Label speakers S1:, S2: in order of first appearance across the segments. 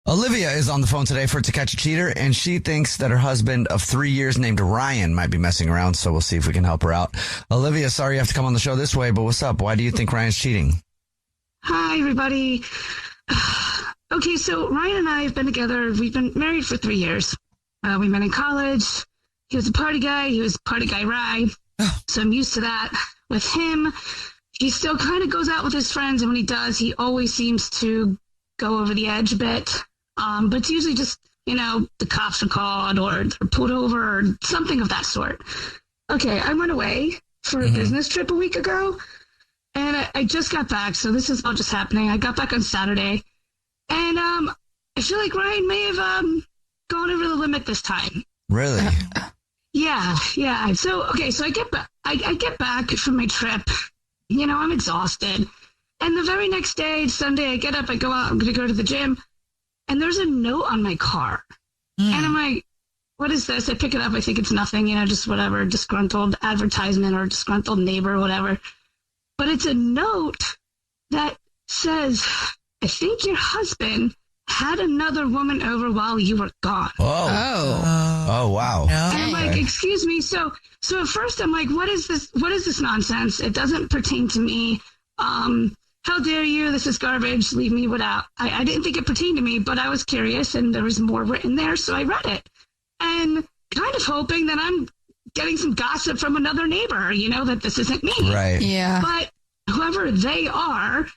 S1: Olivia is on the phone today for To Catch a Cheater, and she thinks that her husband of 3 years named Ryan might be messing around, so we'll see if we can help her out. Olivia, sorry you have to come on the show this way, but what's up? Why do you think Ryan's cheating?
S2: Hi, everybody. Okay, so Ryan and I have been together. We've been married for 3 years. We met in college. He was a party guy. He was party guy Rye. So I'm used to that. With him, he still kind of goes out with his friends, and when he does, he always seems to go over the edge a bit. But it's usually just, the cops are called or they're pulled over or something of that sort. Okay, I went away for a business trip a week ago, and I just got back, so this is all just happening. I got back on Saturday, and I feel like Ryan may have gone over the limit this time.
S1: Really?
S2: Yeah. So I get back. I get back from my trip. I'm exhausted. And the very next day, Sunday, I get up, I go out, I'm going to go to the gym. And there's a note on my car. And I'm like, what is this? I pick it up. I think it's nothing, just whatever, disgruntled advertisement or disgruntled neighbor or whatever. But it's a note that says, I think your husband had another woman over while you were gone.
S1: Oh, wow.
S2: And I'm like, excuse me. So at first I'm like, what is this? What is this nonsense? It doesn't pertain to me. How dare you? This is garbage. Leave me without. I didn't think it pertained to me, but I was curious and there was more written there. So I read it and kind of hoping that I'm getting some gossip from another neighbor, that this isn't me.
S1: Right.
S3: Yeah.
S2: But whoever they are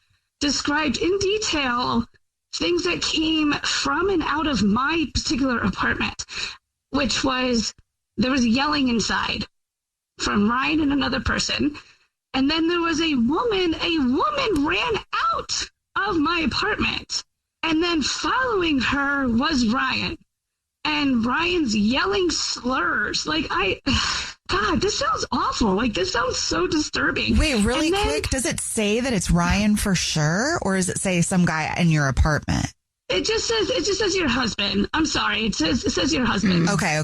S2: described in detail things that came from and out of my particular apartment, which was there was yelling inside from Ryan and another person. And then there was a woman ran out of my apartment. And then following her was Ryan. And Ryan's yelling slurs. God, this sounds awful. This sounds so disturbing.
S3: Wait, really quick. Does it say that it's Ryan for sure? Or does it say some guy in your apartment?
S2: It just says your husband. I'm sorry. It says your husband.
S3: Okay.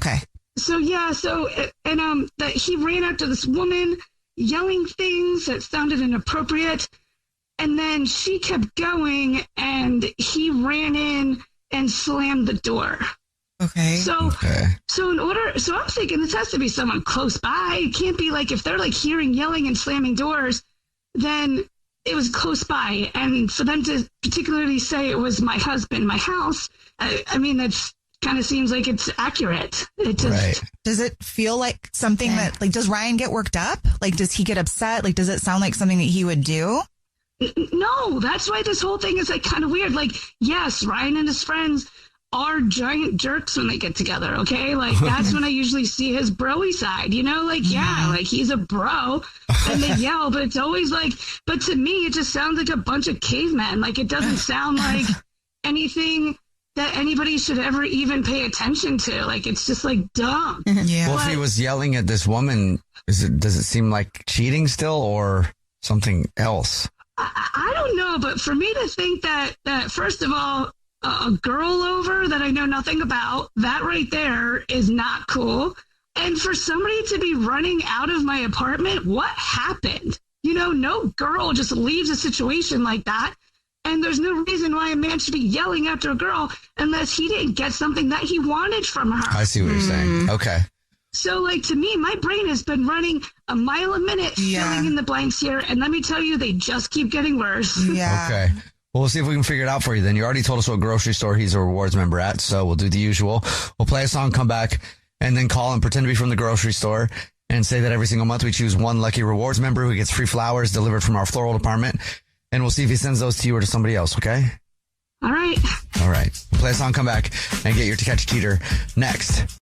S2: So that he ran after this woman yelling things that sounded inappropriate, and then she kept going and he ran in and slammed the door.
S3: Okay.
S2: So I'm thinking this has to be someone close by. It can't be if they're hearing yelling and slamming doors, then it was close by. And for them to particularly say it was my husband, my house, I mean, that's kind of seems like it's accurate. It just,
S1: right.
S3: Does it feel like something that, does Ryan get worked up? Does he get upset? Does it sound like something that he would do?
S2: No, that's why this whole thing is kind of weird. Yes, Ryan and his friends are giant jerks when they get together, okay? That's when I usually see his bro-y side, he's a bro, and they yell, but it's always but to me, it just sounds like a bunch of cavemen. It doesn't sound like anything that anybody should ever even pay attention to. It's just dumb.
S3: Yeah.
S1: Well, if he was yelling at this woman, does it seem like cheating still or something else?
S2: I don't know, but for me to think that first of all, a girl over that I know nothing about, that right there is not cool. And for somebody to be running out of my apartment, what happened? No girl just leaves a situation like that. And there's no reason why a man should be yelling after a girl unless he didn't get something that he wanted from her.
S1: I see what you're saying. Okay.
S2: So, to me, my brain has been running a mile a minute, filling in the blanks here. And let me tell you, they just keep getting worse.
S3: Yeah.
S1: Okay. Well, we'll see if we can figure it out for you then. You already told us what grocery store he's a rewards member at, so we'll do the usual. We'll play a song, come back, and then call and pretend to be from the grocery store and say that every single month we choose one lucky rewards member who gets free flowers delivered from our floral department. And we'll see if he sends those to you or to somebody else, okay?
S2: All right.
S1: We'll play a song, come back, and get your To Catch a Cheater next.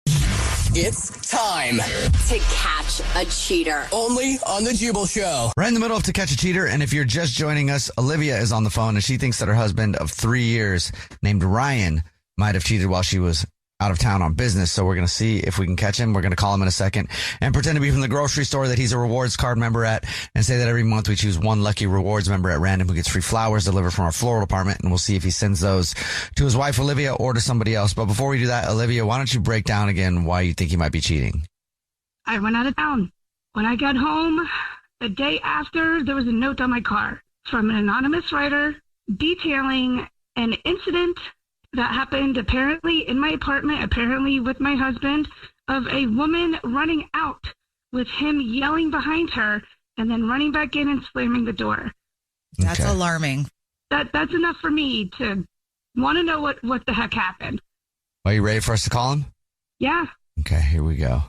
S4: It's time
S5: to catch a cheater.
S4: only on the Jubal Show.
S1: Right in the middle of To Catch a Cheater, and if you're just joining us, Olivia is on the phone, and she thinks that her husband of 3 years, named Ryan, might have cheated while she was out of town on business. So we're going to see if we can catch him. We're going to call him in a second and pretend to be from the grocery store that he's a rewards card member at, and say that every month we choose one lucky rewards member at random who gets free flowers delivered from our floral department. And we'll see if he sends those to his wife, Olivia, or to somebody else. But before we do that, Olivia, why don't you break down again why you think he might be cheating?
S2: I went out of town. When I got home, the day after, there was a note on my car from an anonymous writer detailing an incident that happened apparently in my apartment, apparently with my husband, of a woman running out with him yelling behind her and then running back in and slamming the door.
S3: That's
S1: Okay.
S3: alarming.
S2: That's enough for me to want to know what the heck happened.
S1: Are you ready for us to call him?
S2: Yeah.
S1: Okay, here we go.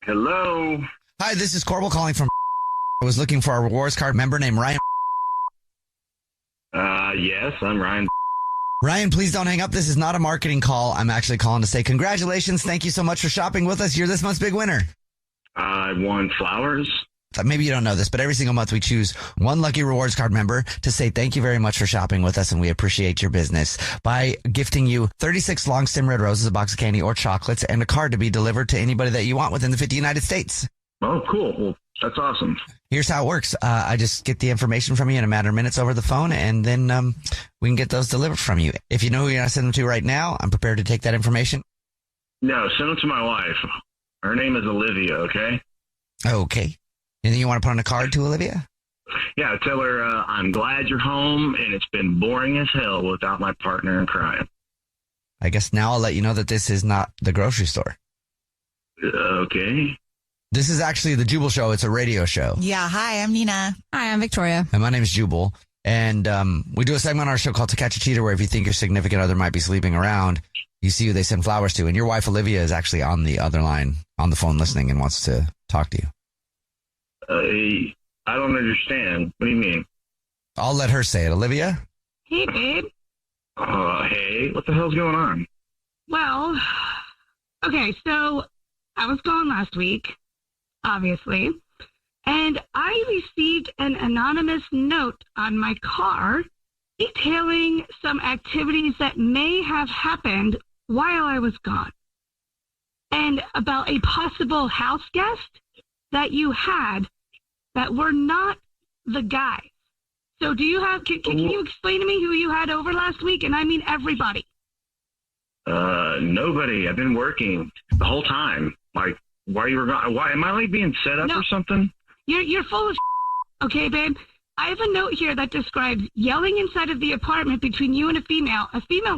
S6: Hello.
S1: Hi, this is Corbel calling from. I was looking for a rewards card member named Ryan.
S6: Yes, I'm Ryan.
S1: Ryan, please don't hang up. This is not a marketing call. I'm actually calling to say congratulations. Thank you so much for shopping with us. You're this month's big winner.
S6: I won flowers.
S1: Maybe you don't know this, but every single month we choose one lucky rewards card member to say thank you very much for shopping with us, and we appreciate your business by gifting you 36 long stem red roses, a box of candy or chocolates, and a card to be delivered to anybody that you want within the 50 United States.
S6: Oh, cool. Well, that's awesome.
S1: Here's how it works. I just get the information from you in a matter of minutes over the phone, and then we can get those delivered from you. If you know who you're going to send them to right now, I'm prepared to take that information.
S6: No, send them to my wife. Her name is Olivia, okay?
S1: Okay. Anything you want to put on a card to Olivia?
S6: Yeah, tell her I'm glad you're home, and it's been boring as hell without my partner in crime.
S1: I guess now I'll let you know that this is not the grocery store.
S6: Okay.
S1: This is actually the Jubal Show. It's a radio show.
S3: Yeah. Hi, I'm Nina.
S7: Hi, I'm Victoria.
S1: And my name is Jubal. And we do a segment on our show called To Catch a Cheater, where if you think your significant other might be sleeping around, you see who they send flowers to. And your wife, Olivia, is actually on the other line on the phone listening and wants to talk to you.
S6: I don't understand. What do you mean?
S1: I'll let her say it. Olivia?
S2: Hey, babe.
S6: Hey, what the hell's going on?
S2: Well, okay, so I was gone last week, obviously, and I received an anonymous note on my car detailing some activities that may have happened while I was gone, and about a possible house guest that you had that were not the guy. So do you have, can you explain to me who you had over last week? And I mean everybody.
S6: Nobody. I've been working the whole time. Like, why you were gone? Why am I like being set up or something?
S2: You're full of okay, babe. I have a note here that describes yelling inside of the apartment between you and a female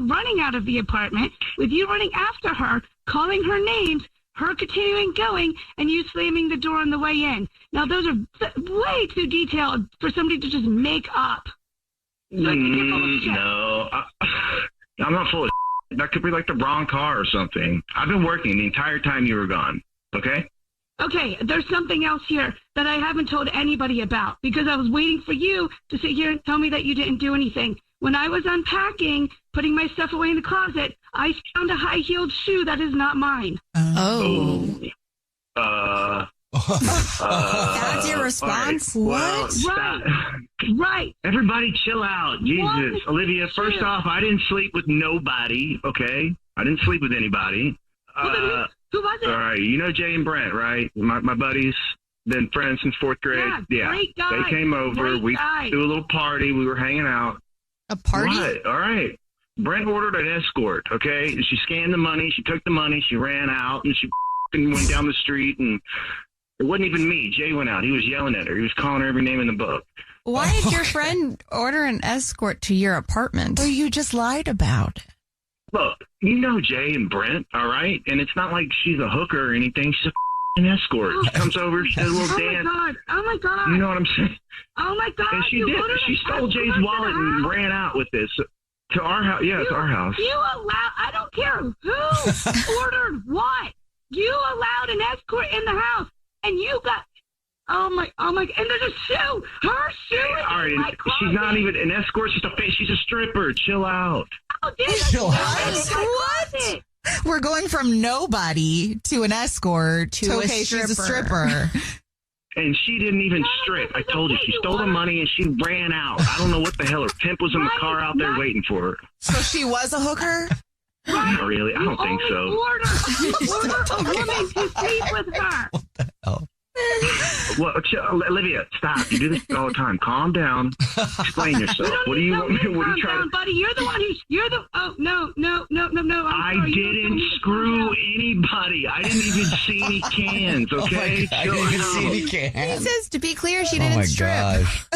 S2: running out of the apartment with you running after her, calling her names, her continuing going, and you slamming the door on the way in. Now, those are way too detailed for somebody to just make up. So I think you're full of shit.
S6: No, I'm not full of shit. That could be like the wrong car or something. I've been working the entire time you were gone, okay?
S2: Okay, there's something else here that I haven't told anybody about because I was waiting for you to sit here and tell me that you didn't do anything. When I was unpacking, putting my stuff away in the closet, I found a high-heeled shoe that is not mine.
S7: That's your response?
S6: What?
S2: Right.
S6: Everybody chill out. Jesus. Olivia, first off, I didn't sleep with nobody, okay? I didn't sleep with anybody.
S2: Well, then who was it?
S6: All right, you know Jay and Brent, right? My buddies, been friends since fourth grade.
S2: Yeah, great guy.
S6: They came over. We threw a little party. We were hanging out.
S7: A party?
S6: What? All right. Brent ordered an escort, okay? And she scanned the money. She took the money. She ran out, and she went down the street, and it wasn't even me. Jay went out. He was yelling at her. He was calling her every name in the book.
S7: Why did your friend order an escort to your apartment?
S3: Or you just lied about it.
S6: Look, you know Jay and Brent, all right? And it's not like she's a hooker or anything. She's an escort. She comes over, she does a little dance.
S2: Oh, my God.
S6: You know what I'm saying?
S2: Oh, my God.
S6: And she did. She stole Jay's wallet and ran out with this. To our house. Yeah, to our house.
S2: I don't care who ordered what. You allowed an escort in the house, and you got, oh my, and there's a shoe. Her shoe is
S6: all right,
S2: in my closet.
S6: She's not even an escort. She's a stripper. Chill out.
S2: Oh,
S1: Chill out.
S2: What?
S3: We're going from nobody to an escort to
S7: a
S3: she's a stripper.
S6: And she didn't even strip. I told you. She stole the money and she ran out. I don't know what the hell. Her pimp was in the car out there waiting for her.
S3: So she was a hooker?
S6: Not really. I don't think so.
S2: You ordered a woman to sleep with her.
S1: What the hell?
S6: Well, Olivia, stop. You do this all the time. Calm down. Explain yourself. What do you want me to? What are you trying to?
S2: Buddy, you're the one you're the. Oh no.
S6: I didn't screw anybody. I didn't even see any cans. Okay.
S1: I didn't even see any
S7: He
S1: cans.
S7: says, to be clear, she
S1: Oh
S7: didn't
S1: my
S7: strip.
S1: gosh.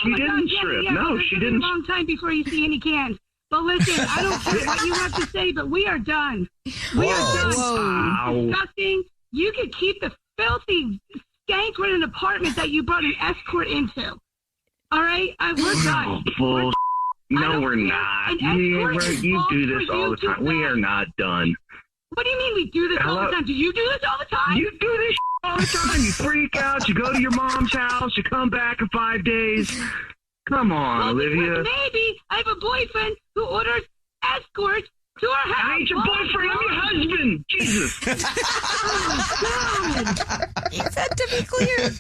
S6: She didn't strip. No, she didn't.
S2: A long time before you see any cans. But listen, I don't care what you have to say, but we are done. We are done.
S6: Wow.
S2: Disgusting. You could keep the filthy, skank-ridden apartment that you brought an escort into. All right? We're done.
S6: Bull. No,
S2: don't
S6: we're
S2: care.
S6: not.
S2: An
S6: You
S2: escort
S6: do
S2: involves
S6: this
S2: for
S6: all
S2: you
S6: the
S2: to
S6: time. We
S2: die.
S6: are not done.
S2: What do you mean we do this all
S6: Hello?
S2: the time? Do you do this all the time?
S6: You do this all the time. You freak out. You go to your mom's house. You come back in 5 days. Come on,
S2: Well,
S6: Olivia.
S2: because maybe I have a boyfriend who orders escorts to our house.
S6: I ain't your boyfriend. I'm your husband. Jesus.
S7: He said, to be clear.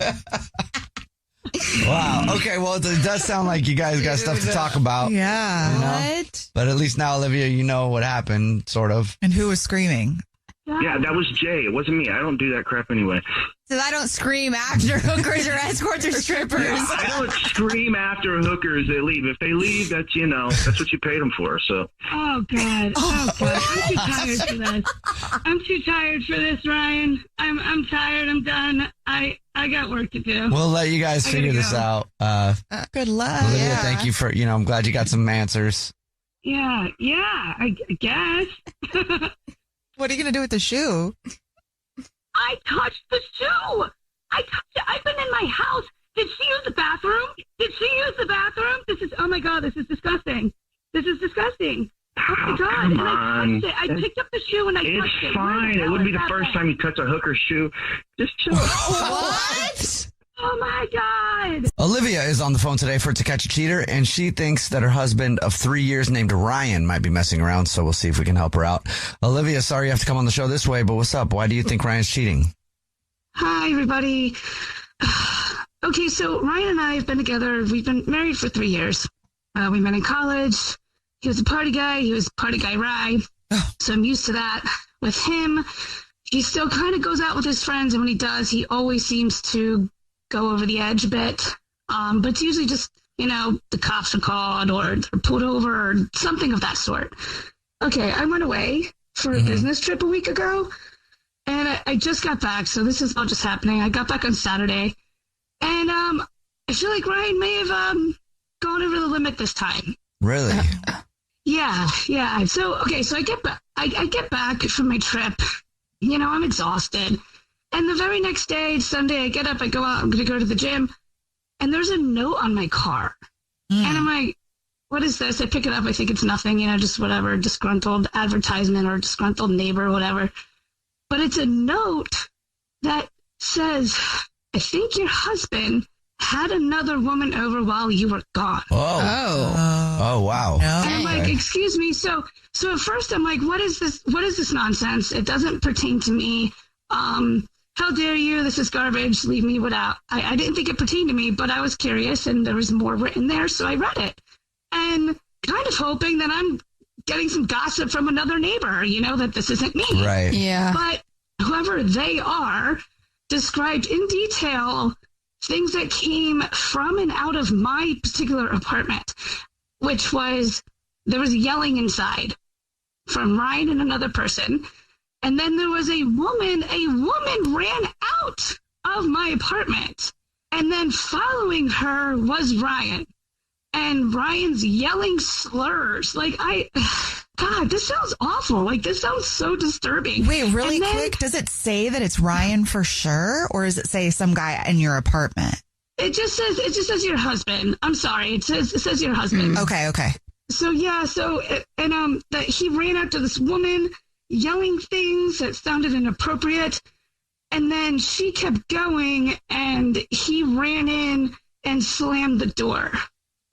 S1: Wow. Okay. Well, it does sound like you guys got stuff to talk about.
S3: Yeah.
S1: You know?
S7: What?
S1: But at least now, Olivia, you know what happened, sort of.
S3: And who was screaming?
S6: Yeah, that was Jay. It wasn't me. I don't do that crap anyway.
S7: Says, I don't scream after hookers or escorts or strippers.
S6: I don't scream after hookers. They leave. If they leave, that's what you paid them for. So.
S2: Oh, God. Oh, God. I'm too tired for this. I'm too tired for this, Ryan. I'm tired. I'm done. I got work to do.
S1: We'll let you guys
S2: I gotta
S1: figure this
S2: go.
S1: out.
S3: Good luck.
S1: Olivia,
S7: yeah.
S1: thank you for, I'm glad you got some answers.
S2: Yeah, I guess.
S3: What are you going to do with the shoe?
S2: I touched the shoe. I've been in my house. Did she use the bathroom? Oh my God, this is disgusting. Oh my God.
S6: Come
S2: And I
S6: on.
S2: touched it. I picked up the shoe and I touched it.
S6: It's fine. It wouldn't be the first time you touch a hooker's shoe. Just chill.
S7: What?
S2: Oh my God.
S1: Olivia is on the phone today for To Catch a Cheater, and she thinks that her husband of 3 years named Ryan might be messing around, so we'll see if we can help her out. Olivia, sorry you have to come on the show this way, but what's up? Why do you think Ryan's cheating?
S2: Hi, everybody. Okay, so Ryan and I have been together. We've been married for 3 years. We met in college. He was a party guy. He was party guy Rye. So I'm used to that. With him, he still kind of goes out with his friends, and when he does, he always seems to go over the edge a bit. But it's usually just, the cops are called or they're pulled over or something of that sort. Okay, I went away for a business trip a week ago, and I just got back, so this is all just happening. I got back on Saturday, and I feel like Ryan may have gone over the limit this time.
S1: Really?
S2: Yeah. So I get back. I get back from my trip. I'm exhausted. And the very next day, Sunday, I get up, I go out, I'm going to go to the gym, and there's a note on my car. And I'm like, what is this? I pick it up, I think it's nothing, just whatever, disgruntled advertisement or disgruntled neighbor, whatever. But it's a note that says, I think your husband had another woman over while you were gone.
S1: Oh, wow.
S3: No.
S2: And I'm like, excuse me. So at first I'm like, what is this? What is this nonsense? It doesn't pertain to me. How dare you? This is garbage. Leave me without. I didn't think it pertained to me, but I was curious and there was more written there. So I read it and kind of hoping that I'm getting some gossip from another neighbor, that this isn't me.
S1: Right.
S7: Yeah.
S2: But whoever they are described in detail things that came from and out of my particular apartment, which was there was yelling inside from Ryan and another person. And then there was a woman ran out of my apartment. And then following her was Ryan. And Ryan's yelling slurs. God, this sounds awful. This sounds so disturbing.
S3: Wait, really
S2: And then-
S3: quick. Does it say that it's Ryan for sure? Or does it say some guy in your apartment?
S2: It just says your husband. I'm sorry. It says your husband.
S3: Okay.
S2: So that he ran after this woman yelling things that sounded inappropriate, and then she kept going, and he ran in and slammed the door.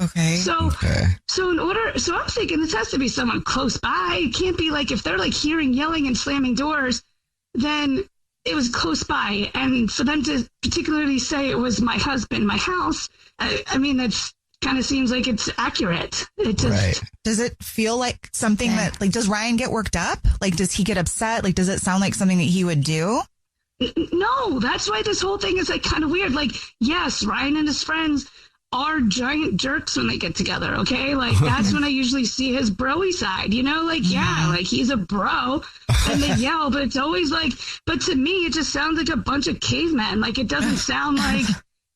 S3: Okay.
S2: So I'm thinking this has to be someone close by. It can't be if they're hearing yelling and slamming doors, then it was close by. And for them to particularly say it was my husband, my house, I mean, that's kind of seems like it's accurate. It just,
S1: Right.
S3: Does it feel like something that, does Ryan get worked up? Does he get upset? Does it sound like something that he would do?
S2: No, that's why this whole thing is like kind of weird. Like, yes, Ryan and his friends are giant jerks when they get together, okay? Like, that's when I usually see his bro-y side, you know? Like, yeah, like he's a bro and they yell, but it's always like, but to me, it just sounds like a bunch of cavemen. Like, it doesn't sound like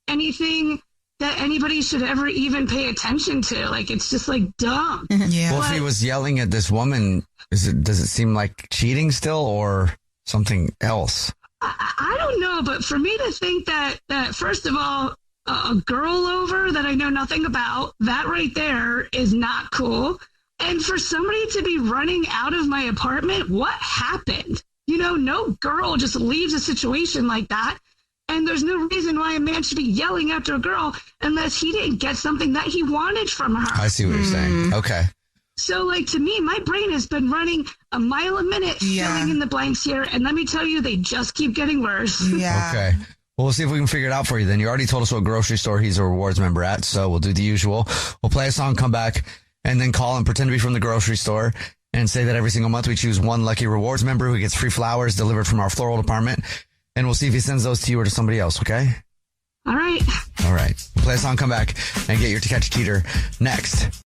S2: anything that anybody should ever even pay attention to. Like, it's just like dumb.
S3: Yeah.
S1: Well, if he was yelling at this woman, does it seem like cheating still or something else?
S2: I don't know, but for me to think that first of all, a girl over that I know nothing about, that right there is not cool. And for somebody to be running out of my apartment, what happened? You know, no girl just leaves a situation like that. And there's no reason why a man should be yelling after a girl unless he didn't get something that he wanted from her.
S1: I see what you're saying. Okay.
S2: So, like, to me, my brain has been running a mile a minute, filling in the blanks here. And let me tell you, they just keep getting worse.
S3: Yeah.
S1: Okay. Well, we'll see if we can figure it out for you then. You already told us what grocery store he's a rewards member at, so we'll do the usual. We'll play a song, come back, and then call and pretend to be from the grocery store and say that every single month we choose one lucky rewards member who gets free flowers delivered from our floral department. And we'll see if he sends those to you or to somebody else, okay?
S2: All right.
S1: All right. We'll play a song, come back, and get your To Catch a Cheater next.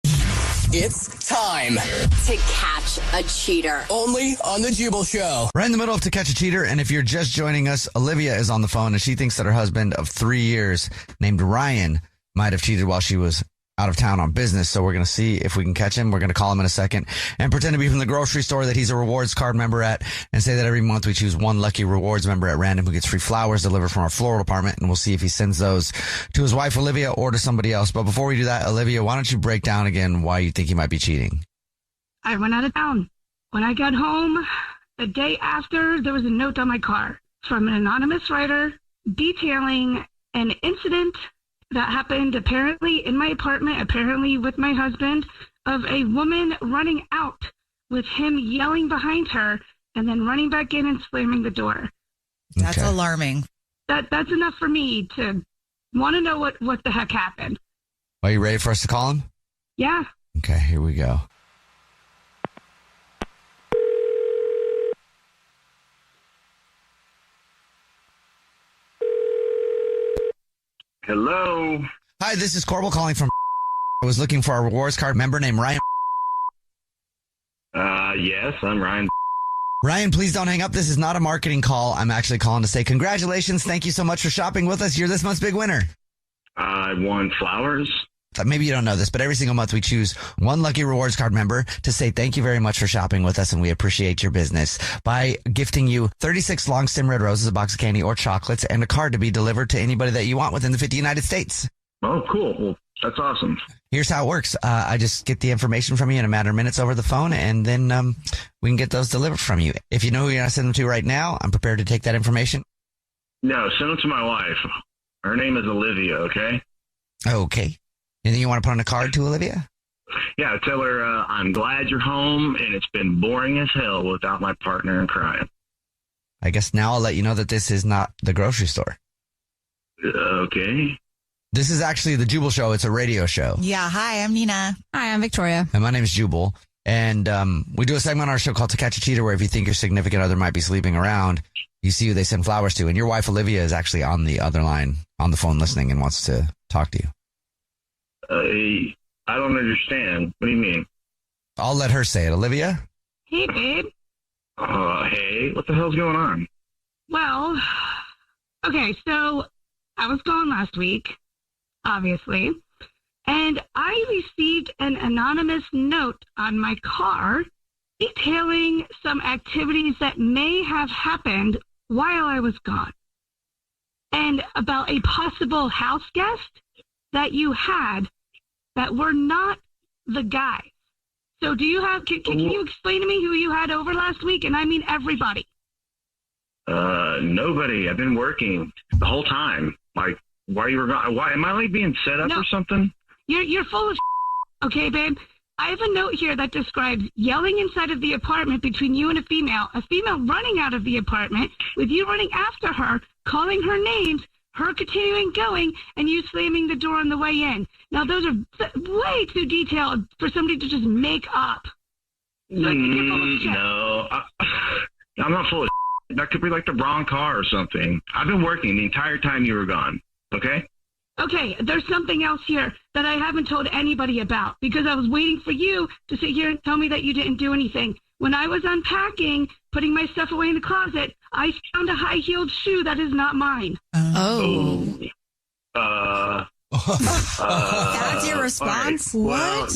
S4: It's time.
S5: To catch a cheater.
S4: Only on the Jubal Show.
S1: Right in the middle of To Catch a Cheater, and if you're just joining us, Olivia is on the phone, and she thinks that her husband of 3 years, named Ryan, might have cheated while she was out of town on business. So we're going to see if we can catch him. We're going to call him in a second and pretend to be from the grocery store that he's a rewards card member at, and say that every month we choose one lucky rewards member at random who gets free flowers delivered from our floral department. And we'll see if he sends those to his wife, Olivia, or to somebody else. But before we do that, Olivia, why don't you break down again why you think he might be cheating?
S2: I went out of town. When I got home, the day after, there was a note on my car from an anonymous writer detailing an incident that happened apparently in my apartment, apparently with my husband, of a woman running out with him yelling behind her and then running back in and slamming the door.
S3: That's
S1: Okay.
S3: alarming.
S2: That's enough for me to want to know what the heck happened.
S1: Are you ready for us to call him?
S2: Yeah.
S1: Okay, here we go.
S6: Hello.
S1: Hi, this is Corbel calling from. I was looking for a rewards card member named Ryan.
S6: Yes, I'm Ryan.
S1: Ryan, please don't hang up. This is not a marketing call. I'm actually calling to say congratulations. Thank you so much for shopping with us. You're this month's big winner.
S6: I won flowers.
S1: Maybe you don't know this, but every single month we choose one lucky rewards card member to say thank you very much for shopping with us, and we appreciate your business by gifting you 36 long stem red roses, a box of candy or chocolates, and a card to be delivered to anybody that you want within the 50 United States.
S6: Oh, cool. Well, that's awesome.
S1: Here's how it works. I just get the information from you in a matter of minutes over the phone, and then we can get those delivered from you. If you know who you're going to send them to right now, I'm prepared to take that information.
S6: No, send them to my wife. Her name is Olivia, okay?
S1: Okay. Anything you want to put on a card to Olivia?
S6: Yeah, tell her I'm glad you're home, and it's been boring as hell without my partner in crime.
S1: I guess now I'll let you know that this is not the grocery store.
S6: Okay.
S1: This is actually the Jubal Show. It's a radio show.
S3: Yeah. Hi, I'm Nina.
S7: Hi, I'm Victoria.
S1: And my name is Jubal. And we do a segment on our show called To Catch a Cheater, where if you think your significant other might be sleeping around, you see who they send flowers to. And your wife, Olivia, is actually on the other line, on the phone listening, and wants to talk to you.
S6: I don't understand. What do you mean?
S1: I'll let her say it. Olivia?
S2: Hey, babe.
S6: Hey, what the hell's going on?
S2: Well, okay, so I was gone last week, obviously, and I received an anonymous note on my car detailing some activities that may have happened while I was gone, and about a possible house guest that you had that were not the guys. So do you have, can you explain to me who you had over last week? And I mean everybody.
S6: Nobody. I've been working the whole time. Like, while you were gone, why am I like being set up or something?
S2: You're full of okay, babe? I have a note here that describes yelling inside of the apartment between you and a female running out of the apartment with you running after her, calling her names, her continuing going, and you slamming the door on the way in. Now, those are way too detailed for somebody to just make up. So I think you're full of shit.
S6: No, I'm not full of That could be like the wrong car or something. I've been working the entire time you were gone. Okay?
S2: Okay, there's something else here that I haven't told anybody about because I was waiting for you to sit here and tell me that you didn't do anything. When I was unpacking, putting my stuff away in the closet, I found a high-heeled shoe that is not mine.
S7: That's your response?
S6: Right.
S7: What?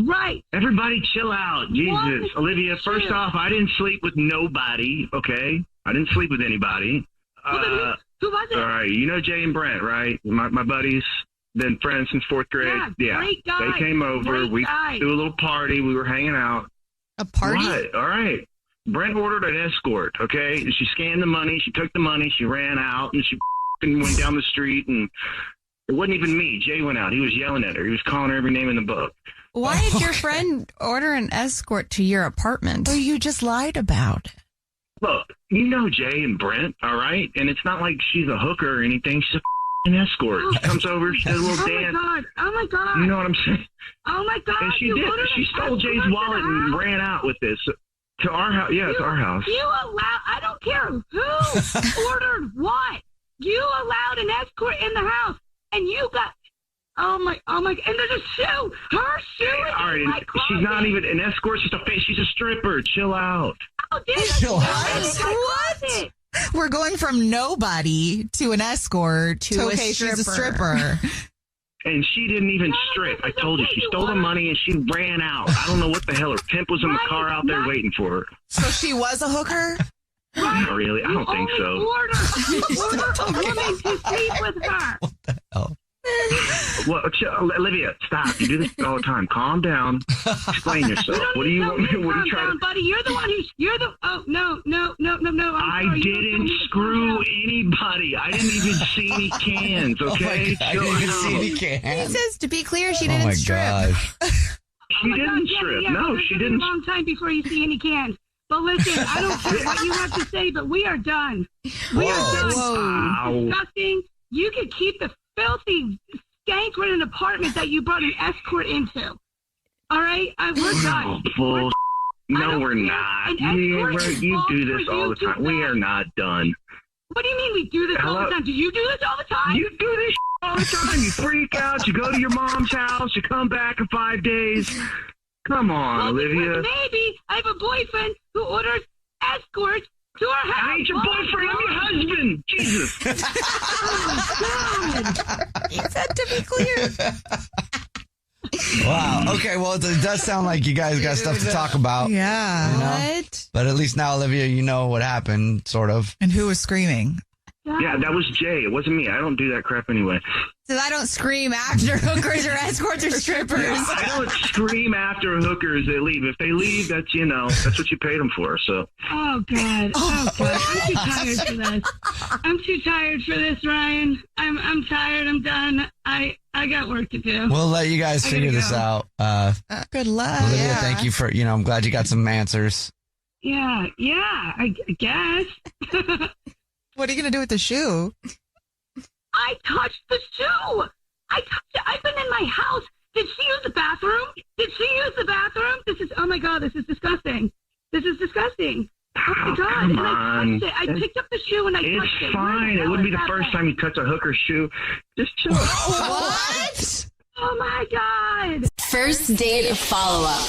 S2: Right.
S6: Everybody chill out. Jesus.
S2: What?
S6: Olivia, first off, I didn't sleep with nobody, okay? I didn't sleep with anybody.
S2: Who was it?
S6: All right, you know Jay and Brent, right? My buddies, been friends since 4th grade.
S2: Yeah, great guy.
S6: They came over.
S2: Great
S6: We
S2: guy.
S6: threw a little party. We were hanging out.
S7: A party?
S6: What? All right. Brent ordered an escort, okay? She scanned the money. She took the money. She ran out, and she went down the street, and it wasn't even me. Jay went out. He was yelling at her. He was calling her every name in the book.
S7: Why did your friend order an escort to your apartment?
S3: Or you just lied about it.
S6: Look, you know Jay and Brent, all right? And it's not like she's a hooker or anything. She's an escort. She comes over, she does a little dance.
S2: Oh my God.
S6: You know what I'm saying?
S2: Oh my God.
S6: And she did. She stole Jay's wallet and ran out with this to our house. Yeah, it's our house.
S2: You allowed, I don't care who ordered what. You allowed an escort in the house and you got, oh my, and there's a shoe. Her shoe is
S6: All right,
S2: in my closet.
S6: she's not even an escort. She's a stripper. Chill out.
S2: Oh, dude,
S3: Chill
S2: that's
S3: out.
S2: in my closet.
S3: We're going from nobody to an escort to
S7: a
S3: okay, she's a stripper.
S6: And she didn't even strip. I told you. She stole the money and she ran out. I don't know what the hell. Her pimp was in the car out there waiting for her.
S3: So she was a hooker?
S6: Not really. I don't think so.
S2: You order a woman to sleep with her.
S1: What the hell?
S6: Well, Olivia, stop. You do this all the time. Calm down. Explain yourself. What do you want me? What are you trying to?
S2: Buddy, you're the one you're the. Oh no.
S6: I didn't screw anybody. I didn't even see any cans. Okay.
S1: I didn't even see any cans.
S7: He says, to be clear, she
S1: Oh
S7: didn't
S1: my
S7: strip.
S1: gosh.
S6: She didn't strip. No, she didn't.
S2: A long time before you see any cans. But listen, I don't care what you have to say, but we are done. We are done.
S6: Ow.
S2: Disgusting. You can keep the filthy skank-ridden apartment that you brought an escort into. All right? We're done.
S6: Bull. No, we're not. You do this all the time. We are not done.
S2: What do you mean we do this all the time? Do you do this all the time?
S6: You do this all the time. You freak out. You go to your mom's house. You come back in 5 days. Come on, Olivia.
S2: Maybe I have a boyfriend who orders escorts to our house.
S6: I ain't your boyfriend. I'm your husband. Jesus.
S2: Oh, God.
S7: He said, to be clear.
S1: Wow. Okay. Well, it does sound like you guys got stuff to talk about.
S3: Yeah.
S1: You know?
S7: What?
S1: But at least now, Olivia, you know what happened, sort of.
S3: And who was screaming?
S6: Yeah, that was Jay. It wasn't me. I don't do that crap anyway.
S7: So I don't scream after hookers or escorts or strippers.
S6: I don't scream after hookers. They leave. If they leave, that's what you paid them for. So.
S2: Oh, God. Oh, God. I'm too tired for this. I'm too tired for this, Ryan. I'm tired. I'm done. I got work to do.
S1: We'll let you guys figure this out.
S3: Good luck.
S1: Olivia, thank you for, I'm glad you got some answers.
S2: Yeah, I guess.
S3: What are you going to do with the shoe?
S2: I touched the shoe. I've been in my house. Did she use the bathroom? Oh my God, this is disgusting. Oh my God.
S6: Come
S2: And
S6: on.
S2: I touched it. I picked up the shoe and I touched it.
S6: It's fine. It wouldn't be the first time you touch a hooker's shoe. Just chill.
S7: What?
S2: Oh my God.
S5: First date follow-up.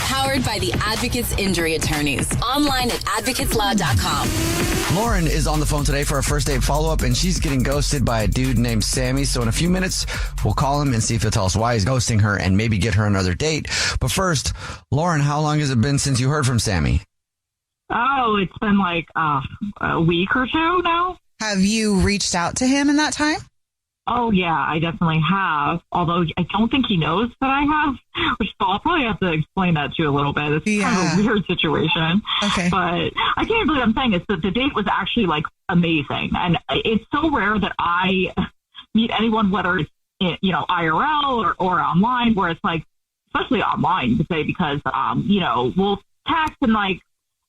S5: Powered by the Advocates Injury Attorneys. Online at advocateslaw.com.
S1: Lauren is on the phone today for a first date follow-up, and she's getting ghosted by a dude named Sammy. So in a few minutes, we'll call him and see if he'll tell us why he's ghosting her and maybe get her another date. But first, Lauren, how long has it been since you heard from Sammy?
S8: Oh, it's been like a week or two now.
S3: Have you reached out to him in that time?
S8: Oh, yeah, I definitely have. Although I don't think he knows that I have, which I'll probably have to explain that to you a little bit. It's kind of a weird situation.
S3: Okay.
S8: But I can't believe I'm saying is that the date was actually like amazing. And it's so rare that I meet anyone, whether it's, IRL or online, where it's like, especially online, to say, because, we'll text and like,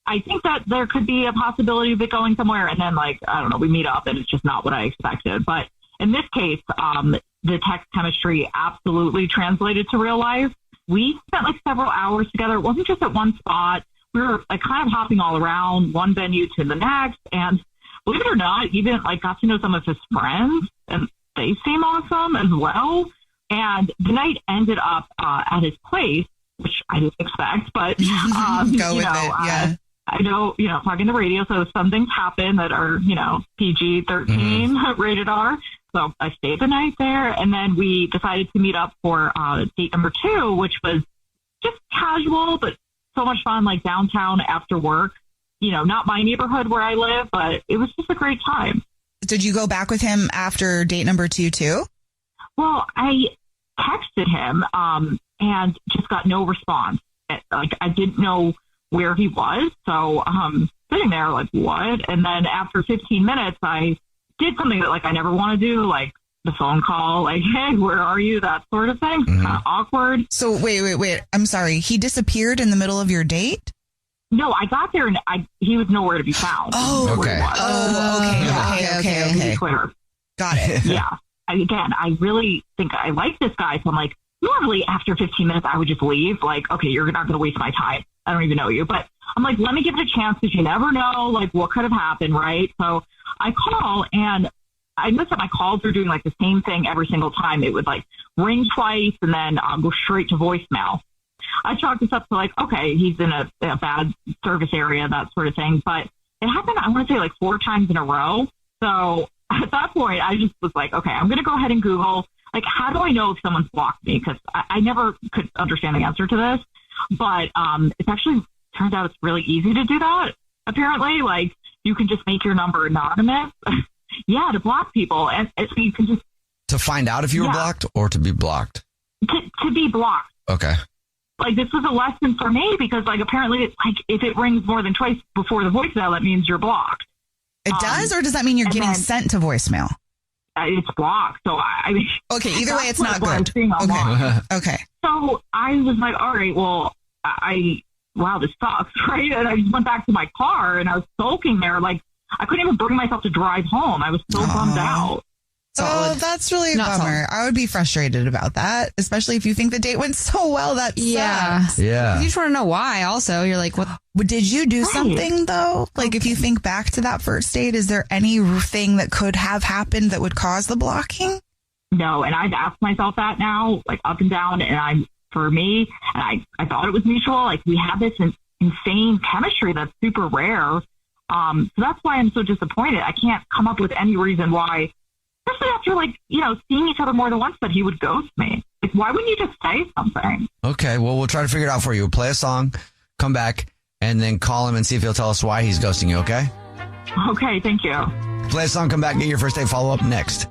S8: I think that there could be a possibility of it going somewhere. And then like, I don't know, we meet up and it's just not what I expected. But in this case, the text chemistry absolutely translated to real life. We spent like several hours together. It wasn't just at one spot. we were like kind of hopping all around one venue to the next. And believe it or not, even like got to know some of his friends, and they seem awesome as well. And the night ended up at his place, which I didn't expect, but
S3: Go with it. Yeah.
S8: I know, talking the radio, so some things happen that are, PG-13 rated R. So I stayed the night there, and then we decided to meet up for date number 2, which was just casual, but so much fun, like downtown after work. Not my neighborhood where I live, but it was just a great time.
S3: Did you go back with him after date number 2 too?
S8: Well, I texted him and just got no response. Like, I didn't know where he was. So sitting there like, what? And then after 15 minutes, I did something that like I never want to do, like the phone call, like, hey, where are you? That sort of thing. Kind of awkward.
S3: So wait. I'm sorry. He disappeared in the middle of your date?
S8: No, I got there and he was nowhere to be found.
S3: Oh,
S1: okay.
S3: Okay.
S8: To be clear.
S3: Got it.
S8: Yeah. I really think I like this guy. So I'm like, normally after 15 minutes, I would just leave. Like, okay, you're not going to waste my time. I don't even know you. But I'm like, let me give it a chance because you never know, like, what could have happened, right? So I call, and I noticed that my calls were doing, like, the same thing every single time. It would, like, ring twice and then go straight to voicemail. I chalked this up to, like, okay, he's in a bad service area, that sort of thing. But it happened, I want to say, like, 4 times in a row. So at that point, I just was like, okay, I'm going to go ahead and Google, like, how do I know if someone's blocked me? Because I never could understand the answer to this. But it's actually turns out it's really easy to do that. Apparently, like, you can just make your number anonymous. Yeah, to block people. And so you can just...
S1: To find out if you were blocked or to be blocked?
S8: To be blocked.
S1: Okay.
S8: Like, this was a lesson for me because, like, apparently, it's like, if it rings more than twice before the voicemail, that means you're blocked.
S3: It does? Or does that mean you're getting sent to voicemail?
S8: It's blocked. So, I mean...
S3: Okay, either way, it's not good. Okay.
S8: So, I was like, all right, well, wow, this sucks, right? And I just went back to my car, and I was sulking there. Like, I couldn't even bring myself to drive home. I was so bummed out.
S3: Oh, that's really a bummer. I would be frustrated about that, especially if you think the date went so well. That sucks.
S1: Yeah.
S7: You just want to know why. Also, you're like, what?
S3: Did you do something though? Like, if you think back to that first date, is there anything that could have happened that would cause the blocking?
S8: No, and I've asked myself that now, like up and down, and for me, and I thought it was mutual. Like, we have this insane chemistry that's super rare. So that's why I'm so disappointed. I can't come up with any reason why. Especially after, like, seeing each other more than once, that he would ghost me. Like, why wouldn't you just say something?
S1: Okay, well, we'll try to figure it out for you. We'll play a song, come back, and then call him and see if he'll tell us why he's ghosting you, okay?
S8: Okay, thank you.
S1: Play a song, come back, get your first date follow-up next.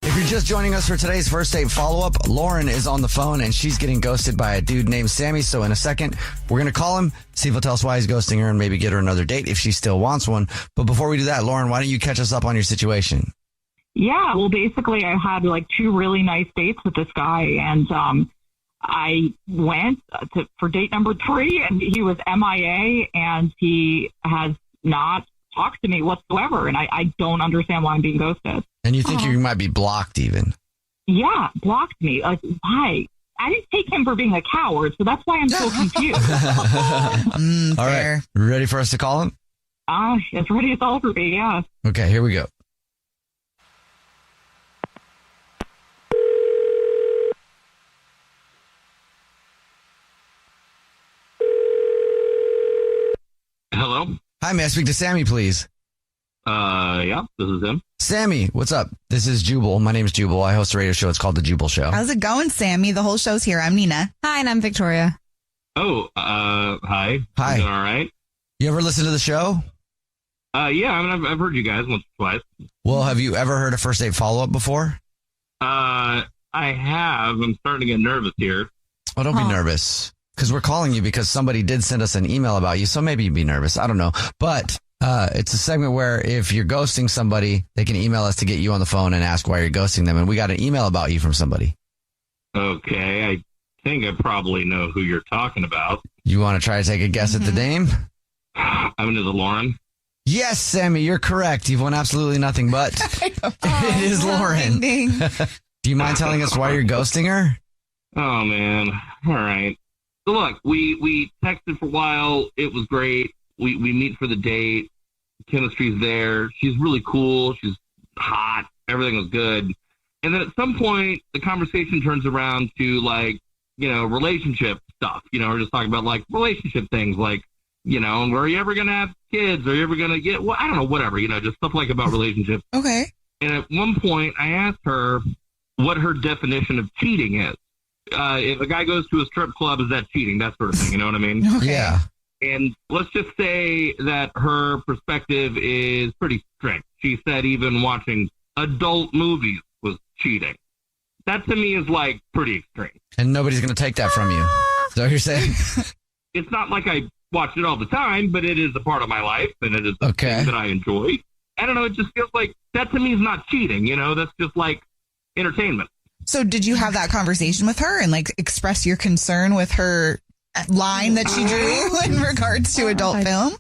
S1: If you're just joining us for today's first date follow-up, Lauren is on the phone, and she's getting ghosted by a dude named Sammy. So in a second, we're going to call him, see if he'll tell us why he's ghosting her, and maybe get her another date if she still wants one. But before we do that, Lauren, why don't you catch us up on your situation?
S8: Yeah, well, basically, I had like 2 really nice dates with this guy, and I went for date number 3, and he was MIA, and he has not talked to me whatsoever, and I don't understand why I'm being ghosted.
S1: And you think you might be blocked even?
S8: Yeah, blocked me. Like, why? I didn't take him for being a coward, so that's why I'm so confused.
S1: All right, ready for us to call him?
S8: It's ready as all for me, yeah.
S1: Okay, here we go.
S9: Hello?
S1: Hi, may I speak to Sammy, please?
S9: Yeah, this is him.
S1: Sammy, what's up? This is Jubal. My name's Jubal. I host a radio show. It's called The Jubal Show.
S3: How's it going, Sammy? The whole show's here. I'm Nina.
S7: Hi, and I'm Victoria.
S9: Oh, hi.
S1: Hi.
S9: Doing all right?
S1: You ever listen to the show?
S9: Yeah, I mean, I've heard you guys once or twice.
S1: Well, have you ever heard a first date follow-up before?
S9: I have. I'm starting to get nervous here.
S1: Oh, don't be nervous. Because we're calling you because somebody did send us an email about you, so maybe you'd be nervous. I don't know. But it's a segment where if you're ghosting somebody, they can email us to get you on the phone and ask why you're ghosting them. And we got an email about you from somebody.
S9: Okay, I think I probably know who you're talking about.
S1: You want to try to take a guess at the name?
S9: I mean, is it Lauren?
S1: Yes, Sammy, you're correct. You've won absolutely nothing but. It is Lauren. Do you mind telling us why you're ghosting her?
S9: Oh, man. All right. So look, we texted for a while. It was great. We meet for the date. Chemistry's there. She's really cool. She's hot. Everything was good. And then at some point, the conversation turns around to like, relationship stuff. We're just talking about like relationship things, like, are you ever going to have kids? Are you ever going to get, I don't know, whatever, just stuff like about relationships.
S3: Okay.
S9: And at one point, I asked her what her definition of cheating is. If a guy goes to a strip club, is that cheating? That sort of thing. You know what I mean?
S3: Okay.
S1: Yeah.
S9: And let's just say that her perspective is pretty strict. She said even watching adult movies was cheating. That to me is like pretty extreme.
S1: And nobody's going to take that from you. Is that what you're saying?
S9: It's not like I watch it all the time, but it is a part of my life, and it is a thing that I enjoy. I don't know. It just feels like that to me is not cheating. That's just like entertainment.
S3: So did you have that conversation with her and like express your concern with her line that she drew in regards to adult film?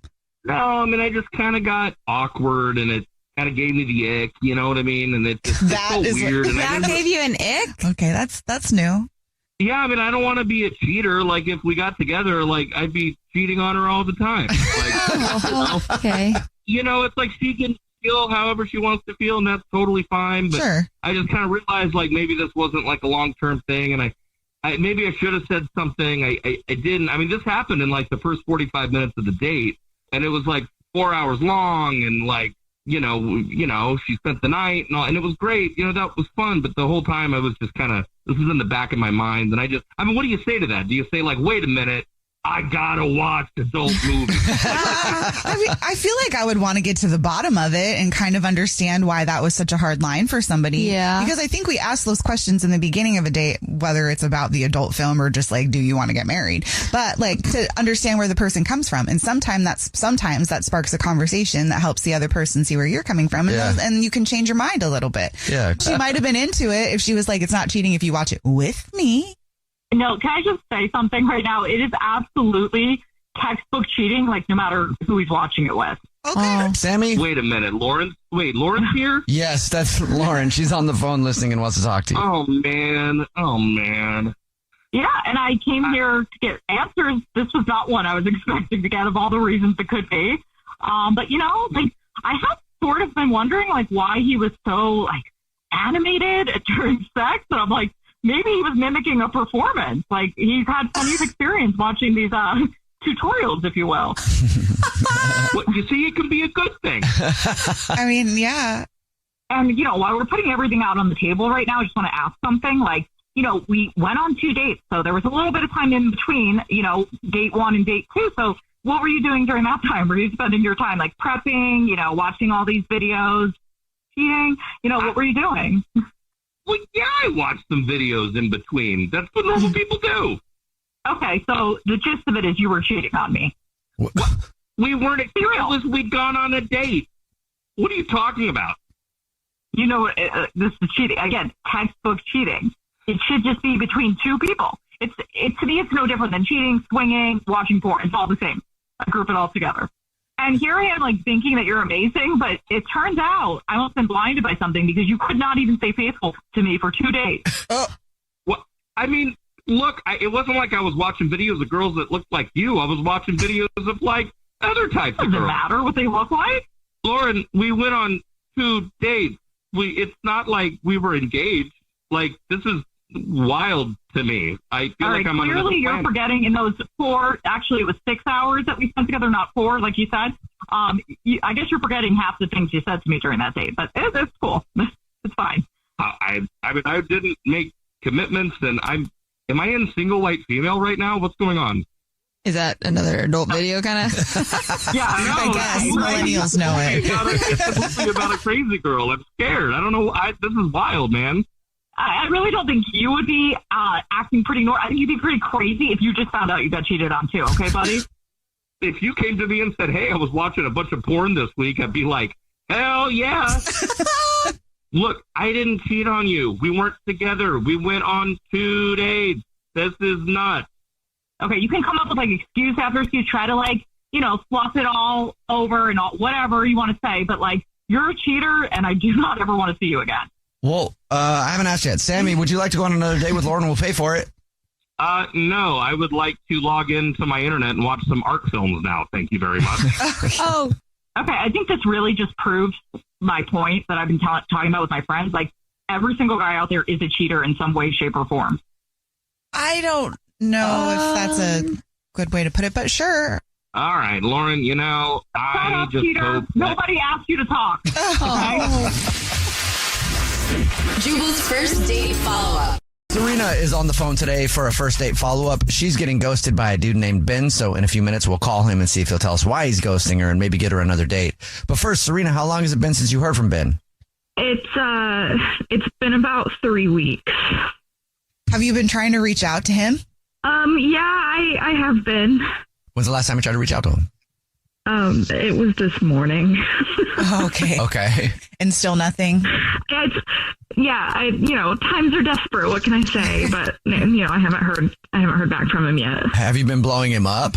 S9: No, I mean, I just kind of got awkward, and it kind of gave me the ick, you know what I mean? And it's so weird. And
S7: that gave you an ick?
S3: Okay, that's new.
S9: Yeah, I mean, I don't want to be a cheater. Like, if we got together, like, I'd be cheating on her all the time. Like,
S7: okay.
S9: It's like she can feel however she wants to feel, and that's totally fine. But
S3: sure.
S9: I just kind of realized, like, maybe this wasn't, like, a long-term thing, and I maybe I should have said something. I didn't. I mean, this happened in, like, the first 45 minutes of the date, and it was, like, 4 hours long, and, like, she spent the night and all, and it was great. That was fun. But the whole time I was just kind of, this is in the back of my mind. And what do you say to that? Do you say like, wait a minute, I gotta watch adult movies?
S3: I feel like I would want to get to the bottom of it and kind of understand why that was such a hard line for somebody.
S7: Yeah.
S3: Because I think we ask those questions in the beginning of a date, whether it's about the adult film or just like, do you want to get married? But like to understand where the person comes from. And sometimes that sparks a conversation that helps the other person see where you're coming from. And you can change your mind a little bit.
S1: Yeah.
S3: She might have been into it if she was like, it's not cheating if you watch it with me.
S8: No, can I just say something right now? It is absolutely textbook cheating, like no matter who he's watching it with.
S3: Okay.
S1: Sammy?
S9: Wait a minute, Lauren? Wait, Lauren's here?
S1: Yes, that's Lauren. She's on the phone listening and wants to talk to you.
S9: Oh, man.
S8: Yeah, and I came here to get answers. This was not one I was expecting to get of all the reasons it could be. But, I have sort of been wondering, like, why he was so, like, animated during sex. And I'm like, maybe he was mimicking a performance. Like, he's had plenty of experience watching these tutorials, if you will.
S9: Well, you see, it can be a good thing.
S3: I mean, yeah.
S8: And, while we're putting everything out on the table right now, I just want to ask something. Like, we went on 2 dates, so there was a little bit of time in between, date 1 and date 2. So what were you doing during that time? Were you spending your time, like, prepping, watching all these videos, cheating? What were you doing?
S9: Well, yeah, I watched some videos in between. That's what normal people do.
S8: Okay, so the gist of it is you were cheating on me.
S9: We weren't. It was we'd gone on a date. What are you talking about?
S8: This is cheating. Again, textbook cheating. It should just be between two people. To me, it's no different than cheating, swinging, watching porn. It's all the same. I group it all together. And here I am, like, thinking that you're amazing, but it turns out I must have been blinded by something because you could not even stay faithful to me for 2 days.
S9: Well, I mean, look, it wasn't like I was watching videos of girls that looked like you. I was watching videos of, like, other types of girls.
S8: Does it matter what they look like?
S9: Lauren, we went on 2 dates. It's not like we were engaged. Like, this is wild to me. I feel like I'm on another
S8: clearly you're
S9: planet.
S8: forgetting in those 4, actually it was 6 hours that we spent together, not 4, like you said. I guess you're forgetting half the things you said to me during that date, but it's cool. It's fine.
S9: I mean, I didn't make commitments, and am I in single white female right now? What's going on?
S7: Is that another adult video kind of?
S8: Yeah,
S3: I guess millennials know it.
S9: It's mostly about a crazy girl. I'm scared. I don't know. This is wild, man.
S8: I really don't think you would be acting pretty normal. I think you'd be pretty crazy if you just found out you got cheated on too. Okay, buddy?
S9: If you came to me and said, hey, I was watching a bunch of porn this week, I'd be like, hell yeah. Look, I didn't cheat on you. We weren't together. We went on 2 dates. This is nuts.
S8: Okay, you can come up with like excuse after excuse, try to like, fluff it all over and all, whatever you want to say. But like, you're a cheater and I do not ever want to see you again.
S1: Well, I haven't asked yet. Sammy, would you like to go on another date with Lauren? We'll pay for it.
S9: No, I would like to log into my internet and watch some art films now. Thank you very much.
S7: Oh,
S8: Okay, I think this really just proves my point that I've been talking about with my friends. Like, every single guy out there is a cheater in some way, shape, or form.
S3: I don't know if that's a good way to put it, but sure.
S9: All right, Lauren,
S8: Shut
S9: I
S8: up,
S9: just
S8: cheater.
S9: hope that...
S8: Nobody asked you to talk.
S5: Jubal's first date follow-up.
S1: Serena is on the phone today for a first date follow-up. She's getting ghosted by a dude named Ben, so in a few minutes we'll call him and see if he'll tell us why he's ghosting her and maybe get her another date. But first, Serena, how long has it been since you heard from Ben?
S2: It's been about 3 weeks.
S3: Have you been trying to reach out to him?
S2: Yeah, I have been.
S1: When's the last time you tried to reach out to him?
S2: It was this morning.
S3: Okay.
S1: Okay.
S3: And still nothing?
S2: Times are desperate. What can I say? But, I haven't heard back from him yet.
S1: Have you been blowing him up?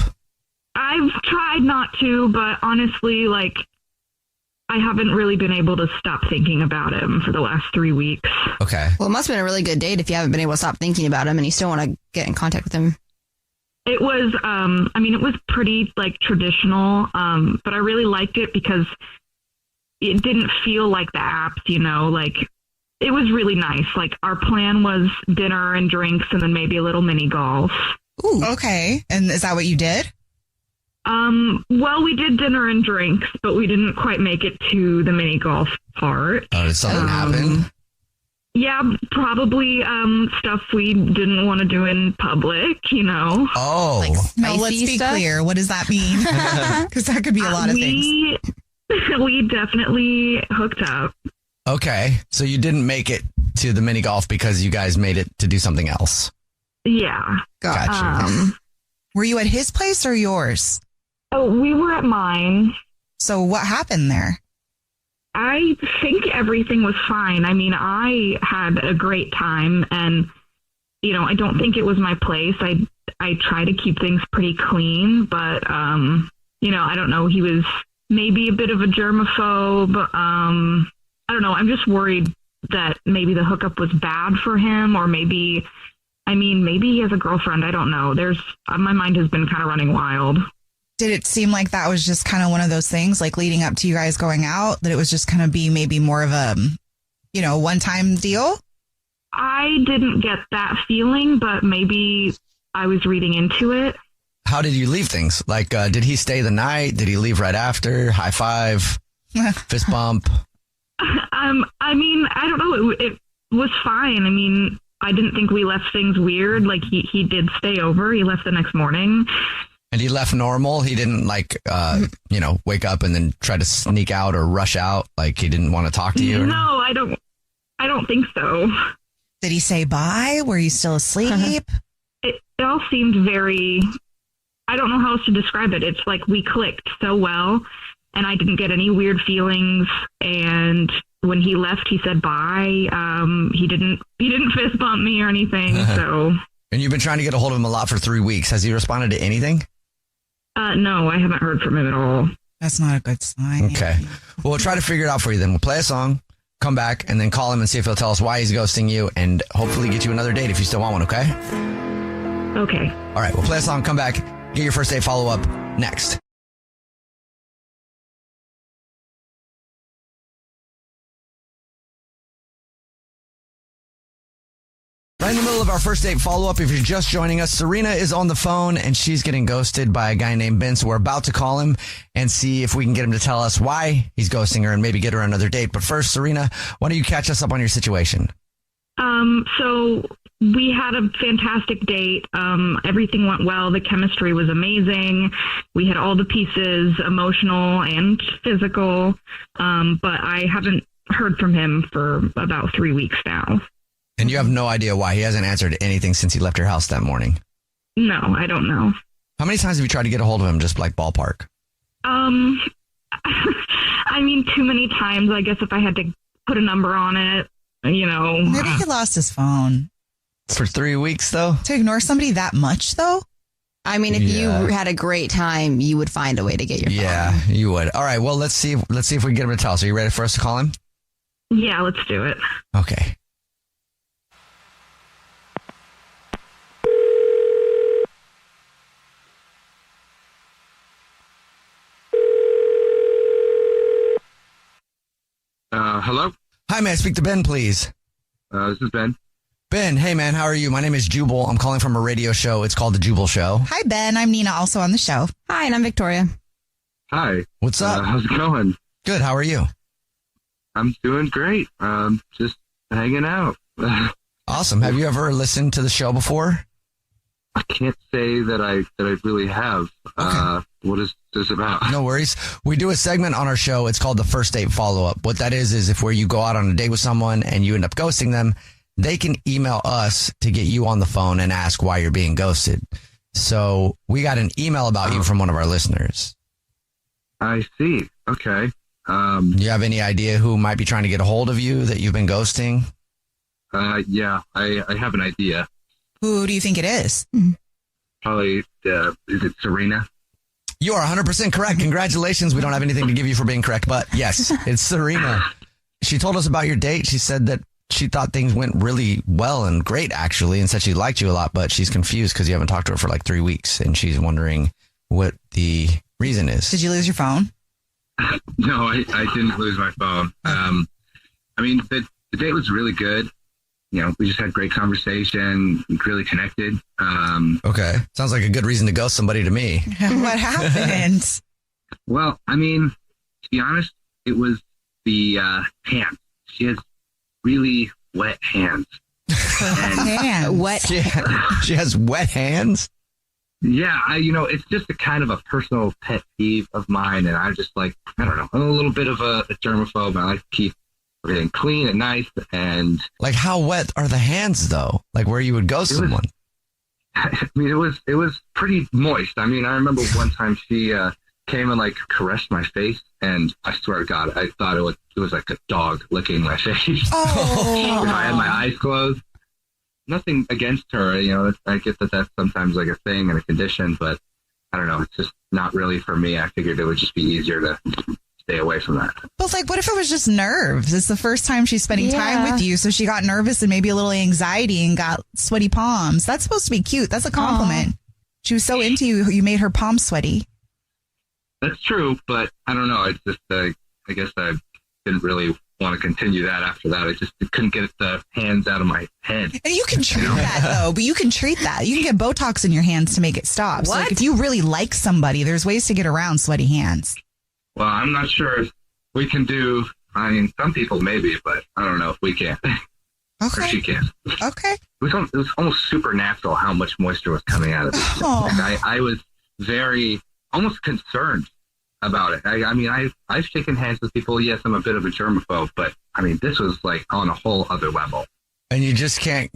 S2: I've tried not to, but honestly, I haven't really been able to stop thinking about him for the last 3 weeks.
S1: Okay.
S7: well, it must have been a really good date if you haven't been able to stop thinking about him and you still want to get in contact with him.
S2: It was, it was pretty traditional, but I really liked it because it didn't feel like the apps, it was really nice. Our plan was dinner and drinks and then maybe a little mini golf.
S3: Ooh. Okay. And is that what you did?
S2: Well, we did dinner and drinks, but we didn't quite make it to the mini golf part.
S1: Oh, did something happen?
S2: Yeah, probably stuff we didn't want to do in public,
S1: Oh.
S3: No, let's be clear. What does that mean? Because that could be a lot of things.
S2: We definitely hooked up.
S1: Okay. So you didn't make it to the mini golf because you guys made it to do something else.
S2: Yeah.
S1: Gotcha.
S3: Were you at his place or yours?
S2: Oh, we were at mine.
S3: So what happened there?
S2: I think everything was fine. I mean, I had a great time and, I don't think it was my place. I try to keep things pretty clean, but, I don't know. He was maybe a bit of a germaphobe. I don't know. I'm just worried that maybe the hookup was bad for him or maybe he has a girlfriend. I don't know. My mind has been kind of running wild.
S3: Did it seem like that was just kind of one of those things, leading up to you guys going out, that it was just going to be maybe more of a, one-time deal?
S2: I didn't get that feeling, but maybe I was reading into it.
S1: How did you leave things? Did he stay the night? Did he leave right after? High five? Fist bump?
S2: I don't know. It was fine. I didn't think we left things weird. He did stay over. He left the next morning.
S1: And he left normal? He didn't wake up and then try to sneak out or rush out? He didn't want to talk to you?
S2: No, I don't think so.
S3: Did he say bye? Were you still asleep?
S2: It all seemed very, I don't know how else to describe it. It's we clicked so well and I didn't get any weird feelings. And when he left, he said bye. He didn't fist bump me or anything. So.
S1: And you've been trying to get a hold of him a lot for 3 weeks. Has he responded to anything?
S2: No, I haven't heard from him at all.
S3: That's not a good sign.
S1: Okay. Well, we'll try to figure it out for you then. We'll play a song, come back, and then call him and see if he'll tell us why he's ghosting you and hopefully get you another date if you still want one, okay?
S2: Okay.
S1: All right, we'll play a song, come back, get your first date follow-up next. Right in the middle of our first date follow-up, if you're just joining us, Serena is on the phone and she's getting ghosted by a guy named Ben. So we're about to call him and see if we can get him to tell us why he's ghosting her and maybe get her another date. But first, Serena, why don't you catch us up on your situation?
S2: So we had a fantastic date. Everything went well. The chemistry was amazing. We had all the pieces, emotional and physical. But I haven't heard from him for about 3 weeks now.
S1: And you have no idea why he hasn't answered anything since he left your house that morning?
S2: No, I don't know.
S1: How many times have you tried to get a hold of him, just ballpark?
S2: Too many times, I guess, if I had to put a number on it,
S3: Maybe he lost his phone.
S1: For 3 weeks, though?
S3: To ignore somebody that much, though?
S7: If you had a great time, you would find a way to get your phone.
S1: Yeah, you would. All right, well, let's see if we can get him to tell us. Are you ready for us to call him?
S2: Yeah, let's do it.
S1: Okay.
S6: Hello?
S1: Hi, may I speak to Ben, please?
S6: This is Ben.
S1: Ben, hey, man, how are you? My name is Jubal. I'm calling from a radio show. It's called The Jubal Show.
S3: Hi, Ben. I'm Nina, also on the show.
S7: Hi, and I'm Victoria.
S6: Hi.
S1: What's up?
S6: How's it going?
S1: Good. How are you?
S6: I'm doing great. Just hanging out.
S1: Awesome. Have you ever listened to the show before?
S6: I can't say that I really have.
S1: Okay.
S6: What is this about?
S1: No worries. We do a segment on our show. It's called the First Date Follow-Up. What that is if where you go out on a date with someone and you end up ghosting them, they can email us to get you on the phone and ask why you're being ghosted. So we got an email about you from one of our listeners.
S6: I see. Okay.
S1: Do you have any idea who might be trying to get a hold of you that you've been ghosting?
S6: Yeah, I have an idea.
S3: Who do you think it is?
S6: Probably, is it Serena?
S1: You are 100% correct. Congratulations. We don't have anything to give you for being correct, but yes, it's Serena. She told us about your date. She said that she thought things went really well and great, actually, and said she liked you a lot, but she's confused because you haven't talked to her for like 3 weeks, and she's wondering what the reason is.
S3: Did you lose your phone?
S6: No, I didn't lose my phone. I mean, the date was really good. You know, we just had great conversation, really connected.
S1: Okay. Sounds like a good reason to ghost somebody to me.
S3: What happened?
S6: Well, I mean, to be honest, it was the hands. She has really wet hands.
S3: Man,
S7: What?
S1: She has wet hands?
S6: Yeah, it's just a kind of a personal pet peeve of mine. And I'm just like, I don't know, I'm a little bit of a germaphobe. I like to keep everything clean and nice. And
S1: Like, how wet are the hands, though? Like, where you would ghost someone?
S6: I mean, it was pretty moist. I mean, I remember one time she came and like caressed my face, and I swear to God, I thought it was like a dog licking my face.
S3: Oh.
S6: I had my eyes closed. Nothing against her, I get that that's sometimes like a thing and a condition, but I don't know. It's just not really for me. I figured it would just be easier to stay away from that.
S3: But like, what if it was just nerves? It's the first time she's spending time with you, so she got nervous and maybe a little anxiety and got sweaty palms. That's supposed to be cute. That's a compliment. She was so into you, you made her palms sweaty.
S6: That's true, but I don't know. It's just, I guess I didn't really want to continue that after that. I just couldn't get the hands out of my head.
S3: And you can treat that though, but you can treat that. You can get Botox in your hands to make it stop. So like, if you really like somebody, there's ways to get around sweaty hands.
S6: Well, I'm not sure if we can do, I mean, some people maybe, but I don't know if we can.
S3: Okay.
S6: Or she can.
S3: Okay.
S6: It was almost supernatural how much moisture was coming out of it.
S3: Oh.
S6: Like, I was very, almost concerned about it. I mean, I've shaken hands with people. Yes, I'm a bit of a germaphobe, but I mean, this was like on a whole other level.
S1: And you just can't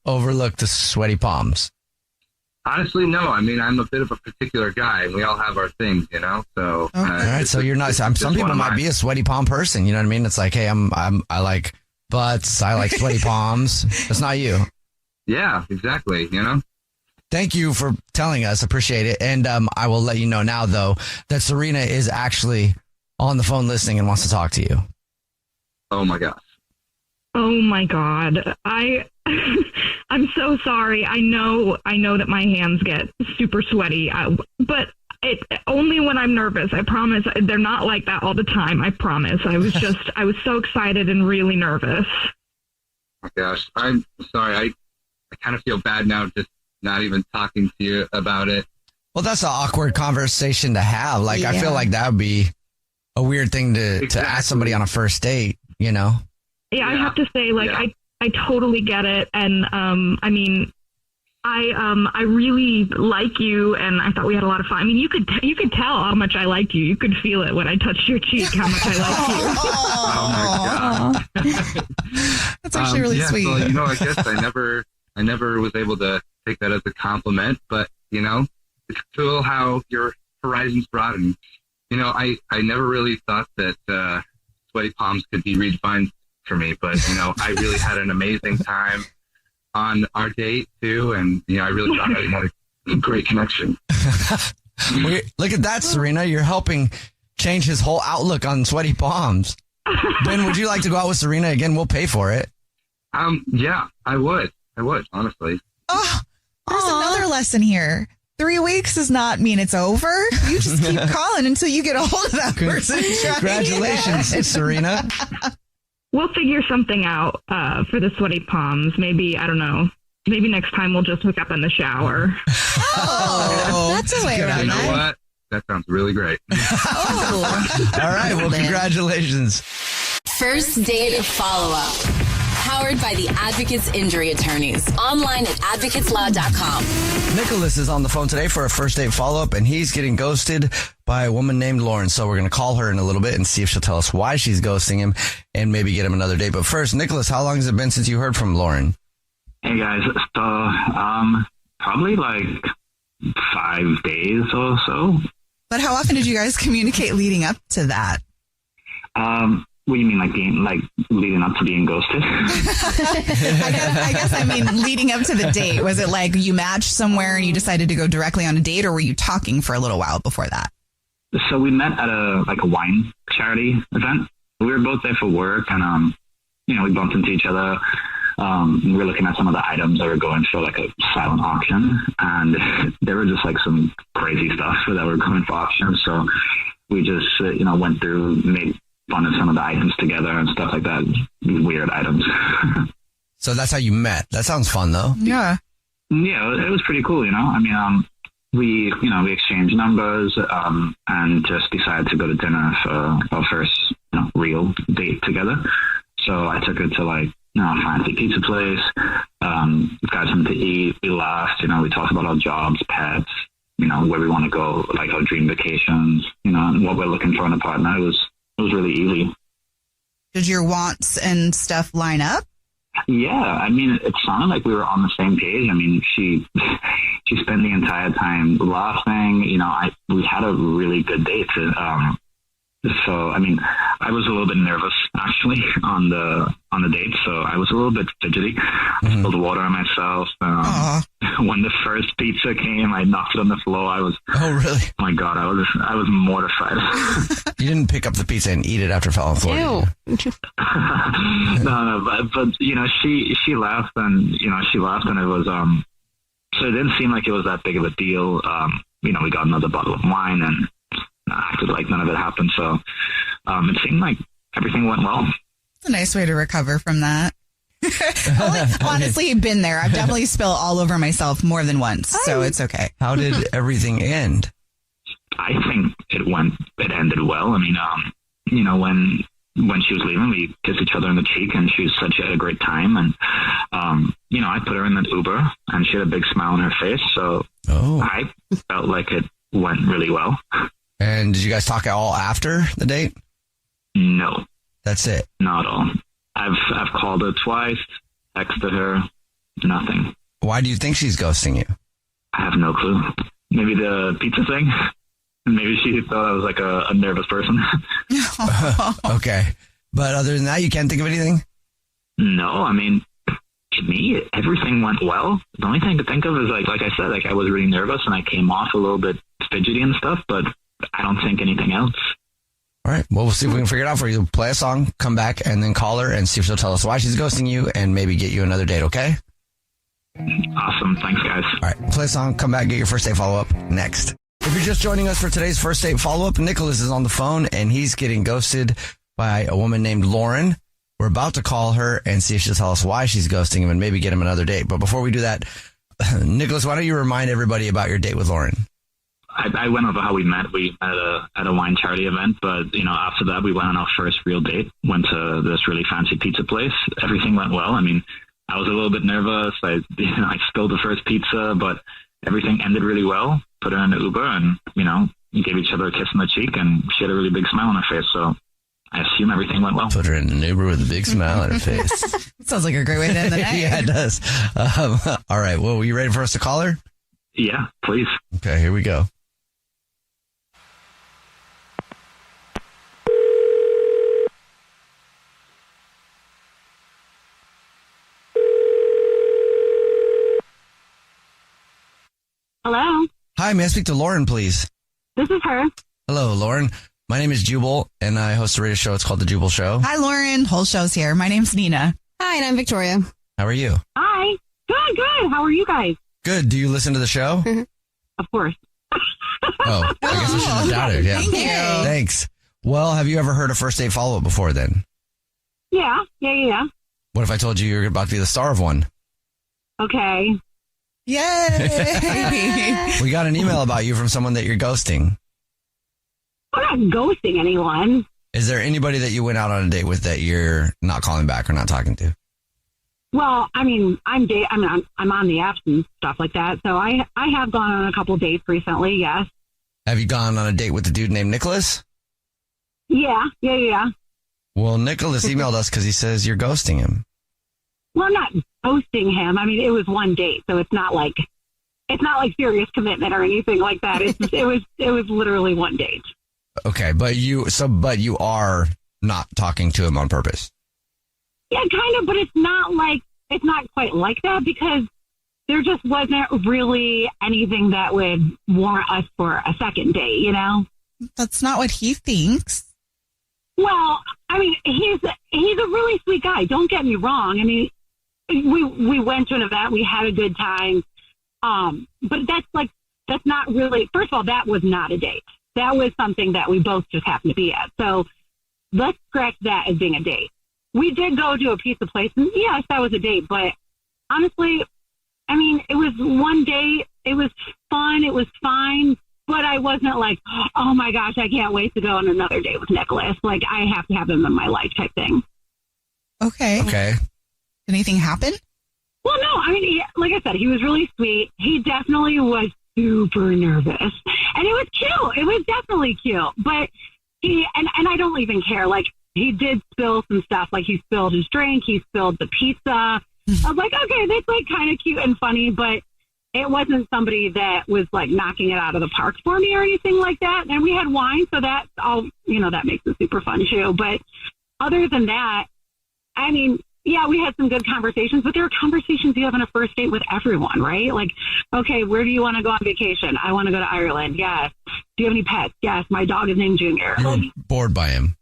S1: overlook the sweaty palms.
S6: Honestly, no. I mean, I'm a bit of a particular guy, and we all have our things, So,
S1: All right, so you're not. Some people might be a sweaty palm person. You know what I mean? It's like, hey, I like butts. I like sweaty palms. That's not you.
S6: Yeah, exactly.
S1: Thank you for telling us. Appreciate it. And I will let you know now, though, that Serena is actually on the phone listening and wants to talk to you.
S6: Oh my gosh.
S8: Oh my God. I'm so sorry. I know that my hands get super sweaty, but only when I'm nervous. I promise. They're not like that all the time. I promise. I was so excited and really nervous.
S6: Oh my gosh. I'm sorry. I kind of feel bad now just not even talking to you about it.
S1: Well, that's an awkward conversation to have. Like, I feel like that would be a weird thing to ask somebody on a first date, Yeah,
S8: I have to say, I totally get it. And, I mean, I really like you, and I thought we had a lot of fun. I mean, you could tell how much I like you. You could feel it when I touched your cheek, how much I like you.
S6: Oh my God.
S3: That's actually really sweet.
S6: So, I guess I never was able to take that as a compliment, but it's cool how your horizons broaden. I never really thought that sweaty palms could be redefined for me, but I really had an amazing time on our date too, and I really thought I had a great connection.
S1: Look at that, Serena. You're helping change his whole outlook on sweaty palms. Ben, would you like to go out with Serena again? We'll pay for it.
S6: Yeah, I would, honestly.
S3: Oh, there's another lesson here. 3 weeks does not mean it's over. You just keep calling until you get a hold of that person.
S1: Congratulations, Serena.
S10: we'll figure something out for the sweaty palms. Maybe, I don't know. Maybe next time we'll just hook up in the shower.
S3: Oh, that's a way around
S11: You know
S3: that.
S11: what? That sounds really great.
S3: Oh.
S1: All right. Well, congratulations.
S5: First date follow-up. Powered by the Advocates Injury Attorneys. Online at advocateslaw.com.
S1: Nicholas is on the phone today for a first date follow-up, and he's getting ghosted by a woman named Lauren. So we're going to call her in a little bit and see if she'll tell us why she's ghosting him and maybe get him another date. But first, Nicholas, how long has it been since you heard from Lauren?
S6: Hey guys, so probably like 5 days or so.
S3: But how often did you guys communicate leading up to that?
S6: What do you mean, like leading up to being ghosted?
S3: I guess I mean leading up to the date. Was it like you matched somewhere and you decided to go directly on a date, or were you talking for a little while before that?
S6: So we met at a wine charity event. We were both there for work, and we bumped into each other. We were looking at some of the items that were going for like a silent auction, and there were just like some crazy stuff that were going for auction. So we just went through, made fun of some of the items together and stuff like that. Weird items.
S1: So that's how you met. That sounds fun, though.
S3: Yeah.
S6: Yeah, it was pretty cool. We exchanged numbers and just decided to go to dinner for our first real date together. So I took her to a fancy pizza place. Got something to eat. We laughed. We talked about our jobs, pets. Where we want to go, like our dream vacations. And what we're looking for in a partner. It was really easy.
S3: Did your wants and stuff line up?
S6: Yeah, it sounded like we were on the same page. She spent the entire time laughing. We had a really good date. So, I was a little bit nervous actually on the date. So I was a little bit fidgety. I spilled water on myself. When the first pizza came, I knocked it on the floor.
S1: Oh, really?
S6: Oh my God, I was mortified.
S1: You didn't pick up the pizza and eat it after it fell on the floor.
S6: No, but she laughed and it was, so it didn't seem like it was that big of a deal. We got another bottle of wine and acted like none of it happened. So, it seemed like everything went well.
S3: It's a nice way to recover from that. Honestly, been there. I've definitely spilled all over myself more than once, so it's okay.
S1: How did everything end?
S6: I think it ended well. When she was leaving, we kissed each other on the cheek, and she said she had a great time. And, I put her in the Uber, and she had a big smile on her face. So I felt like it went really well.
S1: And did you guys talk at all after the date?
S6: No.
S1: That's it?
S6: Not at all. I've called her twice, texted her, nothing.
S1: Why do you think she's ghosting you?
S6: I have no clue. Maybe the pizza thing. Maybe she thought I was like a nervous person.
S1: Okay. But other than that, you can't think of anything?
S6: No, to me, everything went well. The only thing I could think of is like I said, I was really nervous and I came off a little bit fidgety and stuff, but I don't think anything else.
S1: All right. Well, we'll see if we can figure it out for you. Play a song, come back, and then call her and see if she'll tell us why she's ghosting you and maybe get you another date, okay?
S6: Awesome. Thanks, guys.
S1: All right. Play a song, come back, get your first date follow-up next. If you're just joining us for today's first date follow-up, Nicholas is on the phone, and he's getting ghosted by a woman named Lauren. We're about to call her and see if she'll tell us why she's ghosting him and maybe get him another date. But before we do that, Nicholas, why don't you remind everybody about your date with Lauren?
S6: I went over how we met. We met at a wine charity event, but after that we went on our first real date. Went to this really fancy pizza place. Everything went well. I was a little bit nervous. I spilled the first pizza, but everything ended really well. Put her in the Uber, and we gave each other a kiss on the cheek, and she had a really big smile on her face. So I assume everything went well.
S1: Put her in an Uber with a big smile on her face.
S3: Sounds like a great way to end the night.
S1: Yeah, it does. All right. Well, were you ready for us to call her?
S6: Yeah, please.
S1: Okay, here we go.
S8: Hello.
S1: Hi, may I speak to Lauren, please?
S8: This is her.
S1: Hello, Lauren. My name is Jubal, and I host a radio show. It's called The Jubal Show.
S3: Hi, Lauren. Whole show's here. My name's Nina.
S7: Hi, and I'm Victoria.
S1: How are you?
S8: Hi. Good. How are you guys?
S1: Good. Do you listen to the show?
S8: Of course.
S1: Oh, I guess I shouldn't have doubted. Yeah.
S3: Thank you.
S1: Thanks. Well, have you ever heard a first date follow-up before then?
S11: Yeah.
S1: What if I told you you're about to be the star of one?
S11: Okay.
S3: Yay!
S1: We got an email about you from someone that you're ghosting.
S11: I'm not ghosting anyone.
S1: Is there anybody that you went out on a date with that you're not calling back or not talking to?
S11: Well, I mean, I'm on the apps and stuff like that. So I have gone on a couple dates recently. Yes.
S1: Have you gone on a date with a dude named Nicholas?
S11: Yeah.
S1: Well, Nicholas emailed us because he says you're ghosting him.
S11: Well, I'm not ghosting him. I mean, it was one date, so it's not like serious commitment or anything like that. It was literally one date.
S1: Okay, but you are not talking to him on purpose.
S11: Yeah, kind of, but it's not quite like that because there just wasn't really anything that would warrant us for a second date, you know?
S3: That's not what he thinks.
S11: Well, I mean, he's a really sweet guy. Don't get me wrong. I mean, we went to an event, we had a good time. But that's not really, first of all, that was not a date. That was something that we both just happened to be at. So let's scratch that as being a date. We did go to a pizza place, and yes, that was a date. But honestly, I mean, it was one day. It was fun. It was fine. But I wasn't like, oh my gosh, I can't wait to go on another date with Nicholas. Like, I have to have him in my life type thing.
S3: Okay. Anything happen?
S11: Well, no. I mean, like I said, he was really sweet. He definitely was super nervous. And it was cute. It was definitely cute. But and I don't even care. Like, he did spill some stuff. Like, he spilled his drink. He spilled the pizza. I was like, okay, that's like kind of cute and funny. But it wasn't somebody that was like knocking it out of the park for me or anything like that. And we had wine. So that's all, that makes it super fun too. But other than that, I mean, yeah, we had some good conversations, but there are conversations you have on a first date with everyone, right? Like, okay, where do you want to go on vacation? I want to go to Ireland. Yes. Do you have any pets? Yes. My dog is named Junior.
S1: You were bored by him.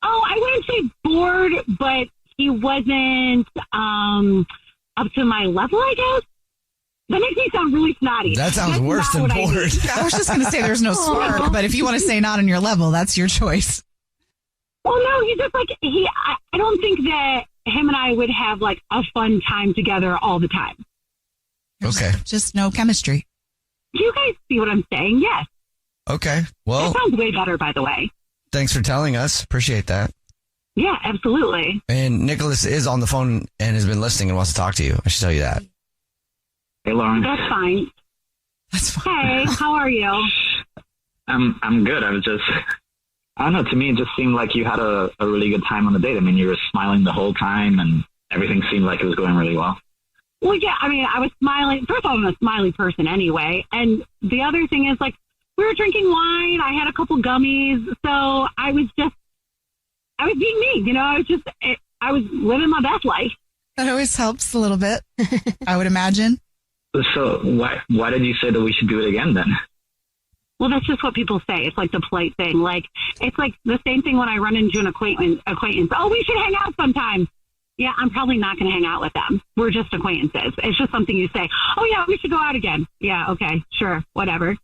S11: Oh, I wouldn't say bored, but he wasn't up to my level, I guess. That makes me sound really snotty.
S1: That sounds worse than bored.
S3: I was just going to say there's no spark, but if you want to say not on your level, that's your choice.
S11: Well, no, he's just like, I don't think that him and I would have like a fun time together all the time.
S1: Okay.
S3: Just no chemistry.
S11: Do you guys see what I'm saying? Yes.
S1: Okay. Well,
S11: that sounds way better, by the way.
S1: Thanks for telling us. Appreciate that.
S11: Yeah, absolutely.
S1: And Nicholas is on the phone and has been listening and wants to talk to you. I should tell you that.
S6: Hey, Lauren.
S11: That's fine.
S3: That's fine.
S11: Hey, how are you?
S6: I'm good. I don't know. To me, it just seemed like you had a really good time on the date. I mean, you were smiling the whole time and everything seemed like it was going really well.
S11: Well, yeah, I mean, I was smiling. First of all, I'm a smiley person anyway. And the other thing is, like, we were drinking wine. I had a couple gummies. So I was being me. I was living my best life.
S3: That always helps a little bit, I would imagine.
S6: So why did you say that we should do it again then?
S11: Well, that's just what people say. It's like the polite thing. Like, it's like the same thing when I run into an acquaintance. Oh, we should hang out sometime. Yeah, I'm probably not going to hang out with them. We're just acquaintances. It's just something you say. Oh, yeah, we should go out again. Yeah, okay, sure, whatever.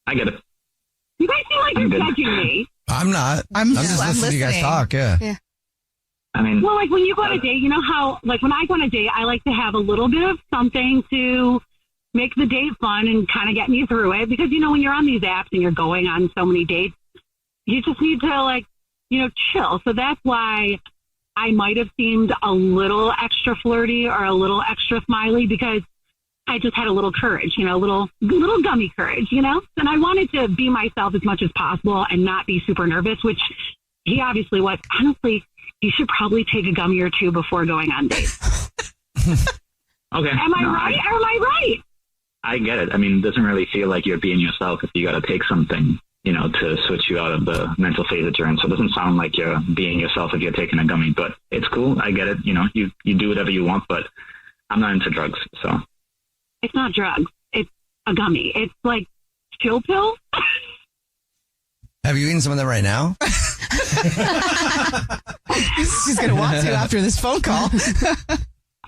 S6: I get it.
S11: You guys seem like you're judging me.
S1: I'm not. I'm just listening to you guys talk. Yeah.
S6: I mean,
S11: well, like when you go on a date, you know how, like when I go on a date, I like to have a little bit of something to make the date fun and kind of get me through it. Because, when you're on these apps and you're going on so many dates, you just need to chill. So that's why I might have seemed a little extra flirty or a little extra smiley because I just had a little courage, little gummy courage, and I wanted to be myself as much as possible and not be super nervous, which he obviously was. Honestly, you should probably take a gummy or two before going on dates.
S6: Okay.
S11: Am I right? Or am I right?
S6: I get it. I mean, it doesn't really feel like you're being yourself if you got to take something, to switch you out of the mental phase that you're in. So it doesn't sound like you're being yourself if you're taking a gummy, but it's cool. I get it. You do whatever you want, but I'm not into drugs, so.
S11: It's not drugs. It's a gummy. It's like chill pill.
S1: Have you eaten some of them right now?
S3: She's going to want to after this phone call.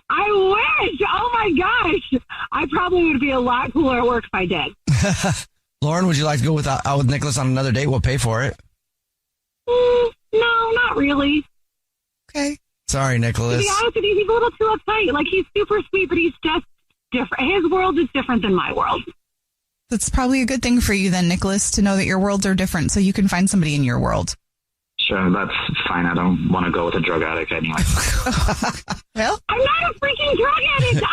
S11: I wish. Oh, my gosh. I probably would be a lot cooler at work if I did.
S1: Lauren, would you like to go out with Nicholas on another date? We'll pay for it.
S11: No, not really.
S3: Okay.
S1: Sorry,
S11: To
S1: Nicholas.
S11: be honest with you, he's a little too uptight. Like, he's super sweet, but he's just different. His world is different than my world.
S3: That's probably a good thing for you then, Nicholas, to know that your worlds are different so you can find somebody in your world.
S12: Sure, that's fine. I don't want to go with a drug addict anyway.
S3: Well,
S11: I'm not a freaking drug addict.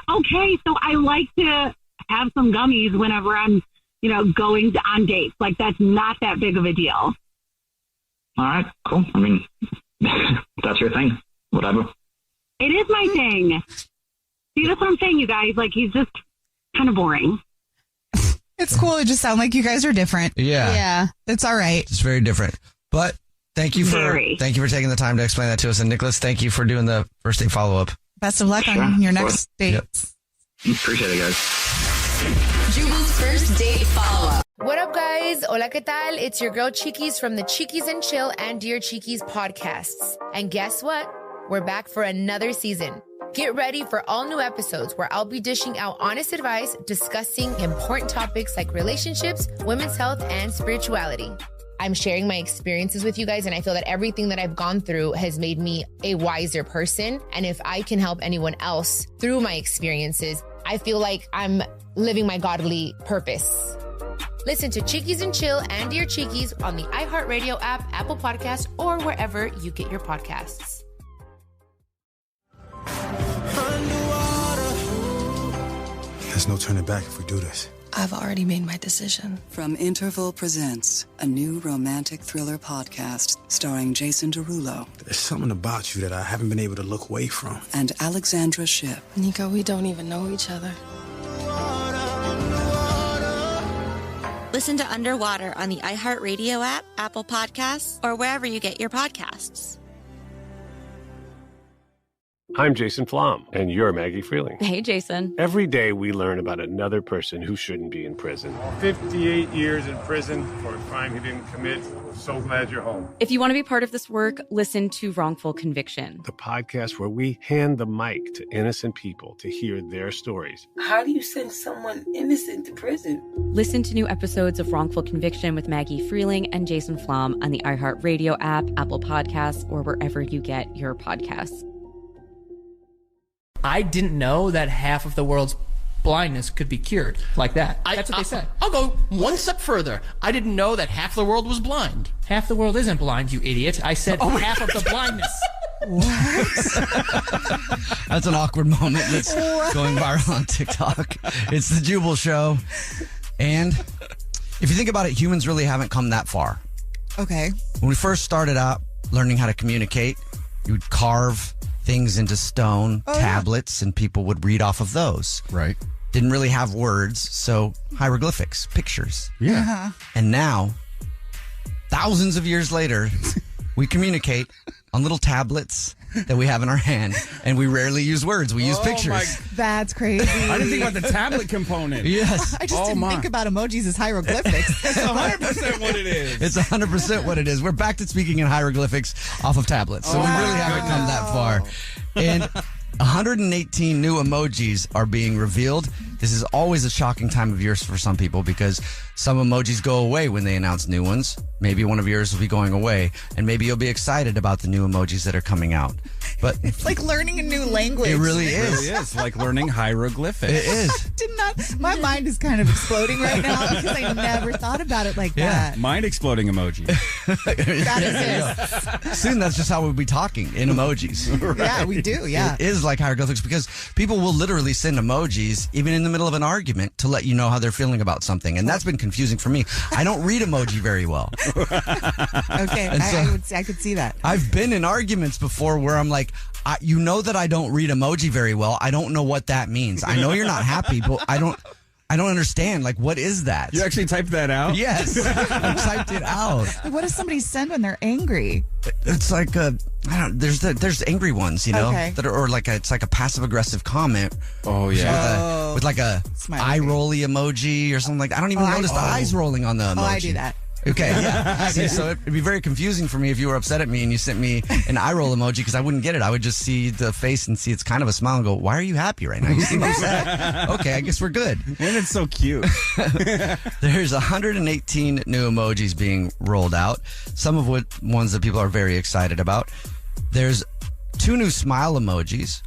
S11: Okay, so I like to have some gummies whenever I'm, going on dates. Like, that's not that big of a deal.
S12: All right, cool. I mean, that's your thing. Whatever.
S11: It is my thing. See, that's what I'm saying, you guys. Like, he's just kind of boring.
S3: it's cool. It just sounds like you guys are different.
S1: Yeah.
S7: Yeah.
S3: It's all right.
S1: It's very different. But thank you for taking the time to explain that to us. And Nicholas, thank you for doing the first date follow-up.
S3: Best of luck on your next date.
S1: Yep.
S12: Appreciate it, guys.
S5: Jubal's first date follow-up.
S13: What up, guys? Hola, ¿qué tal? It's your girl Cheekies from the Cheekies and Chill and Dear Cheekies podcasts. And guess what? We're back for another season. Get ready for all new episodes where I'll be dishing out honest advice, discussing important topics like relationships, women's health, and spirituality. I'm sharing my experiences with you guys, and I feel that everything that I've gone through has made me a wiser person. And if I can help anyone else through my experiences, I feel like I'm living my godly purpose. Listen to Cheekies and Chill and Dear Cheekies on the iHeartRadio app, Apple Podcasts, or wherever you get your podcasts.
S14: There's no turning back if we do this.
S15: I've already made my decision.
S16: From Interval Presents, a new romantic thriller podcast starring Jason Derulo.
S14: There's something about you that I haven't been able to look away from.
S16: And Alexandra Shipp.
S15: Nico, we don't even know each other.
S17: Listen to Underwater on the iHeartRadio app, Apple Podcasts, or wherever you get your podcasts.
S18: I'm Jason Flom, and you're Maggie Freeling.
S7: Hey, Jason.
S18: Every day we learn about another person who shouldn't be in prison.
S19: 58 years in prison for a crime he didn't commit. So glad you're home.
S7: If you want to be part of this work, listen to Wrongful Conviction,
S18: The podcast where we hand the mic to innocent people to hear their stories.
S20: How do you send someone innocent to prison?
S7: Listen to new episodes of Wrongful Conviction with Maggie Freeling and Jason Flom on the iHeartRadio app, Apple Podcasts, or wherever you get your podcasts.
S21: I didn't know that half of the world's blindness could be cured like that. That's what they said.
S22: I'll go one step further. I didn't know that half the world was blind.
S21: Half the world isn't blind, you idiot. I said half of the blindness.
S1: What? That's an awkward moment that's going viral on TikTok. It's the Jubal Show. And if you think about it, humans really haven't come that far.
S3: Okay.
S1: When we first started out learning how to communicate, you would carve things into stone, tablets, and people would read off of those.
S23: Right.
S1: Didn't really have words, so hieroglyphics, pictures.
S23: Yeah.
S3: Uh-huh.
S1: And now, thousands of years later, we communicate on little tablets that we have in our hand, and we rarely use words. We use pictures.
S3: That's crazy.
S23: I didn't think about the tablet component.
S1: Yes.
S3: I just didn't think about emojis as hieroglyphics.
S23: That's 100% what it is.
S1: It's 100% what it is. We're back to speaking in hieroglyphics off of tablets. So we really haven't come that far. And 118 new emojis are being revealed. This is always a shocking time of year for some people because some emojis go away when they announce new ones. Maybe one of yours will be going away, and maybe you'll be excited about the new emojis that are coming out. But
S3: it's like learning a new language.
S1: It really is.
S23: It really is like learning hieroglyphics.
S1: It is.
S3: My mind is kind of exploding right now because I never thought about it like that.
S23: Mind exploding emoji.
S3: That is it.
S1: Soon that's just how we'll be talking in emojis.
S3: Right. Yeah, we do. Yeah.
S1: It is like hieroglyphics because people will literally send emojis even in the middle of an argument to let you know how they're feeling about something. And that's been confusing for me. I don't read emoji very well.
S3: Okay. I could see that.
S1: I've been in arguments before where I'm like, you know that I don't read emoji very well. I don't know what that means. I know you're not happy, but I don't understand. Like, what is that?
S23: You actually typed that out?
S1: Yes. I typed it out.
S3: What does somebody send when they're angry?
S1: It's like there's angry ones, you know,
S3: okay.
S1: that are, or like it's like a passive aggressive comment.
S23: Oh yeah.
S1: With like a eye rolly emoji or something like that. I don't even notice the eyes rolling on the emoji.
S3: Oh, I do that.
S1: Okay, yeah. See, so it'd be very confusing for me if you were upset at me and you sent me an eye roll emoji because I wouldn't get it. I would just see the face and see it's kind of a smile and go, "Why are you happy right now? You seem upset." Okay, I guess we're good.
S23: And it's so cute.
S1: There's 118 new emojis being rolled out. Some of ones that people are very excited about. There's 2 new smile emojis.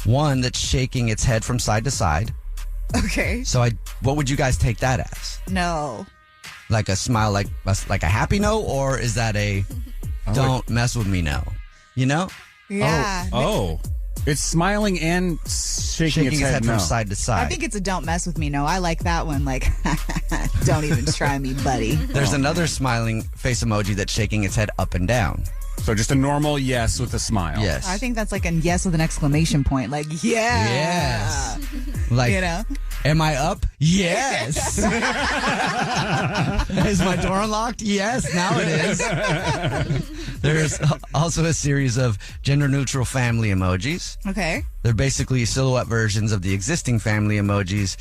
S1: One that's shaking its head from side to side.
S3: Okay.
S1: So what would you guys take that as?
S3: No.
S1: Like a smile, like a happy no, or is that a don't mess with me no? You know?
S3: Yeah.
S23: Oh. It's smiling and shaking its head
S1: from side to side.
S3: I think it's a don't mess with me no. I like that one. Like, don't even try me, buddy.
S1: There's another smiling face emoji that's shaking its head up and down.
S23: So just a normal yes with a smile.
S1: Yes.
S3: I think that's like a yes with an exclamation point. Like, yeah.
S1: Yes. Like,
S3: you know?
S1: Am I up? Yes. Is my door unlocked? Yes, now it is. There's also a series of gender-neutral family emojis.
S3: Okay.
S1: They're basically silhouette versions of the existing family emojis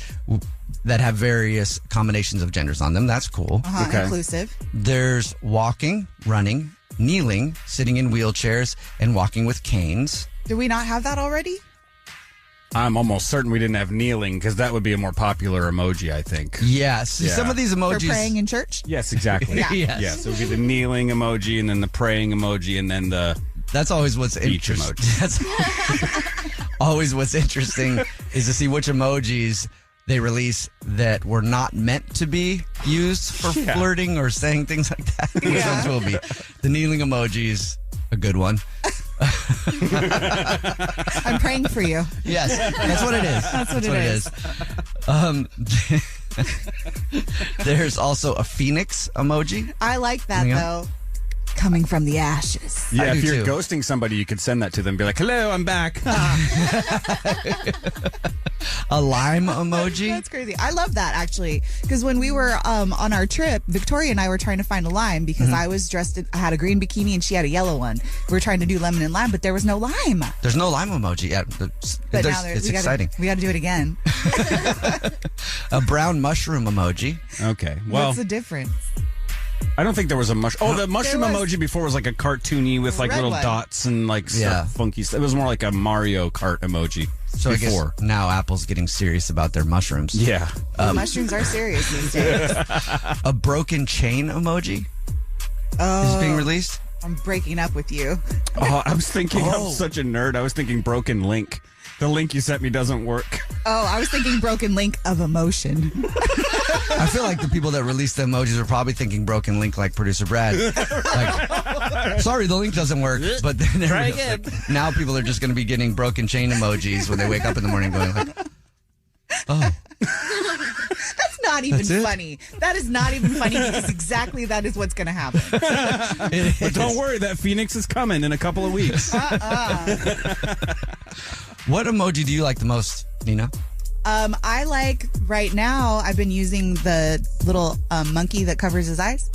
S1: that have various combinations of genders on them. That's cool.
S3: Inclusive.
S1: There's walking, running, kneeling, sitting in wheelchairs, and walking with canes.
S3: Do we not have that already?
S23: I'm almost certain we didn't have kneeling because that would be a more popular emoji, I think.
S1: Yes. Some of these emojis.
S3: For praying in church?
S23: Yes, exactly.
S3: Yeah.
S23: Yes. It would be the kneeling emoji and then the praying emoji and then the
S1: That's always what's
S23: beach
S1: interesting.
S23: emoji.
S1: That's always what's interesting is to see which emojis they release that were not meant to be used for flirting or saying things like that. Which ones will be? The kneeling emoji is a good one.
S3: I'm praying for you.
S1: Yes, that's what it is.
S3: That's what it
S1: is. There's also a phoenix emoji.
S3: I like that, though. Coming from the ashes.
S23: Yeah, if you're ghosting somebody, you could send that to them. Be like, hello, I'm back.
S1: A lime emoji.
S3: That's crazy. I love that, actually. Because when we were on our trip, Victoria and I were trying to find a lime because I was I had a green bikini and she had a yellow one. We were trying to do lemon and lime, but there was no lime.
S1: There's no lime emoji yet.
S3: But now
S1: it's exciting.
S3: We got to do it again.
S1: A brown mushroom emoji.
S23: Okay. Well,
S3: what's the difference?
S23: I don't think there was a mushroom. Oh, the mushroom emoji before was like a cartoony with like
S3: Red
S23: little
S3: one.
S23: dots and like stuff, funky stuff. It was more like a Mario Kart emoji.
S1: So
S23: before.
S1: I guess now Apple's getting serious about their mushrooms.
S23: Yeah.
S3: Mushrooms are serious these days.
S1: A broken chain emoji
S3: Oh,
S1: is being released.
S3: I'm breaking up with you.
S23: Oh, I was thinking, I'm such a nerd. I was thinking broken link. The link you sent me doesn't work.
S3: Oh, I was thinking broken link of emotion.
S1: I feel like the people that released the emojis are probably thinking broken link like producer Brad. Like, sorry, the link doesn't work. But then
S23: Try again.
S1: Now people are just going to be getting broken chain emojis when they wake up in the morning going like, oh.
S3: That's not even funny. That is not even funny because exactly that is what's going to happen.
S23: But don't worry, that Phoenix is coming in a couple of weeks.
S1: What emoji do you like the most, Nina?
S3: I like, right now, I've been using the little monkey that covers his eyes.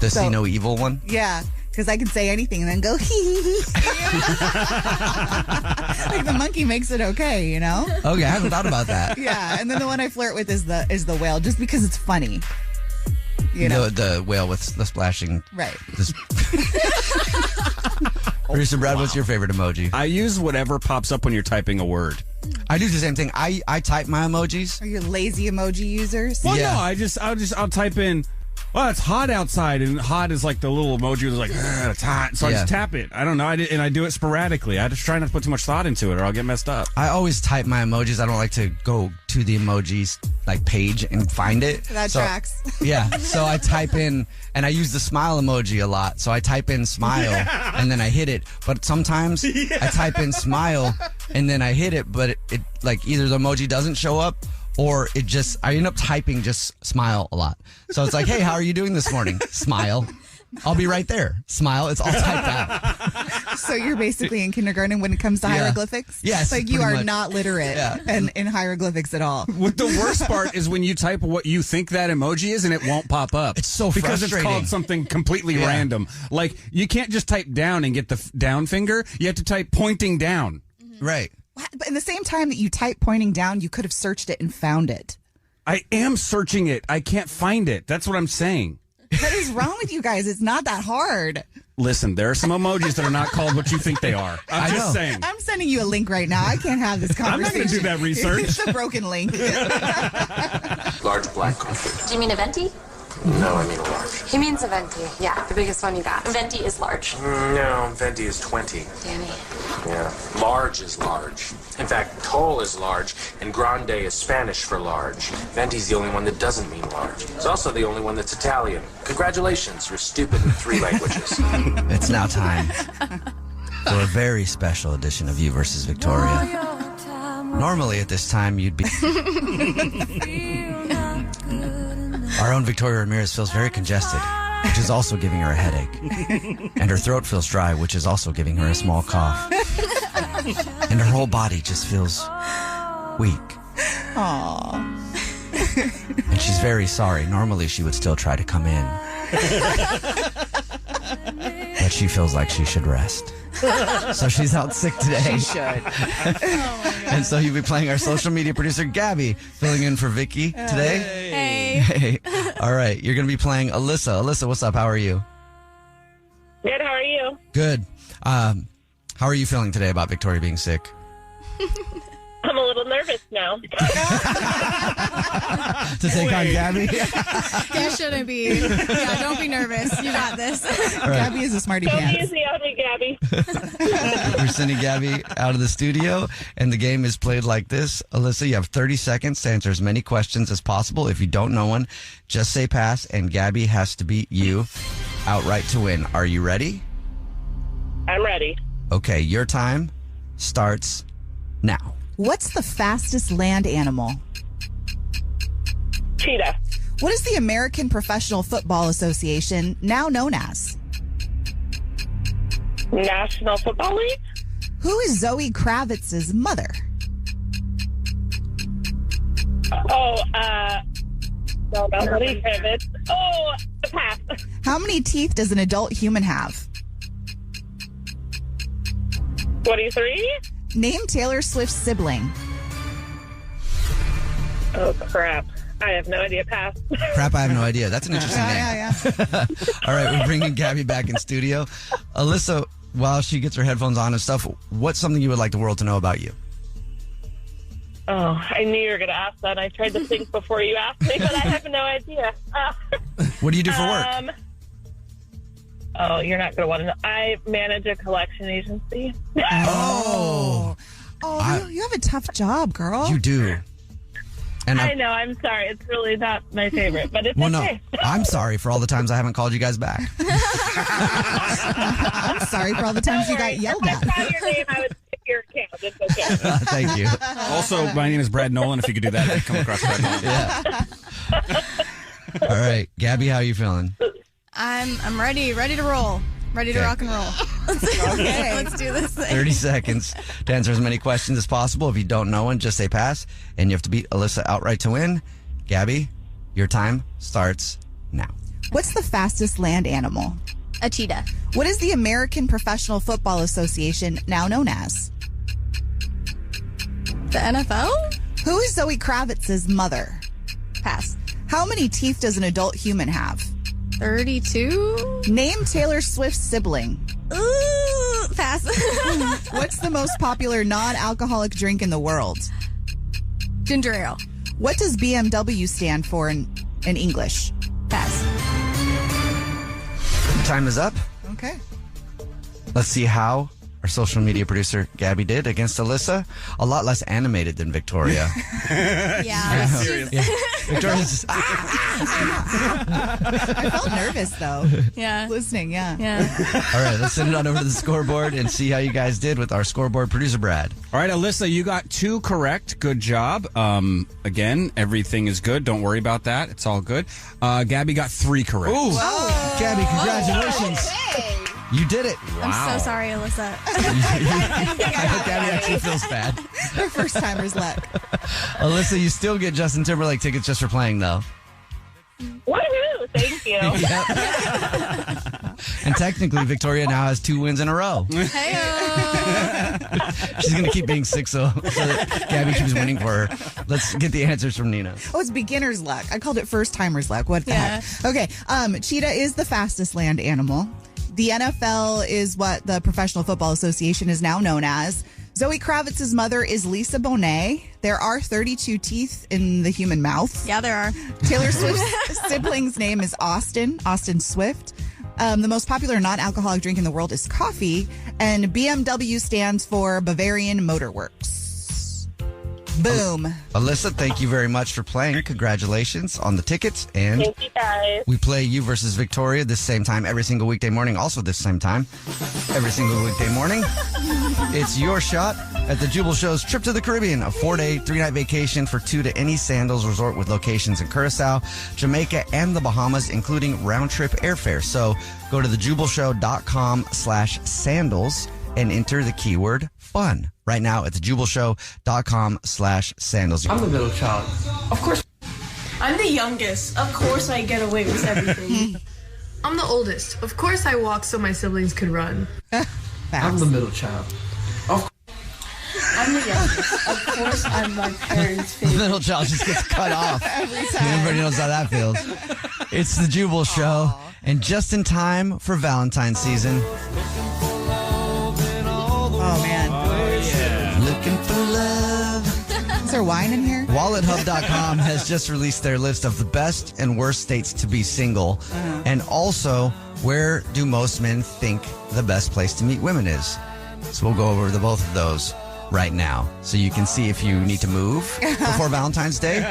S1: The see no evil one?
S3: Yeah, because I can say anything and then go hee hee hee. Like the monkey makes it okay, you know?
S1: Okay, I haven't thought about that.
S3: Yeah, and then the one I flirt with is the whale, just because it's funny. You know?
S1: The whale with the splashing.
S3: Right.
S1: Producer Brad, what's your favorite emoji?
S23: I use whatever pops up when you're typing a word.
S1: I do the same thing. I type my emojis.
S3: Are you lazy emoji users?
S23: Well, no, I'll type in, well, it's hot outside, and hot is like the little emoji that's like, it's hot. So I just tap it. I don't know. And I do it sporadically. I just try not to put too much thought into it or I'll get messed up.
S1: I always type my emojis. I don't like to go to the emojis like page and find it.
S3: That tracks.
S1: Yeah. So I type in, and I use the smile emoji a lot. So I type in smile and then I hit it. But sometimes I type in smile and then I hit it, but it like either the emoji doesn't show up or I end up typing just smile a lot. So it's like, hey, how are you doing this morning? Smile. I'll be right there. Smile. It's all typed out.
S3: So you're basically in kindergarten when it comes to hieroglyphics?
S1: Yes.
S3: Like you are
S1: much.
S3: not literate in hieroglyphics at all.
S23: What the worst part is when you type what you think that emoji is and it won't pop up.
S1: It's so
S23: because
S1: frustrating.
S23: It's called something completely random. Like you can't just type down and get the down finger. You have to type pointing down.
S1: Right.
S3: But in the same time that you type pointing down, you could have searched it and found it.
S23: I am searching it. I can't find it. That's what I'm saying.
S3: What is wrong with you guys? It's not that hard.
S23: Listen, there are some emojis that are not called what you think they are. I'm just saying.
S3: I'm sending you a link right now. I can't have this conversation.
S23: I'm not going to do that research.
S3: It's a broken link.
S2: Large black coffee.
S4: Do you mean a venti?
S2: No, I mean large.
S4: He means a venti. Yeah, the biggest one you got.
S2: Venti is large. No, venti is 20.
S4: Danny.
S2: Yeah, large is large. In fact, tall is large, and grande is Spanish for large. Venti's the only one that doesn't mean large. It's also the only one that's Italian. Congratulations, you're stupid in 3 languages.
S1: It's now time for a very special edition of You versus Victoria. Normally at this time, you'd be... Our own Victoria Ramirez feels very congested, which is also giving her a headache. And her throat feels dry, which is also giving her a small cough. And her whole body just feels weak.
S3: Aww.
S1: And she's very sorry. Normally she would still try to come in. But she feels like she should rest. So she's out sick today.
S3: She should.
S1: And so you'll be playing our social media producer, Gabby, filling in for Vicky today.
S9: Hey.
S1: All right. You're going to be playing Alyssa. Alyssa, what's up? How are you?
S9: Good, how are you?
S1: Good. How are you feeling today about Victoria being sick?
S9: I'm a little nervous now.
S1: To take on Gabby?
S24: You shouldn't be. Yeah, don't be nervous. You got this.
S1: Right.
S3: Gabby is a smarty
S9: Don't
S3: pants.
S9: be easy on me, Gabby.
S1: We're sending Gabby out of the studio, and the game is played like this. Alyssa, you have 30 seconds to answer as many questions as possible. If you don't know one, just say pass, and Gabby has to beat you outright to win. Are you ready?
S9: I'm ready.
S1: Okay, your time starts now.
S3: What's the fastest land animal?
S9: Cheetah.
S3: What is the American Professional Football Association now known as?
S9: National Football League?
S3: Who is Zoe Kravitz's mother?
S9: Zoe Kravitz. Pass.
S3: How many teeth does an adult human have?
S9: 23?
S3: Name Taylor Swift's sibling.
S9: Oh, crap. I have no idea. Pass.
S1: Crap, I have no idea. That's an interesting name.
S3: Yeah.
S1: All right, we're bringing Gabby back in studio. Alyssa, while she gets her headphones on and stuff, what's something you would like the world to know about you?
S9: Oh, I knew you were going to ask that. I tried to think before you asked me, but I have no idea.
S1: What do you do for work?
S9: You're not going to want to know. I manage a collection agency.
S3: Oh, you have a tough job, girl.
S1: You do. And
S9: I know. I'm sorry. It's really not my favorite, but it's
S1: well,
S9: okay.
S1: No, I'm sorry for all the times I haven't called you guys back.
S3: I'm sorry for all the times you got yelled at.
S9: If I saw your name, I would skip your account. It's okay.
S1: Thank you.
S23: Also, my name is Brad Nolan. If you could do that, I'd come across Brad Nolan.
S1: Yeah. All right, Gabby, how are you feeling?
S24: I'm ready to roll. Ready to rock and roll. Let's do this thing.
S1: 30 seconds to answer as many questions as possible. If you don't know one, just say pass, and you have to beat Alyssa outright to win. Gabby, your time starts now.
S3: What's the fastest land animal?
S24: A cheetah.
S3: What is the American Professional Football Association now known as?
S24: The NFL?
S3: Who is Zoe Kravitz's mother?
S24: Pass.
S3: How many teeth does an adult human have?
S24: 32.
S3: Name Taylor Swift's sibling.
S24: Ooh, pass.
S3: What's the most popular non-alcoholic drink in the world?
S24: Ginger ale.
S3: What does BMW stand for in English?
S24: Pass.
S1: Time is up.
S3: Okay.
S1: Let's see how our social media producer Gabby did against Alyssa. A lot less animated than Victoria.
S24: Yeah.
S1: Victoria's just,
S3: I felt nervous though.
S24: Yeah.
S3: Listening, yeah.
S1: All right, let's send it on over to the scoreboard and see how you guys did with our scoreboard producer, Brad.
S23: All right, Alyssa, you got 2 correct. Good job. Again, everything is good. Don't worry about that. It's all good. Gabby got 3 correct.
S1: Ooh, Gabby, congratulations. You did it. Wow.
S24: I'm so sorry, Alyssa.
S1: I hope Gabby actually feels bad.
S3: Her first timer's luck.
S1: Alyssa, you still get Justin Timberlake tickets just for playing, though.
S9: Woohoo! Thank you.
S1: And technically, Victoria now has 2 wins in a row. She's going to keep being sick so that Gabby keeps winning for her. Let's get the answers from Nina.
S3: Oh, it's beginner's luck. I called it first timer's luck. What the heck? Okay. Cheetah is the fastest land animal. The NFL is what the Professional Football Association is now known as. Zoe Kravitz's mother is Lisa Bonet. There are 32 teeth in the human mouth.
S24: Yeah, there are.
S3: Taylor Swift's sibling's name is Austin Swift. The most popular non-alcoholic drink in the world is coffee. And BMW stands for Bavarian Motor Works. Boom.
S1: Alyssa, thank you very much for playing. Congratulations on the tickets. And
S9: Thank you, guys.
S1: we play you versus Victoria this same time every single weekday morning. Also this same time every single weekday morning. It's your shot at the Jubal Show's Trip to the Caribbean, a 4-day, 3-night vacation for 2 to any Sandals resort with locations in Curacao, Jamaica, and the Bahamas, including round-trip airfare. So go to thejubalshow.com/sandals and enter the keyword fun right now at thejubalshow.com/sandals.
S6: I'm the middle child. Of course. I'm the youngest. Of course I get away with everything.
S8: I'm the oldest. Of course I walk so my siblings could run.
S6: I'm the middle child. I'm the youngest. Of course I'm my parents' favorite.
S1: The middle child just gets cut off.
S3: Every time.
S1: Everybody knows how that feels. It's the Jubal Show, and just in time for Valentine's season.
S3: Oh, man.
S1: Looking for love.
S3: Is there wine in here?
S1: WalletHub.com has just released their list of the best and worst states to be single. And also, where do most men think the best place to meet women is? So we'll go over the both of those right now. So you can see if you need to move before Valentine's Day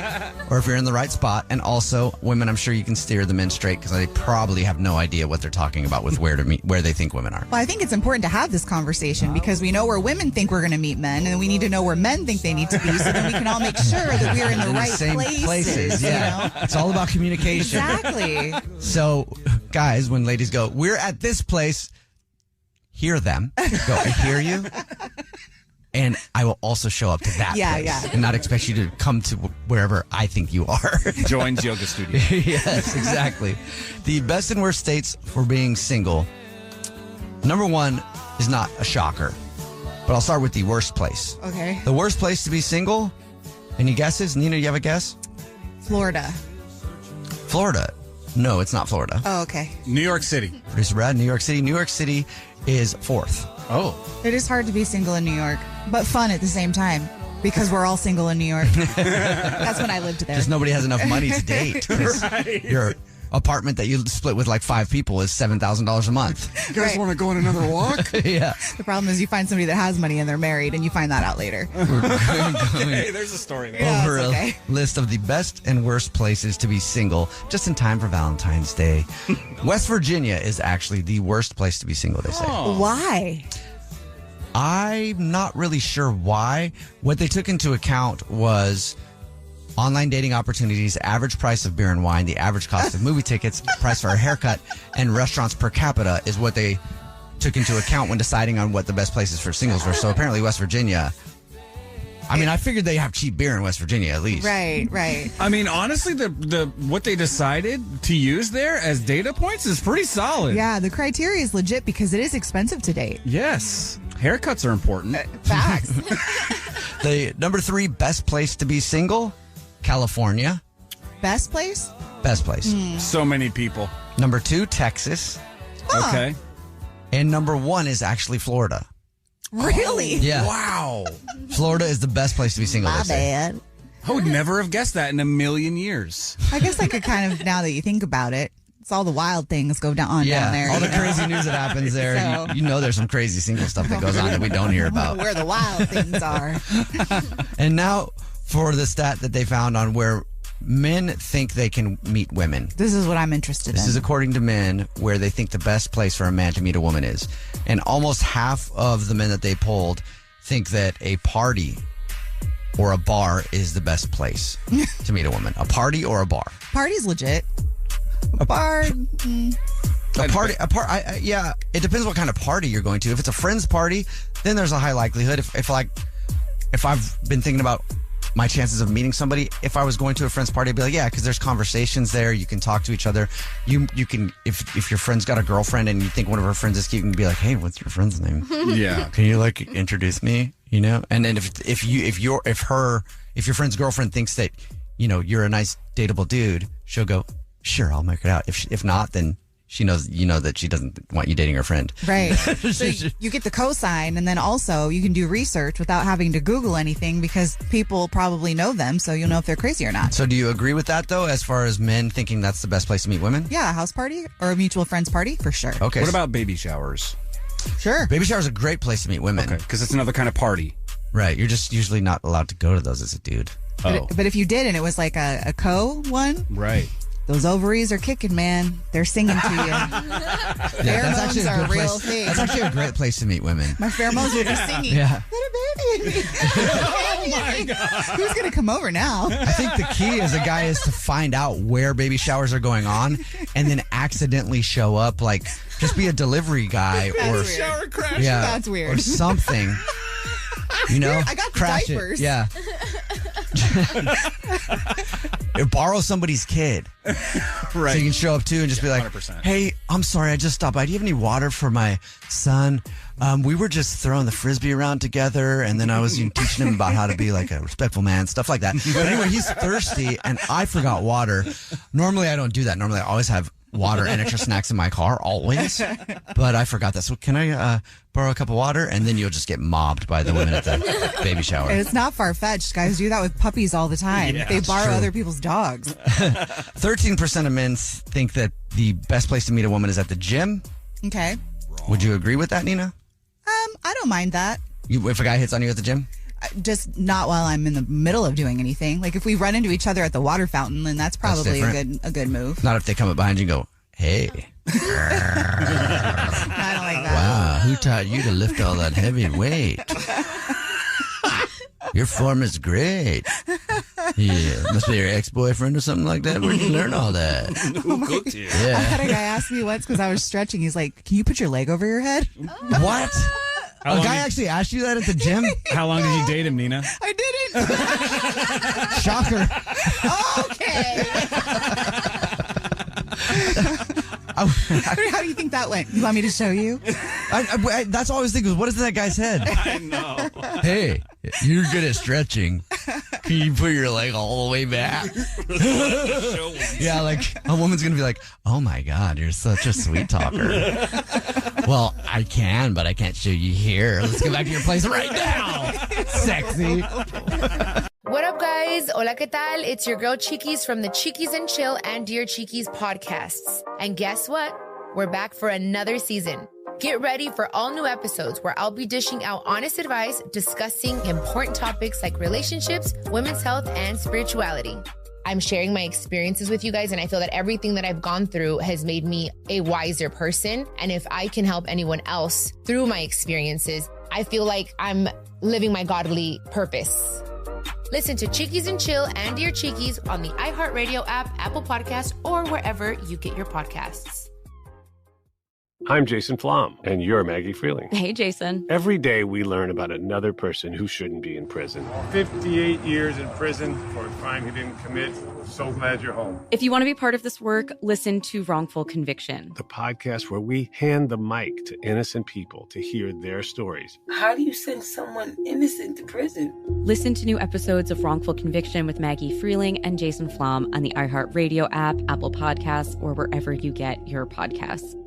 S1: or if you're in the right spot. And also, women, I'm sure you can steer the men straight because they probably have no idea what they're talking about with where to meet, where they think women are.
S3: Well, I think it's important to have this conversation because we know where women think we're going to meet men, and we need to know where men think they need to be so then we can all make sure that we're in the right
S1: same places. Yeah.
S3: You know?
S1: It's all about communication.
S3: Exactly.
S1: So, guys, when ladies go, we're at this place, hear them. Go, I hear you. And I will also show up to that place and not expect you to come to wherever I think you are.
S23: Joins yoga studio.
S1: Yes, exactly. The best and worst states for being single. Number one is not a shocker, but I'll start with the worst place.
S3: Okay.
S1: The worst place to be single. Any guesses? Nina, you have a guess?
S3: Florida.
S1: Florida. No, it's not Florida.
S3: Oh, okay.
S23: New York City.
S1: Producer Brad, New York City. New York City is fourth.
S23: Oh.
S3: It is hard to be single in New York, but fun at the same time because we're all single in New York. That's when I lived there.
S1: Just nobody has enough money to date.
S23: Right.
S1: Your apartment that you split with like 5 people is $7,000 a month.
S23: You guys want to go on another walk?
S1: Yeah.
S3: The problem is you find somebody that has money and they're married and you find that out later.
S23: Hey, there's a story there.
S3: Yeah,
S1: Over
S3: okay.
S1: a list of the best and worst places to be single just in time for Valentine's Day. West Virginia is actually the worst place to be single, they say.
S23: Oh.
S3: Why?
S1: I'm not really sure why. What they took into account was online dating opportunities, average price of beer and wine, the average cost of movie tickets, price for a haircut, and restaurants per capita is what they took into account when deciding on what the best places for singles were. So apparently West Virginia, I mean, I figured they have cheap beer in West Virginia at least.
S3: Right.
S23: I mean, honestly, the what they decided to use there as data points is pretty solid.
S3: Yeah, the criteria is legit because it is expensive to date.
S23: Yes. Haircuts are important.
S3: Facts.
S1: The number 3 best place to be single, California.
S3: Best place?
S1: Best place.
S23: So many people.
S1: Number 2, Texas.
S3: Huh.
S23: Okay.
S1: And number 1 is actually Florida.
S3: Really?
S1: Yeah.
S23: Wow.
S1: Florida is the best place to be single.
S3: My
S1: they say.
S3: bad.
S23: I would never have guessed that in a million years.
S3: I guess I could kind of, now that you think about it, it's all the wild things go down there.
S1: All the
S3: you know?
S1: crazy news that happens there.
S3: So-
S1: You know there's some crazy single stuff that goes on that we don't hear about.
S3: Where the wild things are.
S1: And now for the stat that they found on where men think they can meet women.
S3: This is what I'm interested
S1: This
S3: in.
S1: is according to men where they think the best place for a man to meet a woman is. And almost half of the men that they polled think that a party or a bar is the best place to meet a woman. A party or a bar.
S3: Party's legit. A bar.
S1: Yeah, it depends what kind of party you're going to. If it's a friend's party, then there's a high likelihood. If I've been thinking about my chances of meeting somebody, if I was going to a friend's party, I'd be like, yeah, because there's conversations there. You can talk to each other. You can, if your friend's got a girlfriend and you think one of her friends is cute, you can be like, hey, what's your friend's name?
S23: Yeah.
S1: Can you like introduce me? You know? And then if your friend's girlfriend thinks that, you know, you're a nice dateable dude, she'll go, sure, I'll make it out. If not, then she knows, that she doesn't want you dating her friend.
S3: Right. So you get the cosign, and then also you can do research without having to Google anything because people probably know them, so you'll know if they're crazy or not.
S1: So do you agree with that, though, as far as men thinking that's the best place to meet women?
S3: Yeah, a house party or a mutual friends party, for sure.
S1: Okay.
S23: What about baby showers?
S3: Sure.
S1: Baby showers are a great place to meet women.
S23: Okay, because it's another kind of party.
S1: Right. You're just usually not allowed to go to those as a dude.
S3: But if you did and it was like a one,
S23: right?
S3: Those ovaries are kicking, man. They're singing to you. Pheromones are a real thing.
S1: That's actually a great place to meet women.
S3: My pheromones will be singing.
S1: Yeah.
S3: Little baby. Oh my God. Who's going to come over now?
S1: I think the key as a guy is to find out where baby showers are going on and then accidentally show up, like just be a delivery guy or
S3: shower crash.
S1: Yeah,
S3: that's weird.
S1: Or something.
S3: I got the
S1: crash
S3: diapers.
S1: It. Yeah. Borrow somebody's kid.
S23: Right.
S1: So you can show up too and just be like,
S23: 100%.
S1: Hey, I'm sorry, I just stopped by. Do you have any water for my son? We were just throwing the frisbee around together, and then I was teaching him about how to be like a respectful man, stuff like that. But anyway, he's thirsty, and I forgot water. Normally, I don't do that. Normally, I always have water and extra snacks in my car, always. But I forgot that. So can I borrow a cup of water? And then you'll just get mobbed by the women at the baby shower.
S3: And it's not far-fetched. Guys do that with puppies all the time.
S1: Yeah,
S3: they borrow
S1: true.
S3: other people's dogs.
S1: 13% of men think that the best place to meet a woman is at the gym.
S3: Okay.
S1: Would you agree with that, Nina?
S3: I don't mind that.
S1: If a guy hits on you at the gym?
S3: Just not while I'm in the middle of doing anything. Like if we run into each other at the water fountain, then that's probably a good move.
S1: Not if they come up behind you and go, hey.
S3: I don't like that.
S1: Wow, who taught you to lift all that heavy weight? Your form is great. Yeah, must be your ex-boyfriend or something like that. Where'd you learn all that?
S23: Who cooked you?
S1: Yeah.
S3: I had a guy ask me once because I was stretching. He's like, "Can you put your leg over your head?"
S1: What? A guy actually asked you that at the gym?
S23: How long did you date him, Nina?
S3: I didn't.
S1: Shocker.
S3: Okay. How do you think that went? You want me to show you?
S1: That's all I was thinking. What is in that guy's head?
S23: I know.
S1: Hey, you're good at stretching. Can you put your leg all the way back? Yeah, like a woman's going to be like, oh my God, you're such a sweet talker. Well, I can, but I can't show you here. Let's go back to your place right now. Sexy.
S13: What up, guys? Hola, ¿qué tal? It's your girl Cheekies from the Cheekies and Chill and Dear Cheekies podcasts. And guess what? We're back for another season. Get ready for all new episodes where I'll be dishing out honest advice, discussing important topics like relationships, women's health, and spirituality. I'm sharing my experiences with you guys, and I feel that everything that I've gone through has made me a wiser person. And if I can help anyone else through my experiences, I feel like I'm living my godly purpose. Listen to Cheekies and Chill and Dear Cheekies on the iHeartRadio app, Apple Podcasts, or wherever you get your podcasts.
S18: I'm Jason Flom, and you're Maggie Freeling.
S7: Hey, Jason.
S18: Every day we learn about another person who shouldn't be in prison.
S19: 58 years in prison for a crime he didn't commit. So glad you're home.
S7: If you want to be part of this work, listen to Wrongful Conviction.
S18: The podcast where we hand the mic to innocent people to hear their stories.
S20: How do you send someone innocent to prison?
S7: Listen to new episodes of Wrongful Conviction with Maggie Freeling and Jason Flom on the iHeartRadio app, Apple Podcasts, or wherever you get your podcasts.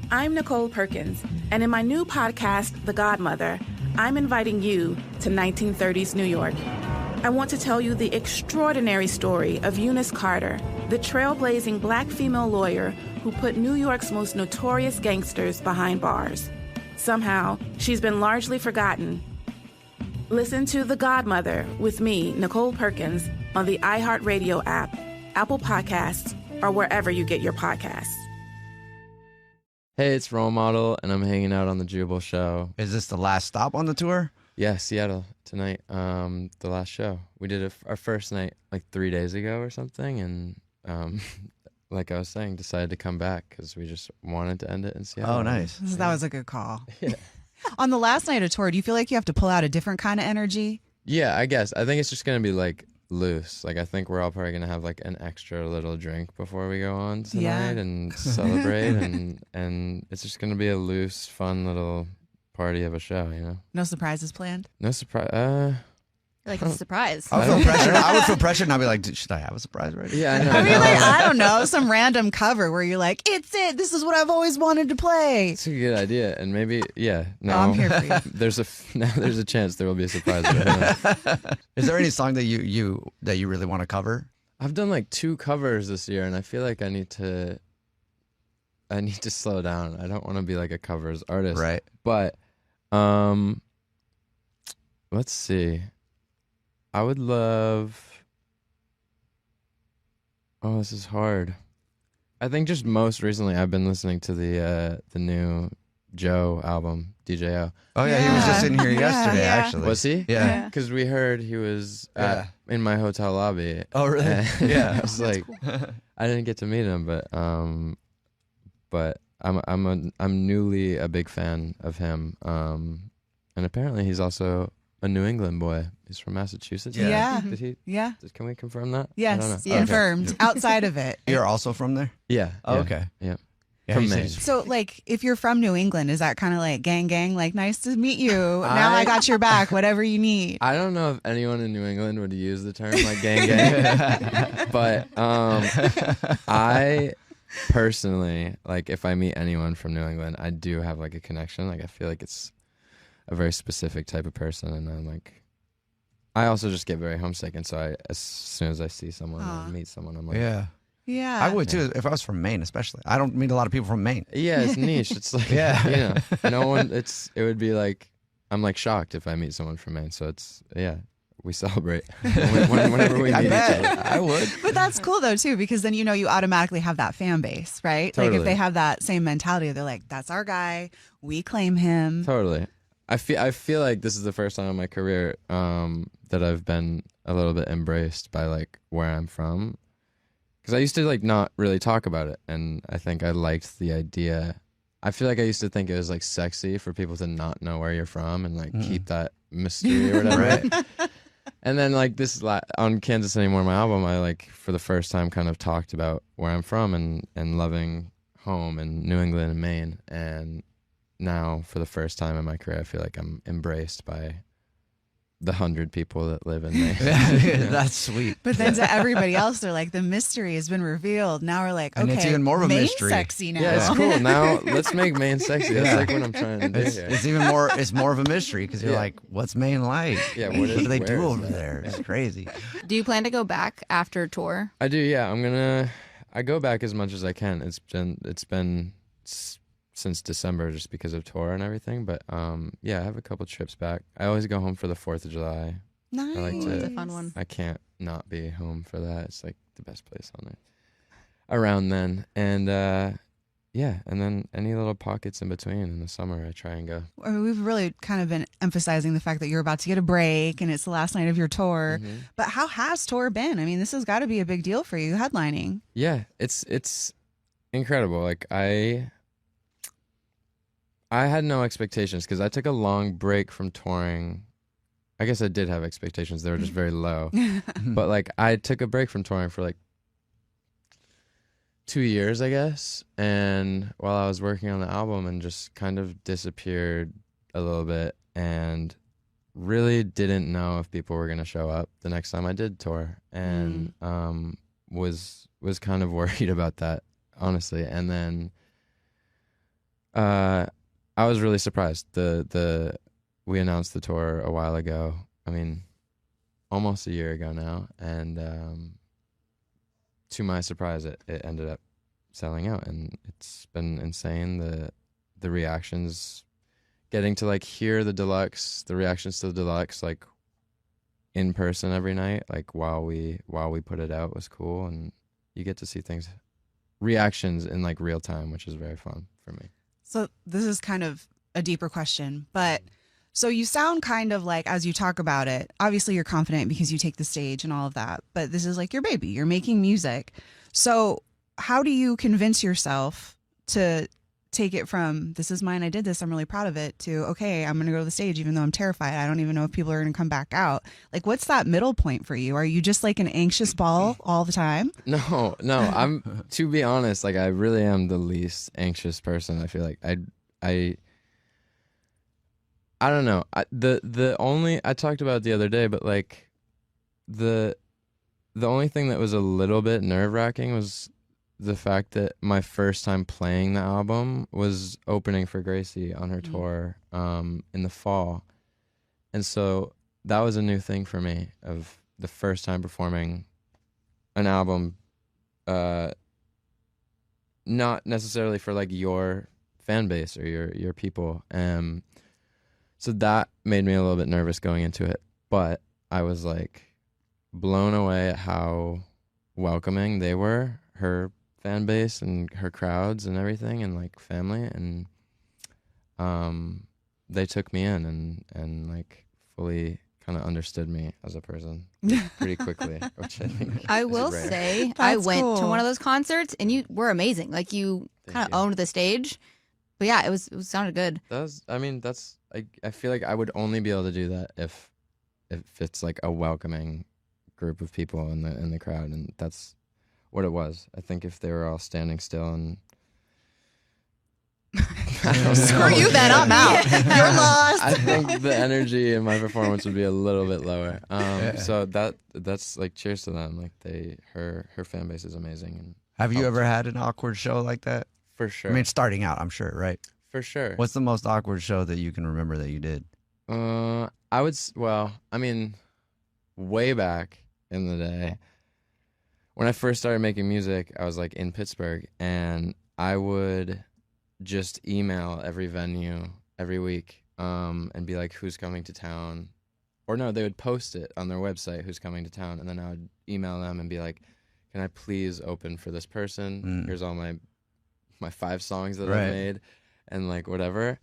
S5: I'm Nicole Perkins, and in my new podcast, The Godmother, I'm inviting you to 1930s New York. I want to tell you the extraordinary story of Eunice Carter, the trailblazing Black female lawyer who put New York's most notorious gangsters behind bars. Somehow, she's been largely forgotten. Listen to The Godmother with me, Nicole Perkins, on the iHeartRadio app, Apple Podcasts, or wherever you get your podcasts.
S10: Hey, it's Role Model, and I'm hanging out on the Jubal Show.
S1: Is this the last stop on the tour?
S10: Yeah, Seattle tonight. The last show. We did our first night like 3 days ago or something, and like I was saying, decided to come back because we just wanted to end it in Seattle.
S1: Oh, nice.
S3: That was a good call.
S10: Yeah.
S3: On the last night of tour, do you feel like you have to pull out a different kind of energy?
S10: Yeah, I guess. I think it's just gonna be like loose. Like I think we're all probably gonna have like an extra little drink before we go on tonight and celebrate, and it's just gonna be a loose, fun little party of a show, you know.
S3: No surprises planned?
S10: No surprise.
S24: Like it's a surprise.
S11: I would feel pressured. I would feel pressured, and I'd be like, should I have a surprise already?
S10: Yeah, I know.
S3: I mean, like, I don't know, some random cover where you're like, it's it. This is what I've always wanted to play.
S10: It's a good idea, and maybe now
S3: I'm here for you.
S10: there's a chance there will be a surprise.
S11: Is there any song that you really want to cover?
S10: I've done like 2 covers this year, and I feel like I need to slow down. I don't want to be like a covers artist,
S11: right?
S10: But let's see. I would love. Oh, this is hard. I think just most recently I've been listening to the new Joe album, DJO.
S11: Oh yeah, he was just in here yesterday. Actually,
S10: was he?
S11: Yeah,
S10: because we heard he was in my hotel lobby.
S11: Oh really? Yeah,
S10: I was like, cool. I didn't get to meet him, but I'm newly a big fan of him. And apparently he's also a New England boy. He's from Massachusetts.
S3: Yeah.
S10: Did he?
S3: Yeah.
S10: Can we confirm that?
S3: Yes, confirmed. Okay. Outside of it.
S11: You're also from there?
S10: Yeah.
S11: Oh, okay.
S10: Yeah.
S11: From
S10: Maine.
S3: So, like, if you're from New England, is that kind of like gang, like, nice to meet you. Now I got your back, whatever you need.
S10: I don't know if anyone in New England would use the term like gang, but I personally, like, if I meet anyone from New England, I do have like a connection. Like, I feel like it's a very specific type of person, and I'm like, I also just get very homesick, and so as soon as I see someone or meet someone, I'm like,
S3: yeah,
S11: I would too if I was from Maine, especially. I don't meet a lot of people from Maine.
S10: Yeah, it's niche. It's like, no one. It would be like, I'm like shocked if I meet someone from Maine. So it's we celebrate whenever we meet each other.
S11: I would.
S3: But that's cool though too, because then you automatically have that fan base, right?
S10: Totally.
S3: Like if they have that same mentality, they're like, that's our guy. We claim him.
S10: Totally. I feel like this is the first time in my career that I've been a little bit embraced by like where I'm from, because I used to like not really talk about it, and I think I liked the idea. I feel like I used to think it was like sexy for people to not know where you're from and like keep that mystery or whatever.
S11: Right.
S10: And then like on Kansas Anymore, my album, I like for the first time kind of talked about where I'm from and loving home in New England and Maine, and now for the first time in my career, I feel like I'm embraced by the 100 people that live in Maine.
S11: That's sweet.
S3: But then to everybody else, they're like, the mystery has been revealed. Now we're like, okay,
S11: and it's even more of a
S3: Maine's
S11: mystery.
S3: Sexy now.
S10: Yeah, it's cool. Now let's make Maine sexy. That's like what I'm trying to do here.
S11: It's even more. It's more of a mystery because you're like, what's Maine like?
S10: Yeah,
S11: what do they do
S10: where
S11: over
S10: is that?
S11: there? It's crazy.
S24: Do you plan to go back after tour?
S10: I do. Yeah, I go back as much as I can. It's been since December just because of tour and everything. But yeah, I have a couple trips back. I always go home for the 4th of July.
S3: Nice.
S10: I like to.
S24: That's a fun one.
S10: I can't not be home for that. It's like the best place on earth. Around then, and yeah, and then any little pockets in between in the summer, I try and go.
S3: I mean, we've really kind of been emphasizing the fact that you're about to get a break and it's the last night of your tour.
S10: Mm-hmm.
S3: But how has tour been? I mean, this has got to be a big deal for you, headlining.
S10: Yeah, it's incredible. Like I had no expectations because I took a long break from touring. I guess I did have expectations. They were just very low. But like I took a break from touring for like 2 years, I guess. And while I was working on the album and just kind of disappeared a little bit and really didn't know if people were going to show up the next time I did tour, and was kind of worried about that, honestly. And then I was really surprised. We announced the tour a while ago. I mean, almost a year ago now. And to my surprise, it ended up selling out. And it's been insane. The reactions, getting to like hear the reactions to the deluxe, like in person every night, like while we put it out was cool. And you get to see reactions in like real time, which is very fun for me.
S3: So this is kind of a deeper question, but so you sound kind of like, as you talk about it, obviously you're confident because you take the stage and all of that, but this is like your baby, you're making music. So how do you convince yourself to take it from, this is mine, I did this, I'm really proud of it, to, okay, I'm going to go to the stage even though I'm terrified, I don't even know if people are going to come back out. Like, what's that middle point for you? Are you just like an anxious ball all the time?
S10: No, I'm, to be honest, like I really am the least anxious person. I feel like I don't know. I talked about it the other day, but like the only thing that was a little bit nerve-wracking was the fact that my first time playing the album was opening for Gracie on her tour in the fall. And so that was a new thing for me, of the first time performing an album, not necessarily for like your fan base or your people. So that made me a little bit nervous going into it, but I was like blown away at how welcoming they were, her fan base and her crowds and everything, and like family, and they took me in and like fully kind of understood me as a person pretty quickly, which I think
S24: I
S10: is
S24: will
S10: rare.
S24: say I went to
S3: cool.
S24: one of those concerts and you were amazing. Like you kind of owned the stage. But yeah, it sounded good.
S10: I feel like I would only be able to do that if it's like a welcoming group of people in the crowd, and that's what it was. I think if they were all standing still and
S24: Screw you then, I'm out. You're lost.
S10: I think the energy in my performance would be a little bit lower. So that's like, cheers to them. Like her fan base is amazing. And
S11: have you ever had an awkward show like that?
S10: For sure.
S11: I mean, starting out, I'm sure, right?
S10: For sure.
S11: What's the most awkward show that you can remember that you did?
S10: I mean, way back in the day, when I first started making music, I was like in Pittsburgh, and I would just email every venue every week and be like, who's coming to town? Or no, they would post it on their website, who's coming to town, and then I would email them and be like, can I please open for this person? Here's all my 5 songs that I've made, and like whatever.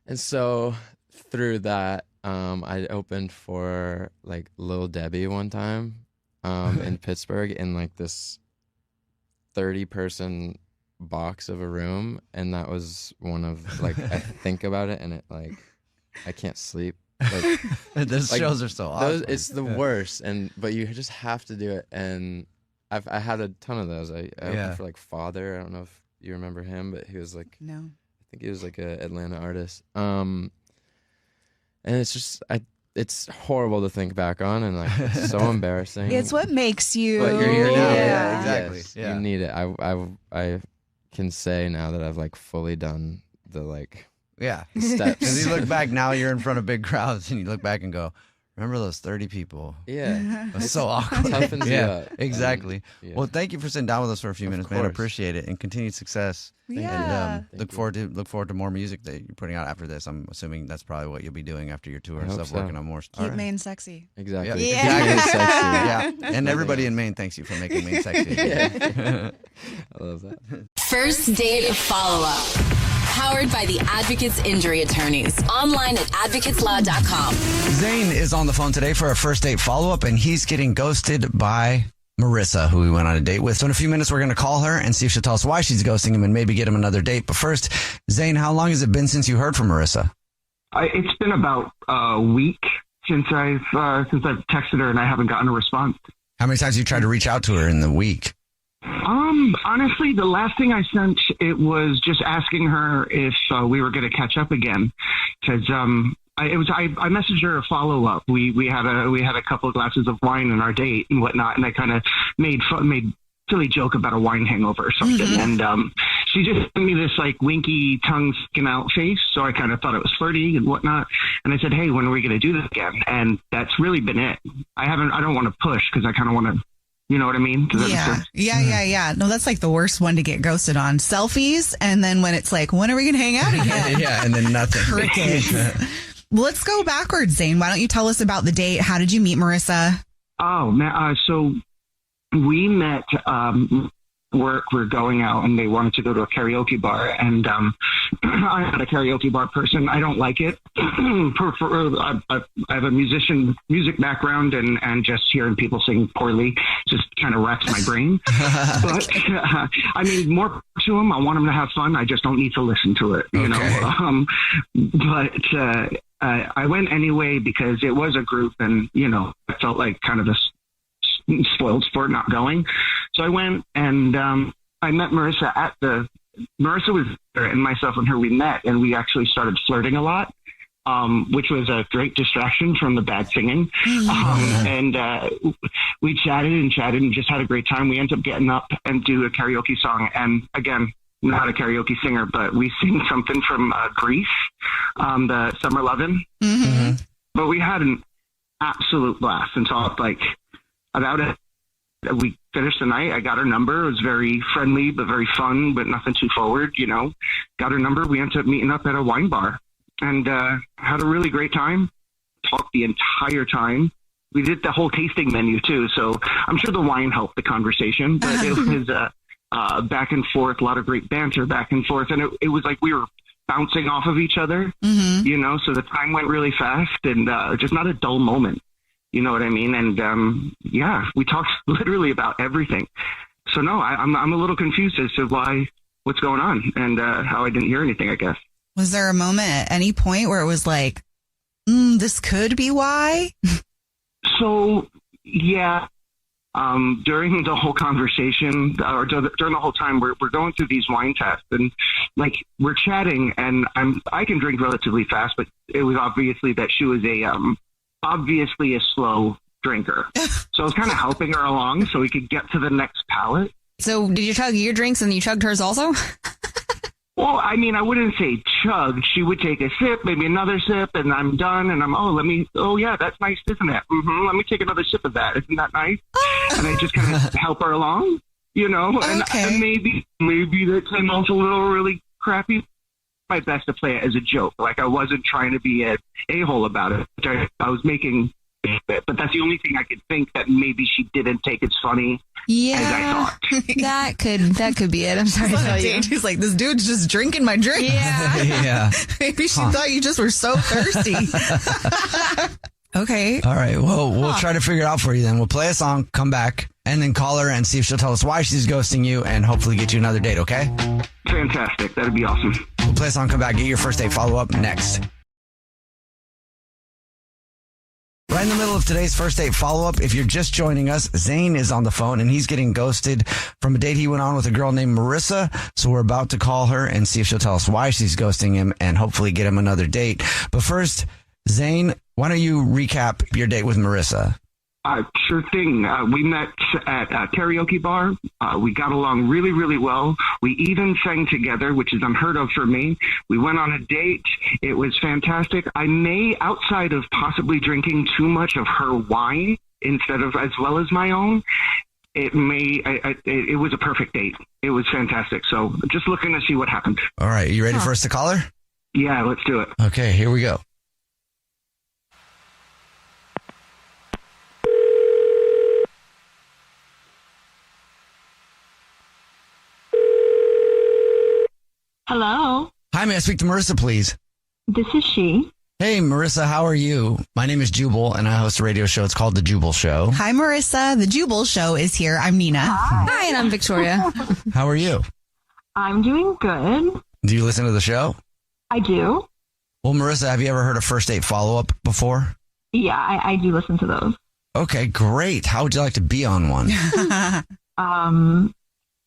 S10: And so through that, I opened for like Lil Debbie one time in Pittsburgh, in like this 30-person box of a room, and that was one of like, I think about it and it like, I can't sleep. Like
S11: those shows are so awesome.
S10: It's the worst, but you just have to do it. And I had a ton of those. I opened for like Father. I don't know if you remember him, but he was like,
S3: no,
S10: I think he was like a Atlanta artist. And it's just, it's horrible to think back on, and like it's so embarrassing.
S3: It's what makes you.
S11: But you're here now.
S3: Yeah,
S11: exactly.
S10: Yes, you need it. I can say now that I've like fully done the like steps.
S11: Because you look back now, you're in front of big crowds, and you look back and go, remember those 30 people?
S10: Yeah.
S11: It was so awkward.
S10: Toughens you up.
S11: Exactly.
S10: Yeah.
S11: Well, thank you for sitting down with us for a few minutes, man. I
S10: course.
S11: appreciate it, and continued success.
S3: Yeah.
S11: And look forward to more music that you're putting out after this. I'm assuming that's probably what you'll be doing after your tour and
S10: hope
S11: stuff,
S10: so.
S11: working on more stuff.
S3: Keep Maine sexy.
S10: Exactly.
S3: Yeah.
S11: Exactly.
S10: Sexy.
S11: Yeah. And everybody in Maine thanks you for making Maine sexy.
S10: I love that.
S12: First date follow-up. Powered by the Advocates Injury Attorneys. Online at advocateslaw.com.
S1: Zane is on the phone today for a first date follow-up, and he's getting ghosted by Marissa, who we went on a date with. So in a few minutes, we're going to call her and see if she'll tell us why she's ghosting him and maybe get him another date. But first, Zane, how long has it been since you heard from Marissa?
S14: It's been about a week since I've texted her, and I haven't gotten a response.
S1: How many times have you tried to reach out to her in the week?
S14: Honestly, the last thing I sent, it was just asking her if we were going to catch up again, because I messaged her a follow up. We had a couple of glasses of wine in our date and whatnot, and I kind of made silly joke about a wine hangover or something, and she just sent me this like winky tongue sticking out face. So I kind of thought it was flirty and whatnot, and I said, "Hey, when are we going to do this again?" And that's really been it. I don't want to push because I kind of want to. You know what I mean?
S3: Yeah. No, that's like the worst one to get ghosted on. Selfies, and then when it's like, when are we going to hang out again?
S1: Yeah, and then nothing.
S3: Crickets. Well, let's go backwards, Zane. Why don't you tell us about the date? How did you meet Marissa?
S14: Oh, man. So we met work. We're going out, and they wanted to go to a karaoke bar. And I'm not a karaoke bar person. I don't like it. I have a music background, and just hearing people sing poorly just kind of wrecks my brain. But I mean, more to them. I want them to have fun. I just don't need to listen to it, you know. But I went anyway because it was a group, and I felt like kind of a spoiled sport not going. So I went, and I met Marissa Marissa was there, and myself and her, we met, and we actually started flirting a lot. which was a great distraction from the bad singing. And we chatted and just had a great time. We ended up getting up and do a karaoke song. And again, not a karaoke singer, but we sing something from Grease, the Summer Lovin'. But we had an absolute blast and talked like about it. We finished the night. I got her number. It was very friendly, but very fun, but nothing too forward, you know. Got her number. We ended up meeting up at a wine bar and had a really great time. Talked the entire time. We did the whole tasting menu too, so I'm sure the wine helped the conversation, but it was back and forth, a lot of great banter back and forth, and it was like we were bouncing off of each other, you know, so the time went really fast and just not a dull moment. You know what I mean? And yeah, we talked literally about everything. So no, I'm a little confused as to what's going on and how I didn't hear anything, I guess.
S3: Was there a moment at any point where it was like, this could be why?
S14: So yeah, during the whole conversation or during the whole time, we're going through these wine tests and like we're chatting and I can drink relatively fast, but it was obviously that she was obviously a slow drinker. So I was kind of helping her along so we could get to the next palate.
S24: So did you chug your drinks and you chugged hers also?
S14: Well, I mean, I wouldn't say chug. She would take a sip, maybe another sip, and I'm done. And oh yeah, that's nice, isn't it? Let me take another sip of that. Isn't that nice? And I just kind of help her along, you know, and maybe that came off a little really crappy. My best to play it as a joke. Like I wasn't trying to be an a-hole about it. I was making it, but that's the only thing I could think that maybe she didn't take as funny as I thought.
S24: that could be it. I'm sorry to tell you.
S3: She's like, this dude's just drinking my drink.
S1: Yeah.
S3: Maybe she thought you just were so thirsty. Okay.
S1: All right. Well, we'll try to figure it out for you then. We'll play a song, come back, and then call her and see if she'll tell us why she's ghosting you and hopefully get you another date, okay?
S14: Fantastic. That'd be awesome.
S1: We'll play a song, come back, get your first date follow-up next. Right in the middle of today's first date follow-up, if you're just joining us, Zane is on the phone and he's getting ghosted from a date he went on with a girl named Marissa. So we're about to call her and see if she'll tell us why she's ghosting him and hopefully get him another date. But first, Zane, why don't you recap your date with Marissa?
S14: Sure thing. We met at a karaoke bar. We got along really, really well. We even sang together, which is unheard of for me. We went on a date. It was fantastic. I may, outside of possibly drinking too much of her wine instead of as well as my own, it was a perfect date. It was fantastic. So just looking to see what happened.
S1: All right. You ready for us to call her?
S14: Yeah, let's do it.
S1: Okay, here we go.
S15: Hello.
S1: Hi, may I speak to Marissa, please?
S15: This is she.
S1: Hey, Marissa, how are you? My name is Jubal, and I host a radio show. It's called The Jubal Show.
S3: Hi, Marissa. The Jubal Show is here. I'm Nina.
S15: Hi,
S24: and I'm Victoria.
S1: How are you?
S15: I'm doing good.
S1: Do you listen to the show?
S15: I do.
S1: Well, Marissa, have you ever heard a first date follow-up before?
S15: Yeah, I do listen to those.
S1: Okay, great. How would you like to be on one?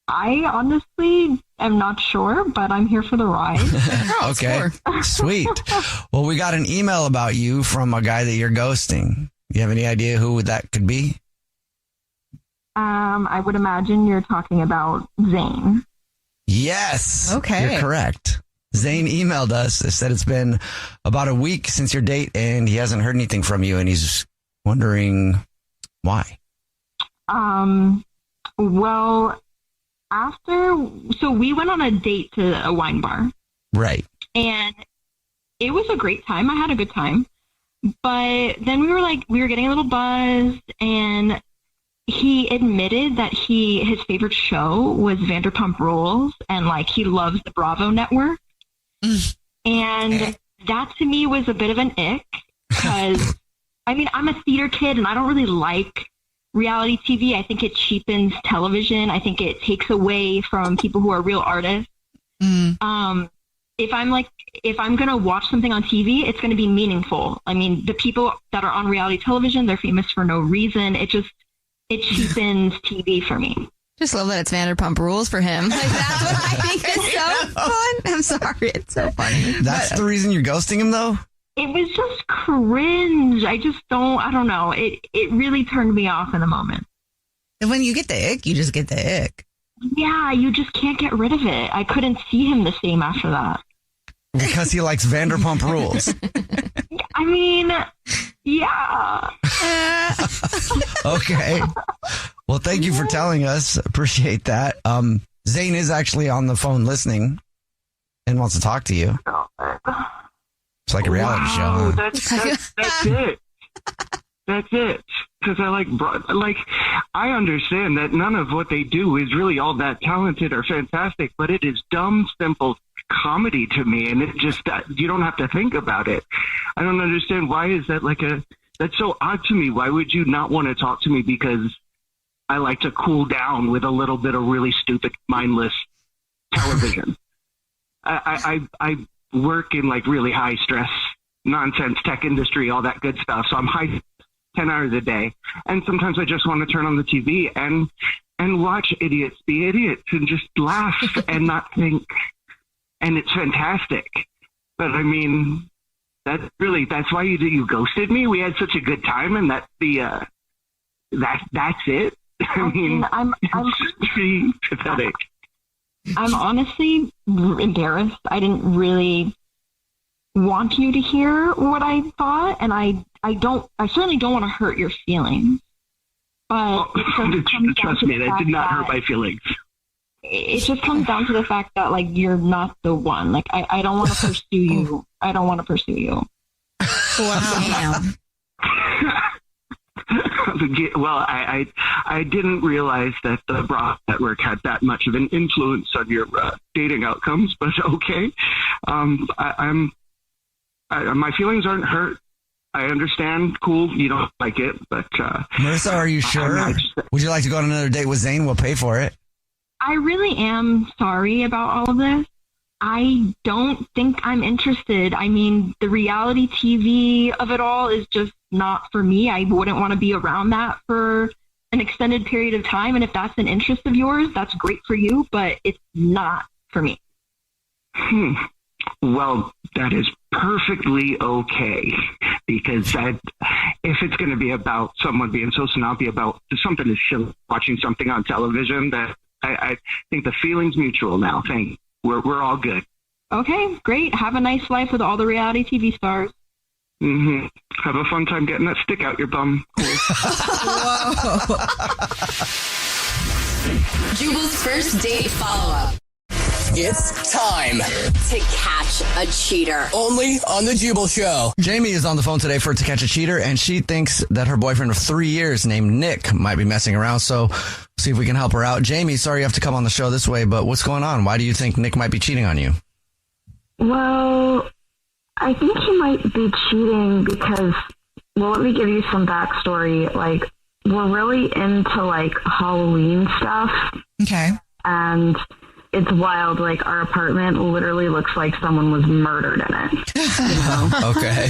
S15: I honestly am not sure, but I'm here for the ride.
S1: Okay, sweet. Well, we got an email about you from a guy that you're ghosting. You have any idea who that could be?
S15: I would imagine you're talking about Zane.
S1: Yes.
S3: Okay.
S1: You're correct. Zane emailed us. It said it's been about a week since your date and he hasn't heard anything from you and he's wondering why.
S15: Well, so we went on a date to a wine bar.
S1: Right.
S15: And it was a great time. I had a good time. But then we were getting a little buzzed and he admitted that his favorite show was Vanderpump Rules and he loves the Bravo network. And that to me was a bit of an ick because I mean, I'm a theater kid and I don't really like reality TV. I think it cheapens television. I think it takes away from people who are real artists. If I'm going to watch something on TV, it's going to be meaningful. I mean, the people that are on reality television, they're famous for no reason. It cheapens TV for me.
S24: Just love that it's Vanderpump Rules for him. That's what I think is so fun. I'm sorry. It's so funny.
S1: That's the reason you're ghosting him, though?
S15: it was just cringe. I don't know. It really turned me off in the moment.
S3: And when you get the ick, you just get the ick.
S15: Yeah, you just can't get rid of it. I couldn't see him the same after that.
S1: Because he likes Vanderpump Rules.
S15: I mean, yeah.
S1: Okay. Well, thank you for telling us. Appreciate that. Zane is actually on the phone listening and wants to talk to you. It's like a reality show. Huh?
S14: That's it. That's it. Because I understand that none of what they do is really all that talented or fantastic, but it is dumb, simple comedy to me, and it just you don't have to think about it. I don't understand why is that that's so odd to me. Why would you not want to talk to me? Because I like to cool down with a little bit of really stupid, mindless television. I work in really high stress, nonsense tech industry, all that good stuff. So I'm high 10 hours a day, and sometimes I just want to turn on the TV and watch idiots be idiots and just laugh and not think. And it's fantastic. But I mean, that's why you ghosted me. We had such a good time, and that's it. I mean, I'm pretty pathetic.
S15: I'm honestly embarrassed. I didn't really want you to hear what I thought, and I certainly don't want to hurt your feelings. But
S14: trust me, that did not hurt my feelings.
S15: It just comes down to the fact that you're not the one. I don't want to pursue you. I don't want to pursue you.
S3: Wow.
S14: Well, I didn't realize that the Bra Network had that much of an influence on your dating outcomes, but okay. My feelings aren't hurt. I understand. Cool. You don't like it, but
S1: Marissa, are you sure? Would you like to go on another date with Zane? We'll pay for it.
S15: I really am sorry about all of this. I don't think I'm interested. I mean, the reality TV of it all is just not for me. I wouldn't want to be around that for an extended period of time. And if that's an interest of yours, that's great for you, but it's not for me.
S14: Well, that is perfectly okay, because if it's going to be about someone being so snobby about something as silly, watching something on television, that I think the feeling's mutual now. Thank you. We're all good.
S15: Okay, great. Have a nice life with all the reality TV stars.
S14: Mm-hmm. Have a fun time getting that stick out your bum. Cool.
S12: Jubal's first date follow-up.
S16: It's time
S12: To catch a cheater.
S16: only on the Jubal Show.
S1: Jamie is on the phone today for To Catch a Cheater, and she thinks that her boyfriend of 3 years named Nick might be messing around. So see if we can help her out. Jamie, sorry you have to come on the show this way, but what's going on? Why do you think Nick might be cheating on you?
S17: Well, I think he might be cheating because, let me give you some backstory. We're really into Halloween stuff.
S3: Okay.
S17: And it's wild. Our apartment literally looks like someone was murdered in it. You know?
S1: Okay.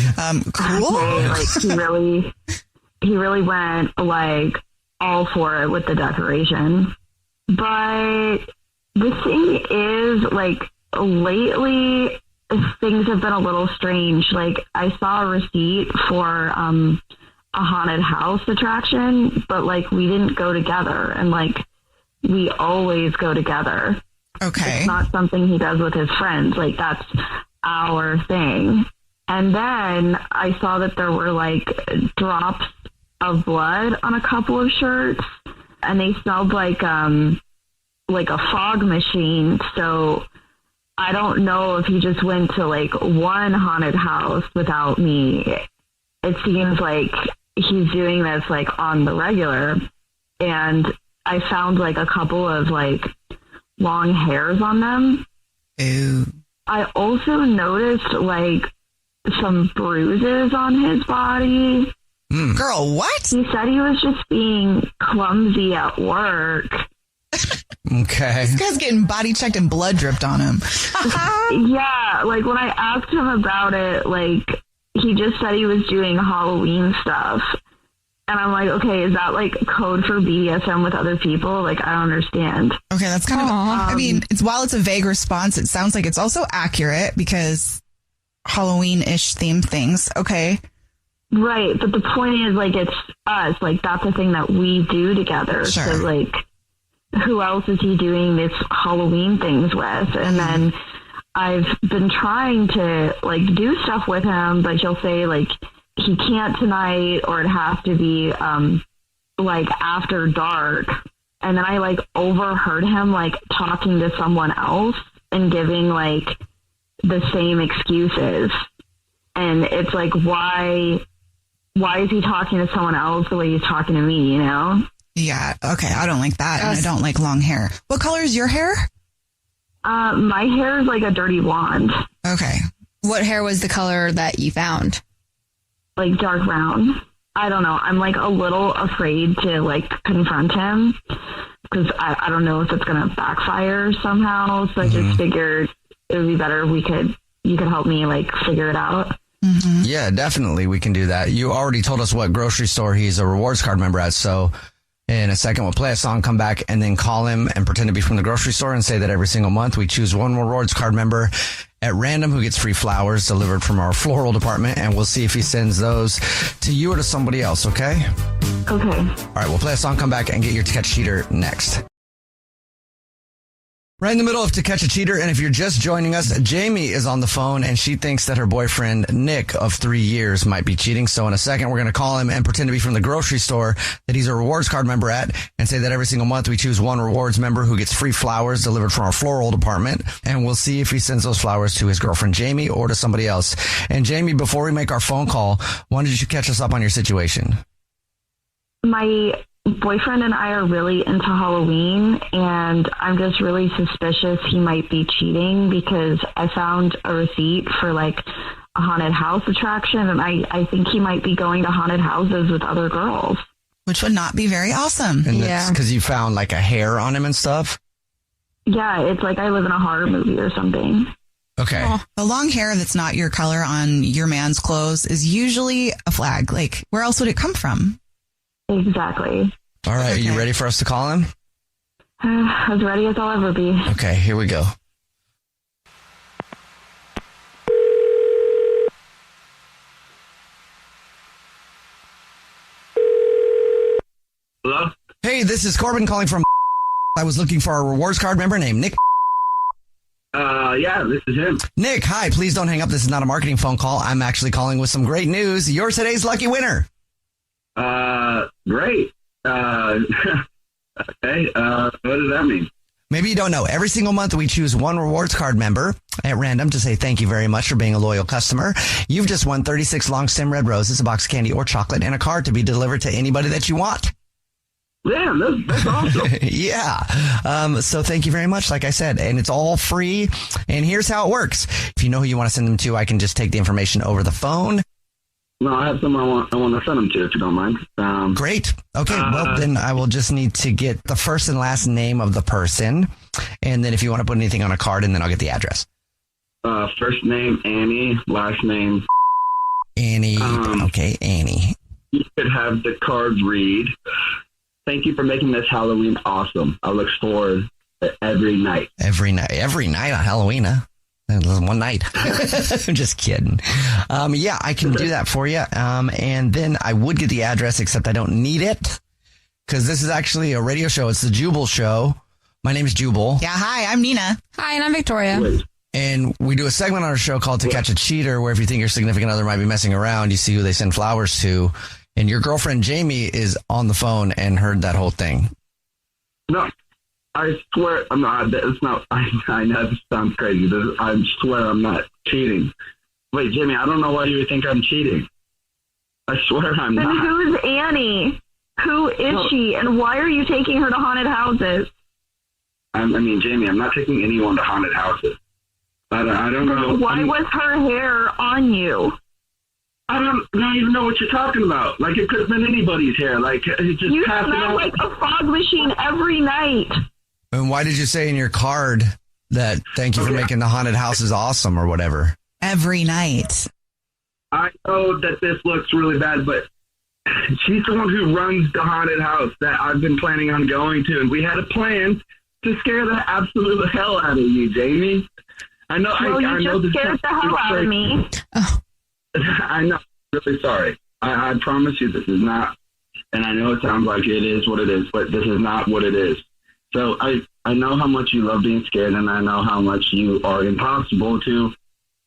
S3: Cool.
S17: He really went all for it with the decoration. But the thing is, lately things have been a little strange. I saw a receipt for a haunted house attraction, but we didn't go together, and we always go together.
S3: Okay.
S17: It's not something he does with his friends. That's our thing. And then I saw that there were drops of blood on a couple of shirts, and they smelled like a fog machine. So I don't know if he just went to one haunted house without me. It seems like he's doing this on the regular. And I found a couple of long hairs on them.
S3: Ew.
S17: I also noticed some bruises on his body.
S3: Girl, what?
S17: He said he was just being clumsy at work.
S1: Okay.
S3: This guy's getting body checked and blood dripped on him.
S17: Yeah, when I asked him about it, he just said he was doing Halloween stuff. And I'm okay, is that code for BDSM with other people? I don't understand.
S3: Okay, that's kind of, while it's a vague response, it sounds like it's also accurate because Halloween-ish themed things. Okay.
S17: Right, but the point is, like, it's us. Like, that's the thing that we do together.
S3: Sure.
S17: So, like, who else is he doing this Halloween things with? And then I've been trying to, like, do stuff with him, but he'll say, like, he can't tonight, or it has to be, like, after dark. And then I, like, overheard him, like, talking to someone else and giving, like, the same excuses. And it's like, why is he talking to someone else the way he's talking to me, you know?
S3: Yeah, okay, I don't like that, and I don't like long hair. What color is your hair?
S17: My hair is like a dirty blonde.
S3: Okay.
S2: What hair was the color that you found?
S17: Like dark brown. I don't know. I'm like a little afraid to like confront him because I don't know if it's going to backfire somehow. So I just figured it would be better if you could help me like figure it out.
S1: Mm-hmm. Yeah, definitely. We can do that. You already told us what grocery store he's a rewards card member at. So in a second, we'll play a song, come back, and then call him and pretend to be from the grocery store and say that every single month we choose one rewards card member at random who gets free flowers delivered from our floral department. And we'll see if he sends those to you or to somebody else. Okay?
S17: Okay.
S1: All right. We'll play a song, come back, and get your To Catch a Cheater next. Right in the middle of To Catch a Cheater, and if you're just joining us, Jamie is on the phone, and she thinks that her boyfriend, Nick, of 3 years, might be cheating. So in a second, we're going to call him and pretend to be from the grocery store that he's a rewards card member at, and say that every single month we choose one rewards member who gets free flowers delivered from our floral department, and we'll see if he sends those flowers to his girlfriend, Jamie, or to somebody else. And Jamie, before we make our phone call, why don't you catch us up on your situation?
S17: My boyfriend and I are really into Halloween, and I'm just really suspicious he might be cheating because I found a receipt for like a haunted house attraction, and I think he might be going to haunted houses with other girls.
S3: Which would not be very awesome.
S1: And that's because you found like a hair on him and stuff?
S17: Yeah, it's like I live in a horror movie or something.
S1: Okay.
S3: Oh, the long hair that's not your color on your man's clothes is usually a flag. Like, where else would it come from?
S17: Exactly.
S1: All right. Are you ready for us to call him?
S17: As ready as I'll ever be.
S1: Okay, here we go.
S14: Hello?
S1: Hey, this is Corbin calling from I was looking for a rewards card member named Nick.
S14: Yeah, this is him.
S1: Nick, hi. Please don't hang up. This is not a marketing phone call. I'm actually calling with some great news. You're today's lucky winner.
S14: Great. Okay, what does that mean?
S1: Maybe you don't know. Every single month we choose one rewards card member at random to say thank you very much for being a loyal customer. You've just won 36 long stem red roses, a box of candy or chocolate, and a card to be delivered to anybody that you want.
S14: Damn, that's awesome.
S1: Yeah. So thank you very much, like I said. And it's all free. And here's how it works. If you know who you want to send them to, I can just take the information over the phone.
S14: No, I have someone I want to send them to, if you don't mind.
S1: Great. Okay, well, then I will just need to get the first and last name of the person. And then if you want to put anything on a card, and then I'll get the address.
S14: First name, Annie. Last name,
S1: Annie. Okay, Annie.
S14: You could have the cards read, "Thank you for making this Halloween awesome. I look forward to every night."
S1: Every night on Halloween, huh? One night. I'm just kidding. Yeah, I can do that for you. And then I would get the address, except I don't need it because this is actually a radio show. It's the Jubal Show. My name is Jubal.
S3: Yeah, hi, I'm Nina.
S2: Hi, and I'm Victoria.
S1: And we do a segment on our show called To Catch a Cheater, where if you think your significant other might be messing around, you see who they send flowers to. And your girlfriend, Jamie, is on the phone and heard that whole thing.
S14: No. I swear I'm not. It's not. I know this sounds crazy. I swear I'm not cheating. Wait, Jimmy, I don't know why you would think I'm cheating. I swear I'm
S17: then
S14: not.
S17: Who's Annie? Who is she? And why are you taking her to haunted houses?
S14: I mean, Jamie, I'm not taking anyone to haunted houses. I don't know.
S17: Why was her hair on you?
S14: I don't even know what you're talking about. Like, it could have been anybody's hair. Like, it just
S17: you
S14: passed
S17: smell
S14: out.
S17: like a fog machine every night.
S1: And why did you say in your card that thank you for making the haunted houses awesome or whatever?
S3: Every night.
S14: I know that this looks really bad, but she's the one who runs the haunted house that I've been planning on going to. And we had a plan to scare the absolute hell out of you, Jamie.
S4: I know.
S17: Well,
S4: I
S17: you
S4: know
S17: just scared the hell out of me.
S4: I know. I'm really sorry. I promise you, this is not. And I know it sounds like it is what it is, but this is not what it is. So I know how much you love being scared, and I know how much you are impossible to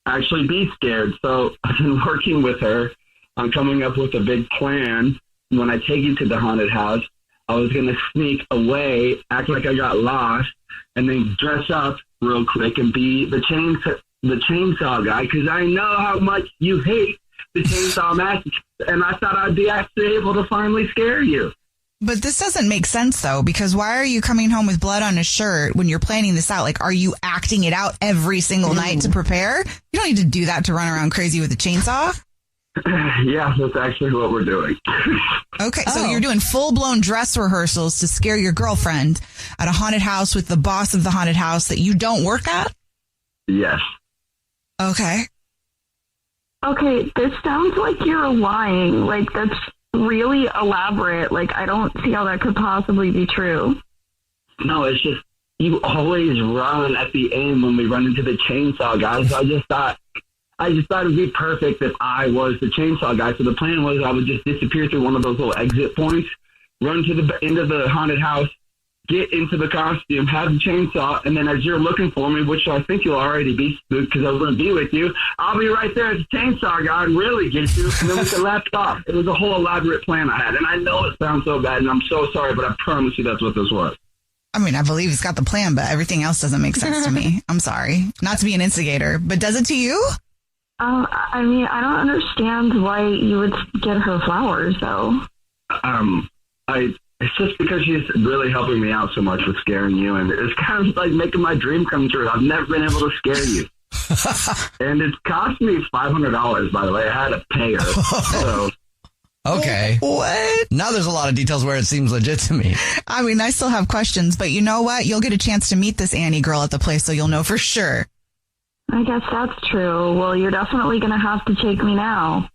S4: actually be scared. So I've been working with her on coming up with a big plan. When I take you to the haunted house, I was going to sneak away, act like I got lost, and then dress up real quick and be the chainsaw guy, because I know how much you hate the Chainsaw Massacre, and I thought I'd be actually able to finally scare you.
S3: But this doesn't make sense, though, because why are you coming home with blood on a shirt when you're planning this out? Like, are you acting it out every single night to prepare? You don't need to do that to run around crazy with a chainsaw.
S4: Yeah, that's actually what we're doing.
S3: Okay, so you're doing full-blown dress rehearsals to scare your girlfriend at a haunted house with the boss of the haunted house that you don't work at?
S4: Yes.
S3: Okay.
S17: Okay, this sounds like you're lying. Like, that's really elaborate. Like, I don't see how that could possibly be true.
S4: No, it's just you always run at the end when we run into the chainsaw guy. So I just thought it'd be perfect if I was the chainsaw guy. So the plan was I would just disappear through one of those little exit points, run to the end of the haunted house, get into the costume, have the chainsaw, and then as you're looking for me, which I think you'll already be spooked because I was going to be with you, I'll be right there as the chainsaw guy and really get you, and then we can laugh off. It was a whole elaborate plan I had, and I know it sounds so bad, and I'm so sorry, but I promise you that's what this was.
S3: I mean, I believe he's got the plan, but everything else doesn't make sense to me. I'm sorry. Not to be an instigator, but does it to you?
S17: I mean, I don't understand why you would get her flowers, though.
S4: It's just because she's really helping me out so much with scaring you, and it's kind of like making my dream come true. I've never been able to scare you. And it's cost me $500, by the way. I had to pay her. So.
S1: Okay.
S3: What?
S1: Now there's a lot of details where it seems legit to me.
S3: I mean, I still have questions, but you know what? You'll get a chance to meet this Annie girl at the place, so you'll know for sure.
S17: I guess that's true. Well, you're definitely going to have to take me now.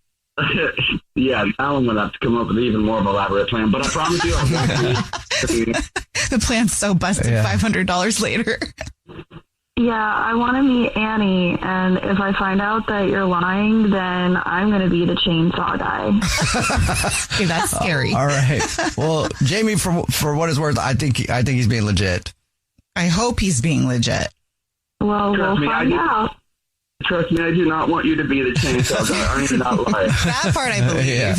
S4: Yeah, Alan would have to come up with even more of an elaborate plan, but I promise you I'll
S3: The plan's so busted, $500 later.
S17: Yeah, I want to meet Annie, and if I find out that you're lying, then I'm going to be the chainsaw guy.
S3: Okay, that's scary.
S1: All right. Well, Jamie, for what it's worth, I think he's being legit.
S3: I hope he's being legit.
S17: Well, we'll find out.
S4: Trust me, I do not want you to be the chainsaw guy. I am not lying.
S3: That part I believe.
S1: Yeah.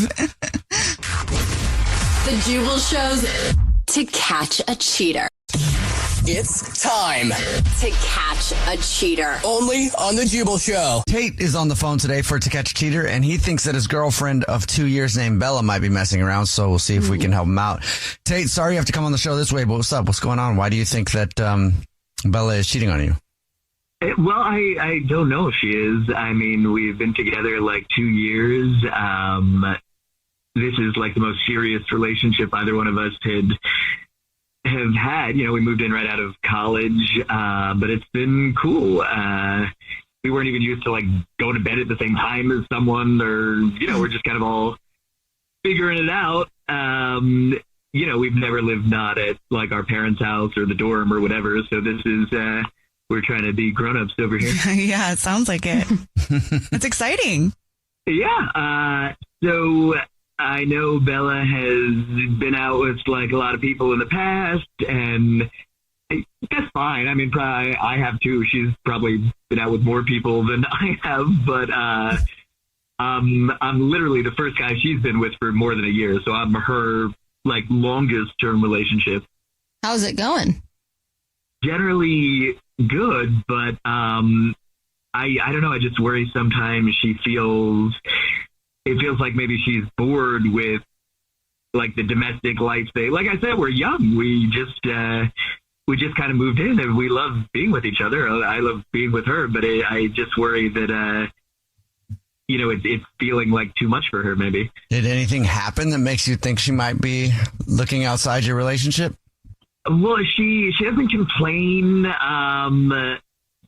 S12: The Jubal Show's To Catch a Cheater.
S16: It's time
S12: To Catch a Cheater.
S16: only on The Jubal Show.
S1: Tate is on the phone today for To Catch a Cheater, and he thinks that his girlfriend of 2 years named Bella might be messing around, so we'll see if we can help him out. Tate, sorry you have to come on the show this way, but what's up? What's going on? Why do you think that Bella is cheating on you?
S9: Well, I don't know if she is. I mean, we've been together like 2 years. This is like the most serious relationship either one of us have had. You know, we moved in right out of college, but it's been cool. We weren't even used to like going to bed at the same time as someone, or, you know, we're just kind of all figuring it out. You know, we've never lived not at like our parents' house or the dorm or whatever. So this is, we're trying to be grown-ups over here.
S3: Yeah, it sounds like it. It's exciting.
S9: Yeah. So I know Bella has been out with like a lot of people in the past, and that's fine. I mean, probably I have too. She's probably been out with more people than I have, but I'm literally the first guy she's been with for more than a year. So I'm her like longest term relationship.
S2: How's it going?
S9: Generally good, but I don't know. I just worry sometimes it feels like maybe she's bored with like the domestic life thing. Like I said, we're young. We just kind of moved in and we love being with each other. I love being with her, but I just worry that, you know, it's feeling like too much for her maybe.
S1: Did anything happen that makes you think she might be looking outside your relationship?
S9: Well, she doesn't complain.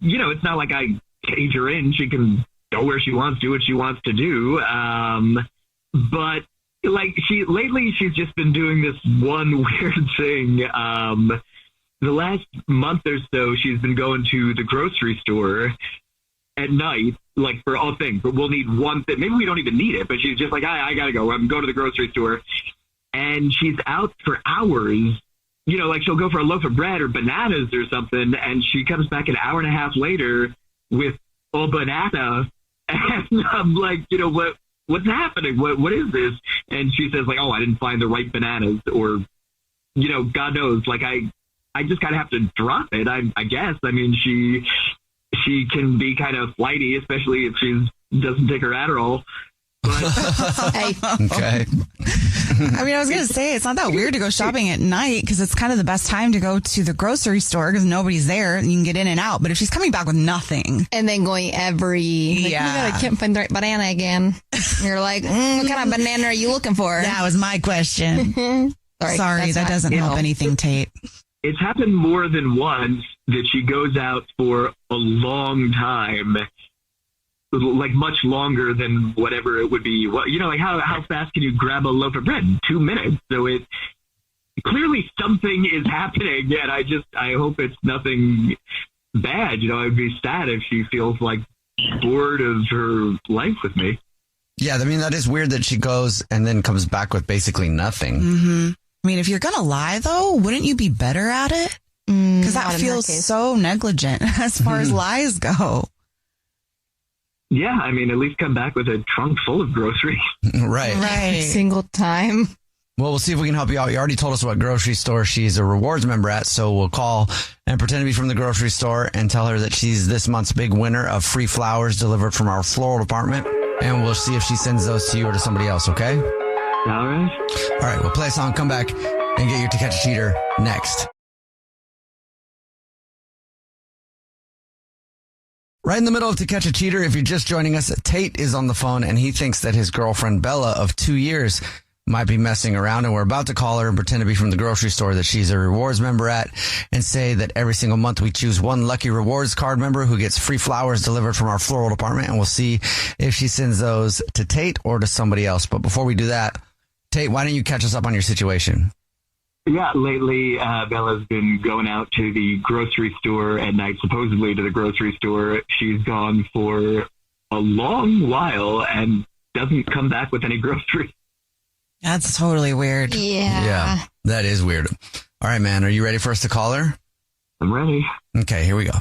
S9: You know, it's not like I cage her in. She can go where she wants, do what she wants to do. But like lately she's just been doing this one weird thing. the last month or so, she's been going to the grocery store at night, like for all things, but we'll need one thing. Maybe we don't even need it, but she's just like, I gotta go. I'm going to the grocery store. And she's out for hours. Like she'll go for a loaf of bread or bananas or something, and she comes back an hour and a half later with a banana. And I'm like, what's happening? What is this? And she says like, oh, I didn't find the right bananas, or, God knows. Like I just gotta have to drop it. I guess. I mean, she can be kind of flighty, especially if she doesn't take her Adderall.
S1: Okay.
S3: I mean, I was going to say, it's not that weird to go shopping at night because it's kind of the best time to go to the grocery store because nobody's there and you can get in and out. But if she's coming back with nothing.
S2: And then going I can't find the right banana again. You're like, what kind of banana are you looking for?
S3: That was my question. Sorry, that doesn't help anything, Tate.
S9: It's happened more than once that she goes out for a long time, like much longer than whatever it would be. Like how fast can you grab a loaf of bread? 2 minutes. So it clearly something is happening, and I hope it's nothing bad. I'd be sad if she feels like bored of her life with me.
S1: Yeah, I mean, that is weird that she goes and then comes back with basically nothing.
S3: Mm-hmm. I mean, if you're going to lie, though, wouldn't you be better at it? Because that feels so negligent as far as lies go.
S9: Yeah, I mean, at least come back with a trunk full of groceries.
S1: Right.
S2: Every single time.
S1: Well, we'll see if we can help you out. You already told us what grocery store she's a rewards member at, so we'll call and pretend to be from the grocery store and tell her that she's this month's big winner of free flowers delivered from our floral department, and we'll see if she sends those to you or to somebody else, okay?
S9: All right.
S1: All right, we'll play a song, come back, and get your To Catch a Cheater next. Right in the middle of To Catch a Cheater, if you're just joining us, Tate is on the phone, and he thinks that his girlfriend, Bella, of 2 years, might be messing around, and we're about to call her and pretend to be from the grocery store that she's a rewards member at and say that every single month we choose one lucky rewards card member who gets free flowers delivered from our floral department, and we'll see if she sends those to Tate or to somebody else. But before we do that, Tate, why don't you catch us up on your situation?
S9: Yeah, lately Bella's been going out to the grocery store at night, supposedly to the grocery store. She's gone for a long while and doesn't come back with any groceries.
S3: That's totally weird.
S1: Yeah, that is weird. All right, man, are you ready for us to call her?
S9: I'm ready.
S1: Okay, here we go.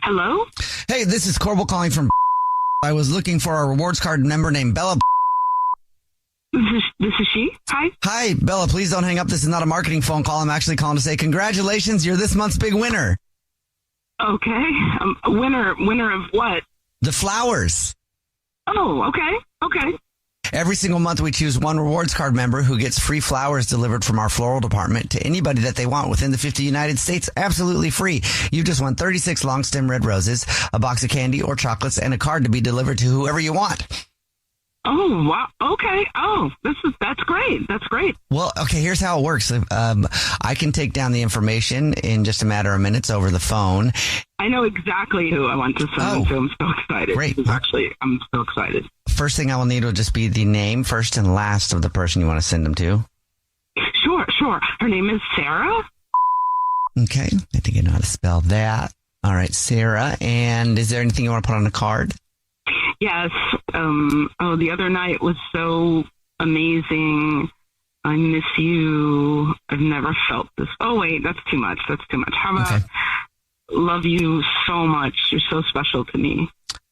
S14: Hello?
S1: Hey, this is Corbel calling from I was looking for a rewards card member named Bella.
S14: This is she? Hi?
S1: Hi, Bella, please don't hang up. This is not a marketing phone call. I'm actually calling to say congratulations. You're this month's big winner.
S14: Okay. Winner of what?
S1: The flowers.
S14: Oh, okay. Okay.
S1: Every single month we choose one rewards card member who gets free flowers delivered from our floral department to anybody that they want within the 50 United States. Absolutely free. You just won 36 long stem red roses, a box of candy or chocolates, and a card to be delivered to whoever you want.
S14: Oh, wow. Okay. Oh, that's great. That's great.
S1: Well, okay, here's how it works. I can take down the information in just a matter of minutes over the phone.
S14: I know exactly who I want to send them to. I'm so excited.
S1: Great.
S14: I'm so excited.
S1: First thing I will need will just be the name, first and last, of the person you want to send them to.
S14: Sure. Her name is Sarah.
S1: Okay. I think I know how to spell that. All right, Sarah. And is there anything you want to put on the card?
S14: Yes. The other night was so amazing. I miss you. I've never felt this. Oh, wait, that's too much. How about love you so much. You're so special to me.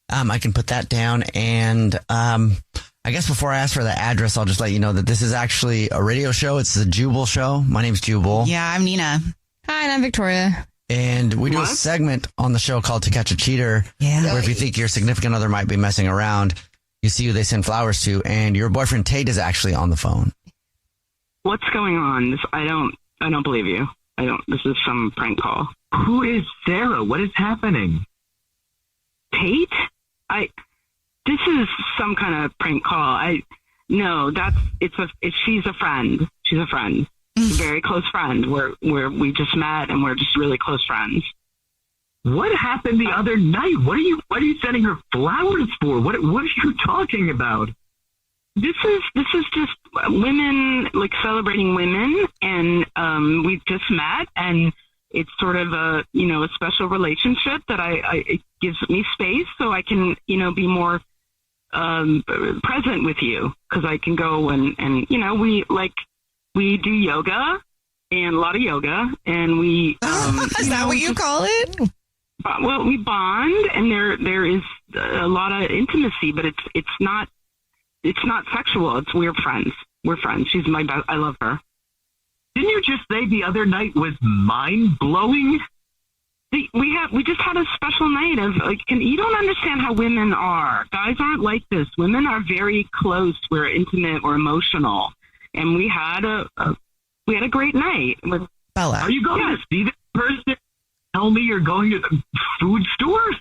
S1: I can put that down. And I guess before I ask for the address, I'll just let you know that this is actually a radio show. It's the Jubal Show. My name's Jubal.
S3: Yeah, I'm Nina.
S2: Hi, and I'm Victoria.
S1: And we do a segment on the show called To Catch a Cheater, where if you think your significant other might be messing around, you see who they send flowers to, and your boyfriend Tate is actually on the phone.
S14: What's going on? I don't believe you. This is some prank call.
S9: Who is Sarah? What is happening?
S14: Tate? This is some kind of prank call. She's a friend. She's a friend. A very close friend. Where we just met and we're just really close friends.
S9: What happened the other night? What are you sending her flowers for? What are you talking about?
S14: This is just women, like celebrating women, and we've just met, and it's sort of a special relationship that it gives me space so I can be more present with you, because I can go and we do yoga and a lot of yoga, and we
S3: is that what you call it?
S14: Well, we bond, and there is a lot of intimacy, but it's not sexual. We're friends. We're friends. She's my best. I love her.
S9: Didn't you just say the other night was mind-blowing?
S14: We just had a special night of you don't understand how women are. Guys aren't like this. Women are very close. We're intimate. We're emotional, and we had a great night with
S3: Bella.
S9: Are you going to see this person? Tell me you're going to the food store?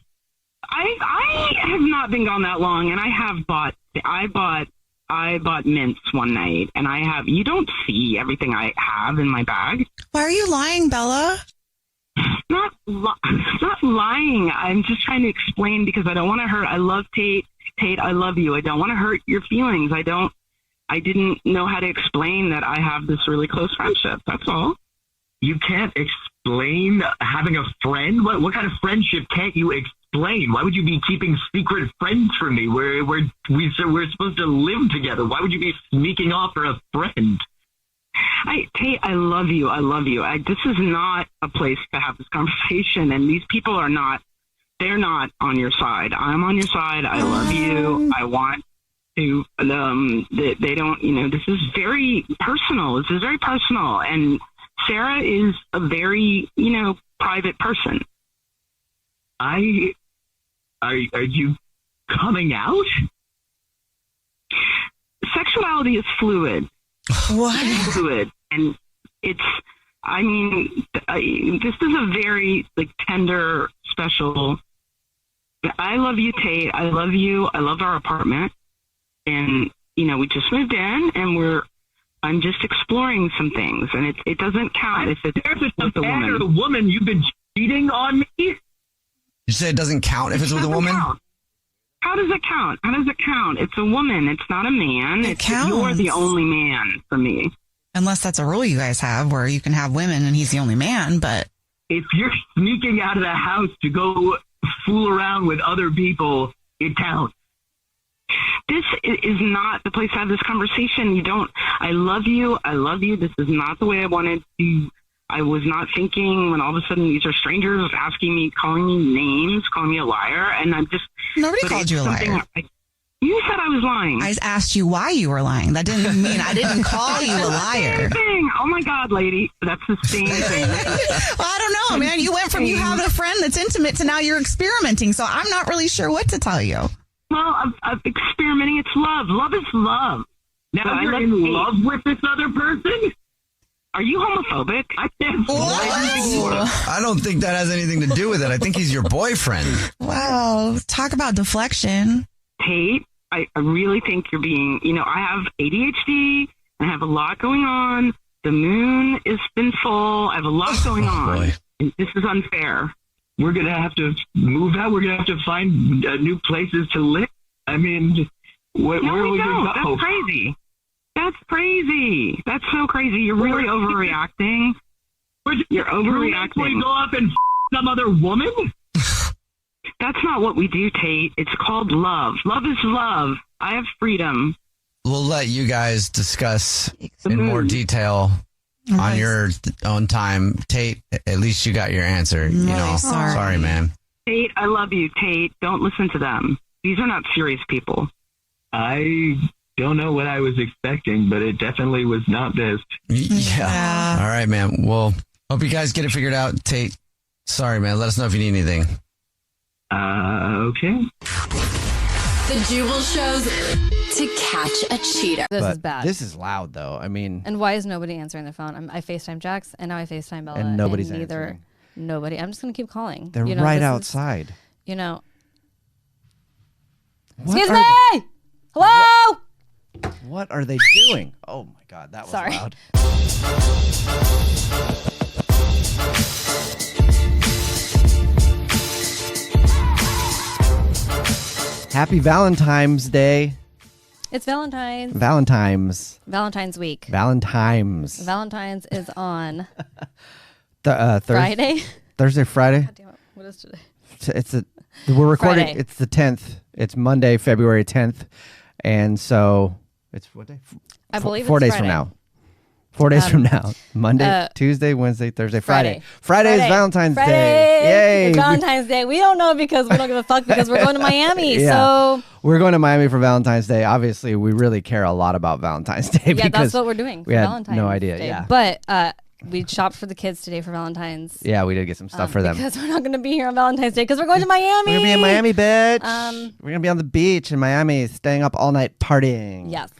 S14: I have not been gone that long, and I bought mints one night, and you don't see everything I have in my bag.
S3: Why are you lying, Bella?
S14: Not lying. I'm just trying to explain, because I don't want to hurt. I love Tate. Tate, I love you. I don't want to hurt your feelings. I didn't know how to explain that I have this really close friendship. That's all.
S9: You can't explain having a friend? What kind of friendship can't you explain? Why would you be keeping secret friends from me? We're supposed to live together. Why would you be sneaking off for a friend?
S14: Tate, I love you. I love you. This is not a place to have this conversation, and these people are not. They're not on your side. I'm on your side. I love you. I want to. They don't. This is very personal. This is very personal, and Sarah is a very, private person.
S9: Are you coming out?
S14: Sexuality is fluid.
S3: What?
S14: It's fluid. And this is a very, tender, special. I love you, Tate. I love you. I love our apartment. And, we just moved in, and I'm just exploring some things, and it doesn't count if it's with a woman.
S9: Or the woman, you've been cheating on me?
S1: You say it doesn't count if it's with a woman?
S14: How does it count? How does it count? It's a woman. It's not a man.
S3: It counts.
S14: You're the only man for me.
S3: Unless that's a rule you guys have where you can have women and he's the only man, but...
S9: If you're sneaking out of the house to go fool around with other people, it counts.
S14: This is not the place to have this conversation. I love you. I love you. This is not the way I wanted to. I was not thinking when all of a sudden these are strangers asking me, calling me names, calling me a liar. And I'm just.
S3: Nobody called you a liar.
S14: You said I was lying.
S3: I asked you why you were lying. That didn't mean I didn't call you a liar.
S14: Oh my God, lady. That's the same thing.
S3: Well, I don't know, man. You went from you having a friend that's intimate to now you're experimenting. So I'm not really sure what to tell you.
S14: Well, I'm experimenting. It's love. Love is love.
S9: Now you're in love with this other person?
S14: Are you homophobic?
S9: I can't.
S1: I don't think that has anything to do with it. I think he's your boyfriend.
S3: Wow. Talk about deflection.
S14: Tate, I really think you're being, I have ADHD and I have a lot going on. The moon has been full. I have a lot going on.
S1: Boy.
S14: And this is unfair.
S9: We're going to have to move out. We're going to have to find new places to live. I mean, where are we going to go?
S14: That's crazy. That's crazy. That's so crazy. You're really overreacting. You're overreacting.
S9: We go up and some other woman?
S14: That's not what we do, Tate. It's called love. Love is love. I have freedom.
S1: We'll let you guys discuss in more detail on your own time. Tate, at least you got your answer. Sorry, man.
S14: Tate, I love you, Tate. Don't listen to them. These are not serious people.
S9: I don't know what I was expecting, but it definitely was not this.
S1: Yeah. All right, man. Well, hope you guys get it figured out. Tate, sorry, man. Let us know if you need anything.
S9: Okay.
S12: The Jubal Show's To Catch a Cheater.
S11: This
S6: is bad.
S11: This is loud, though. I mean...
S6: And why is nobody answering their phone? I FaceTime Jax, and now I FaceTime Bella.
S11: And nobody's answering.
S6: Nobody. I'm just going to keep calling.
S11: They're right outside.
S6: Excuse me! Hello?
S11: What are they doing? Oh, my God. That was loud.
S8: Happy Valentine's Day.
S6: It's Valentine's.
S8: Valentine's
S6: week.
S8: Valentine's
S6: is on
S8: Friday. Thursday, Friday.
S6: God damn it. What is today?
S8: We're recording.
S6: Friday.
S8: It's the 10th. It's Monday, February 10th, and so it's what day?
S6: I believe
S8: 4
S6: it's
S8: days
S6: Friday.
S8: from now. 4 days from now. Monday, Tuesday, Wednesday, Thursday, Friday. Friday is Valentine's Day. Yay!
S6: It's Valentine's Day. We don't know because we don't give a fuck because we're going to Miami.
S8: Yeah.
S6: So
S8: we're going to Miami for Valentine's Day. Obviously, we really care a lot about Valentine's Day.
S6: yeah, that's what we're doing. For
S8: we had
S6: Valentine's
S8: no idea.
S6: Day.
S8: Yeah,
S6: but we shopped for the kids today for Valentine's.
S8: Yeah, we did get some stuff for them
S6: because we're not going to be here on Valentine's Day because we're going to Miami.
S8: We're gonna be in Miami, bitch. We're gonna be on the beach in Miami, staying up all night partying.
S6: Yes.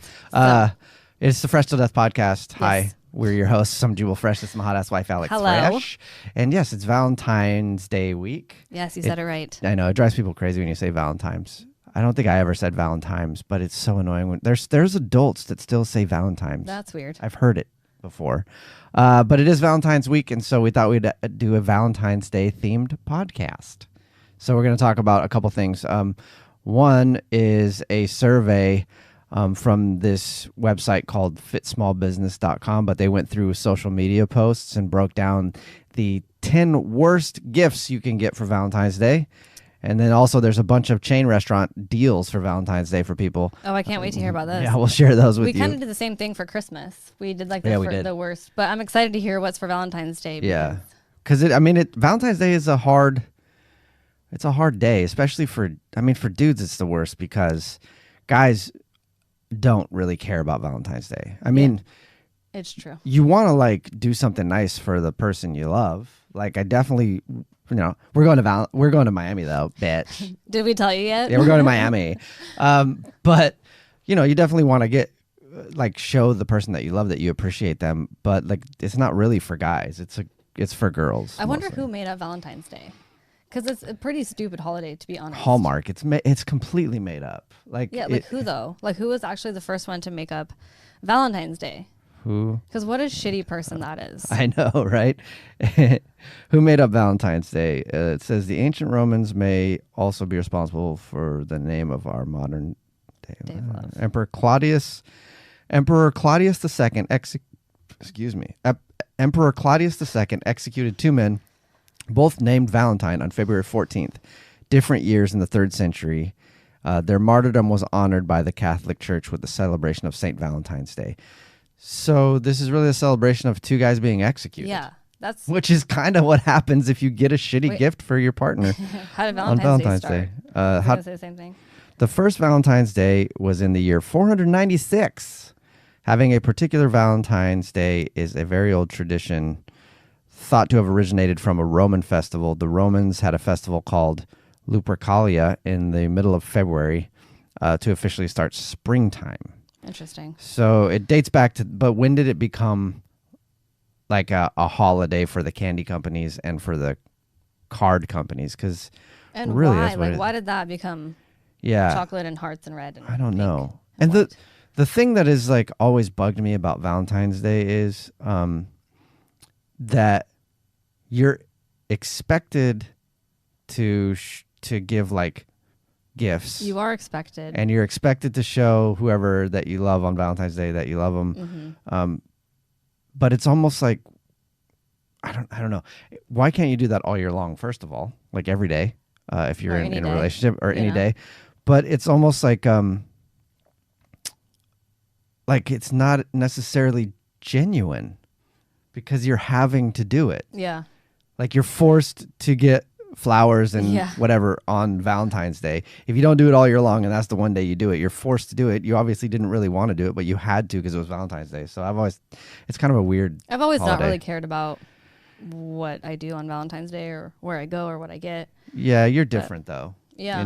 S8: It's the Fresh to Death podcast. Yes. Hi. We're your hosts. I'm Jubal Fresh. This is my hot ass wife, Alex
S6: Hello.
S8: Fresh. And yes, it's Valentine's Day week.
S6: Yes, you said it right.
S8: I know. It drives people crazy when you say Valentine's. I don't think I ever said Valentine's, but it's so annoying. When there's adults that still say Valentine's.
S6: That's weird.
S8: I've heard it before. But it is Valentine's week, and so we thought we'd do a Valentine's Day themed podcast. So we're going to talk about a couple things. One is a survey from this website called fitsmallbusiness.com, but they went through social media posts and broke down the 10 worst gifts you can get for Valentine's Day. And then also there's a bunch of chain restaurant deals for Valentine's Day for people.
S6: Oh, I can't wait to hear about this.
S8: Yeah, we'll share those with you.
S6: We kind of did the same thing for Christmas. We did like the worst, but I'm excited to hear what's for Valentine's Day.
S8: Yeah, because Valentine's Day is a hard day, especially for dudes. It's the worst because guys don't really care about Valentine's Day.
S6: It's true.
S8: You want to do something nice for the person you love. Like I definitely, we're going to Miami though, bitch.
S6: Did we tell you yet?
S8: Yeah, we're going to Miami. But you definitely want to get show the person that you love that you appreciate them. But it's not really for guys. It's for girls.
S6: I wonder who made up Valentine's Day. Because it's a pretty stupid holiday, to be honest.
S8: Hallmark. It's completely made up.
S6: Who though? Who was actually the first one to make up Valentine's Day?
S8: Who?
S6: Because what a shitty person that is.
S8: I know, right? Who made up Valentine's Day? It says the ancient Romans may also be responsible for the name of our modern day. Emperor Claudius II Emperor Claudius II executed two men, both named Valentine, on February 14th, different years in the 3rd century. Their martyrdom was honored by the Catholic Church with the celebration of St. Valentine's Day. So this is really a celebration of two guys being executed.
S6: Yeah,
S8: which is kind of what happens if you get a shitty gift for your partner.
S6: How did
S8: on Valentine's
S6: Day
S8: Day?
S6: I was going to say the same thing.
S8: The first Valentine's Day was in the year 496. Having a particular Valentine's Day is a very old tradition thought to have originated from a Roman festival. The Romans had a festival called Lupercalia in the middle of February to officially start springtime.
S6: Interesting.
S8: So it dates back to, but when did it become a holiday for the candy companies and for the card companies? Because really,
S6: why?
S8: that's what
S6: Why did that become chocolate and hearts and red? And
S8: I don't
S6: pink
S8: know. And the thing that is always bugged me about Valentine's Day is that you're expected to give gifts.
S6: You are expected,
S8: and you're expected to show whoever that you love on Valentine's Day that you love them.
S6: Mm-hmm.
S8: But it's almost I don't know. Why can't you do that all year long? First of all, every day, if you're in a relationship, or any day. But it's almost it's not necessarily genuine because you're having to do it.
S6: Yeah.
S8: You're forced to get flowers and whatever on Valentine's Day. If you don't do it all year long and that's the one day you do it, you're forced to do it. You obviously didn't really want to do it, but you had to because it was Valentine's Day. So it's kind of a weird
S6: I've always
S8: holiday.
S6: not really cared about what I do on Valentine's Day or where I go or what I get.
S8: Yeah, you're different though.
S6: Yeah.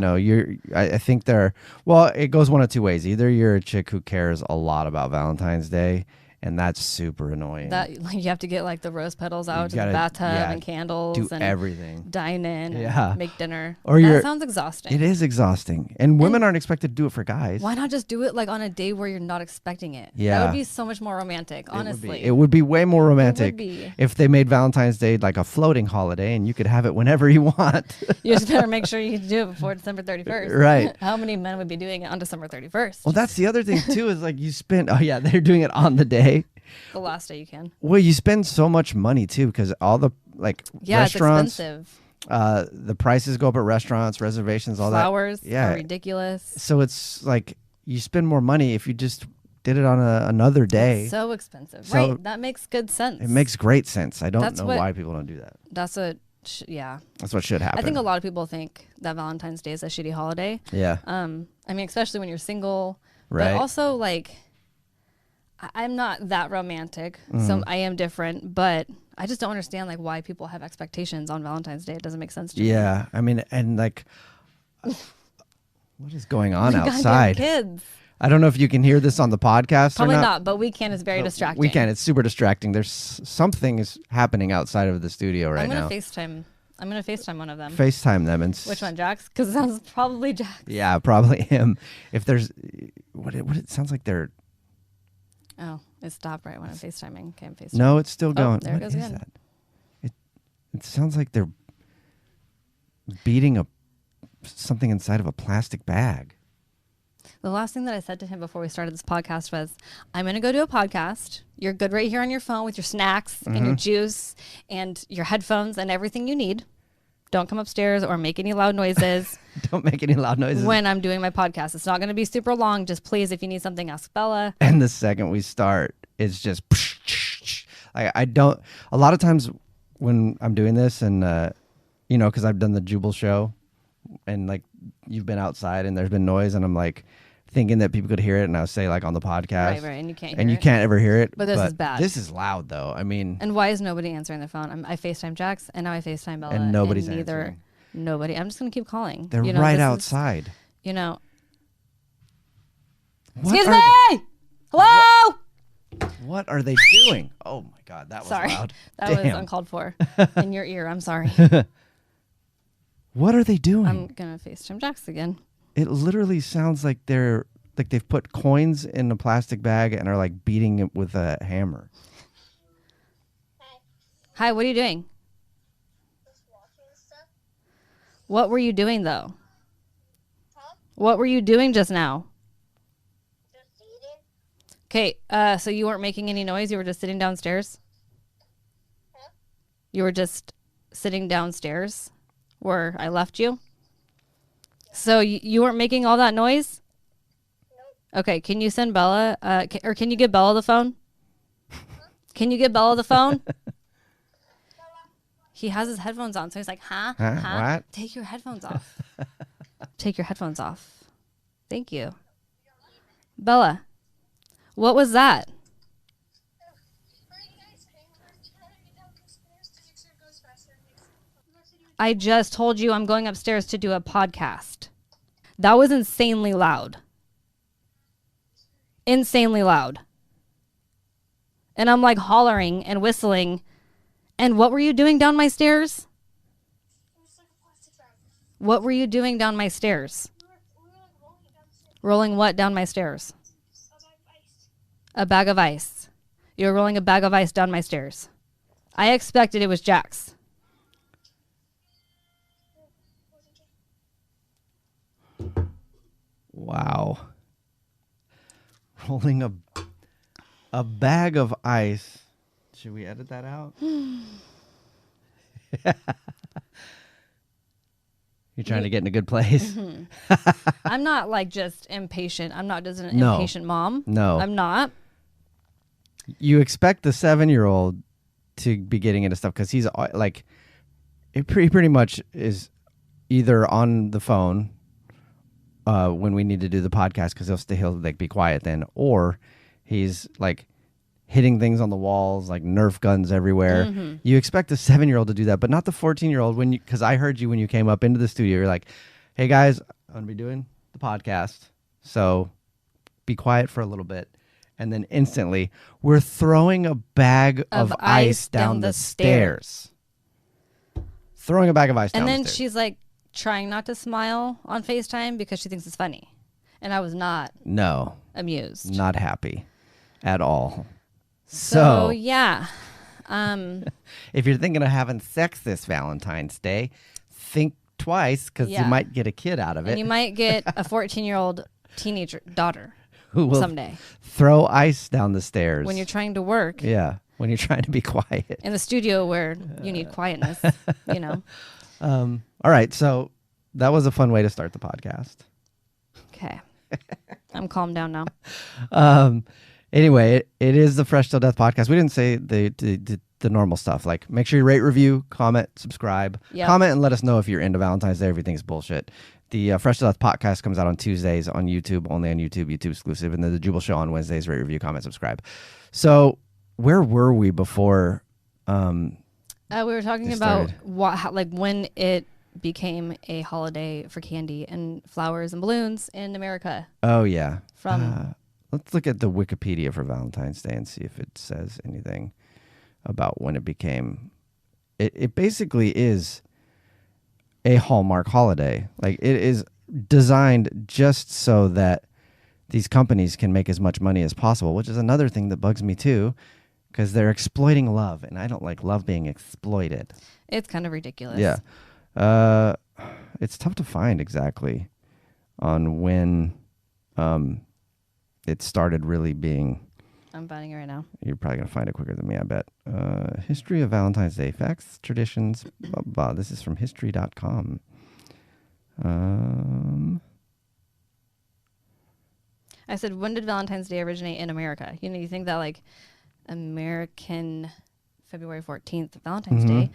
S8: I think it goes one of two ways. Either you're a chick who cares a lot about Valentine's Day and that's super annoying.
S6: That like you have to get like the rose petals out to the
S8: gotta-
S6: bathtub
S8: yeah,
S6: and candles
S8: do
S6: and
S8: everything.
S6: dine in,
S8: Yeah.
S6: and make dinner.
S8: Or
S6: that sounds exhausting.
S8: It is exhausting, and women aren't expected to do it for guys.
S6: Why not just do it like on a day where you're not expecting it?
S8: Yeah.
S6: That would be so much more romantic, honestly.
S8: It would be way more romantic
S6: be.
S8: if they made Valentine's Day like a floating holiday, and you could have it whenever you want.
S6: You just better make sure you do it before December 31st.
S8: Right.
S6: How many men would be doing it on December 31st?
S8: Well, that's the other thing too. Is like you spend. Oh yeah, they're doing it on the day.
S6: The last day you can.
S8: Well, you spend so much money too because all the like restaurants.
S6: It's expensive.
S8: The prices go up at restaurants, reservations, all
S6: Flowers
S8: that. Yeah,
S6: are ridiculous.
S8: So it's like you spend more money if you just did it on another day.
S6: It's so expensive,
S8: So
S6: right? That makes good sense.
S8: It makes great sense. I don't
S6: That's
S8: know
S6: what-
S8: why people don't do that.
S6: That's what, yeah.
S8: That's what should happen.
S6: I think a lot of people think that Valentine's Day is a shitty holiday.
S8: Yeah.
S6: I mean, especially when you're single.
S8: Right.
S6: But also, like, I'm not that romantic, so
S8: Mhm.
S6: I am different. But I just don't understand like why people have expectations on Valentine's Day. It doesn't make sense to me.
S8: Yeah, I mean, and like, what is going on
S6: Goddamn
S8: outside?
S6: kids.
S8: I don't know if you can hear this on the podcast
S6: Probably
S8: or
S6: not, but we can. It's very distracting.
S8: We can. It's super distracting. There's something is happening outside of the studio right
S6: I'm gonna
S8: now.
S6: FaceTime. I'm gonna FaceTime one of them.
S8: FaceTime them and
S6: Which one, Jax? Because it sounds probably Jax.
S8: Yeah, probably him. If there's what it sounds like they're.
S6: Oh, it stopped right when I'm FaceTiming. Okay, I'm FaceTiming.
S8: No, it's still going.
S6: There
S8: What
S6: it goes
S8: is
S6: again.
S8: that? It sounds like they're beating something inside of a plastic bag.
S6: The last thing that I said to him before we started this podcast was, I'm going to go do a podcast. You're good right here on your phone with your snacks and your
S8: Mhm.
S6: juice and your headphones and everything you need. Don't come upstairs or make any loud noises
S8: Don't make any loud noises.
S6: when I'm doing my podcast. It's not going to be super long. Just please, if you need something, ask Bella.
S8: And the second we start, it's just. I don't. A lot of times when I'm doing this, and because I've done the Jubal Show, and like you've been outside and there's been noise, and I'm like thinking that people could hear it, and I'll say like on the podcast,
S6: Right, and you can't
S8: and
S6: hear
S8: you
S6: it.
S8: can't ever hear it.
S6: But this is bad.
S8: This is loud though. I mean,
S6: And why is nobody answering their phone? I FaceTime Jax, and now I FaceTime Bella.
S8: And nobody's
S6: neither,
S8: answering.
S6: Nobody. I'm just going to keep calling.
S8: they're
S6: You know,
S8: right
S6: this is-
S8: outside.
S6: What
S8: are
S6: Excuse me! Hello!
S8: What are they doing? Oh my God, that was
S6: Sorry.
S8: loud.
S6: That was
S8: Damn.
S6: uncalled for. In your ear. I'm sorry.
S8: What are they doing?
S6: I'm going to FaceTime Jax again.
S8: It literally sounds like they've put coins in a plastic bag and are like beating it with a hammer.
S6: Hi, what are you doing? What were you doing, though? What were you doing just now? Okay, so you weren't making any noise? You were just sitting downstairs? You were just sitting downstairs where I left you? So you weren't making all that noise? Okay, can you send Bella, or can you give Bella the phone? Can you give Bella the phone? He has his headphones on, so he's like, huh?
S8: What?
S6: Take your headphones off. Take your headphones off. Thank you. Bella, what was that? I just told you I'm going upstairs to do a podcast. That was insanely loud. Insanely loud. And I'm like hollering and whistling. And what were you doing down my stairs? What were you doing down my stairs? Rolling what down my stairs? A bag of ice. You were rolling a bag of ice down my stairs. I expected it was Jax.
S8: Wow. Rolling a bag of ice. Should we edit that out? You're trying to get in a good place.
S6: I'm not like just impatient. I'm not just an
S8: No.
S6: impatient mom.
S8: No.
S6: I'm not.
S8: You expect the 7-year-old to be getting into stuff because he's like, he pretty much is either on the phone when we need to do the podcast because he'll like be quiet then, or he's like hitting things on the walls like Nerf guns everywhere.
S6: Mhm.
S8: You expect the 7-year-old to do that, but not the 14-year-old. Because I heard you when you came up into the studio, you're like, "Hey guys, I'm gonna be doing the podcast, so be quiet for a little bit." And then instantly, we're throwing a bag of ice down the stairs. Throwing a bag of ice down the stairs.
S6: And then she's like trying not to smile on FaceTime because she thinks it's funny. And I was not amused.
S8: Not happy at all.
S6: So yeah.
S8: If you're thinking of having sex this Valentine's Day, think twice because you might get a kid out of it.
S6: And you might get a 14-year-old teenager daughter
S8: who will
S6: someday
S8: throw ice down the stairs.
S6: When you're trying to work.
S8: Yeah, when you're trying to be quiet.
S6: In the studio where you need quietness, you know.
S8: All right, so that was a fun way to start the podcast.
S6: Okay. I'm calmed down now.
S8: Anyway, it is the Fresh Till Death podcast. We didn't say the normal stuff. Like, make sure you rate, review, comment, subscribe.
S6: Yep.
S8: Comment and let us know if you're into Valentine's Day. Everything's bullshit. The Fresh Till Death podcast comes out on Tuesdays on YouTube, only on YouTube exclusive. And then the Jubal Show on Wednesdays. Rate, review, comment, subscribe. So where were we before?
S6: We were talking about when it became a holiday for candy and flowers and balloons in America.
S8: Oh, yeah.
S6: From...
S8: let's look at the Wikipedia for Valentine's Day and see if it says anything about when it became. It basically is a Hallmark holiday. Like, it is designed just so that these companies can make as much money as possible, which is another thing that bugs me too, because they're exploiting love, and I don't like love being exploited.
S6: It's kind of ridiculous.
S8: Yeah. It's tough to find exactly on when it started really being.
S6: I'm finding it right now.
S8: You're probably going to find it quicker than me, I bet. History of Valentine's Day. Facts, traditions, blah, blah. This is from history.com.
S6: I said, when did Valentine's Day originate in America? You know, you think that like American February 14th, Valentine's Day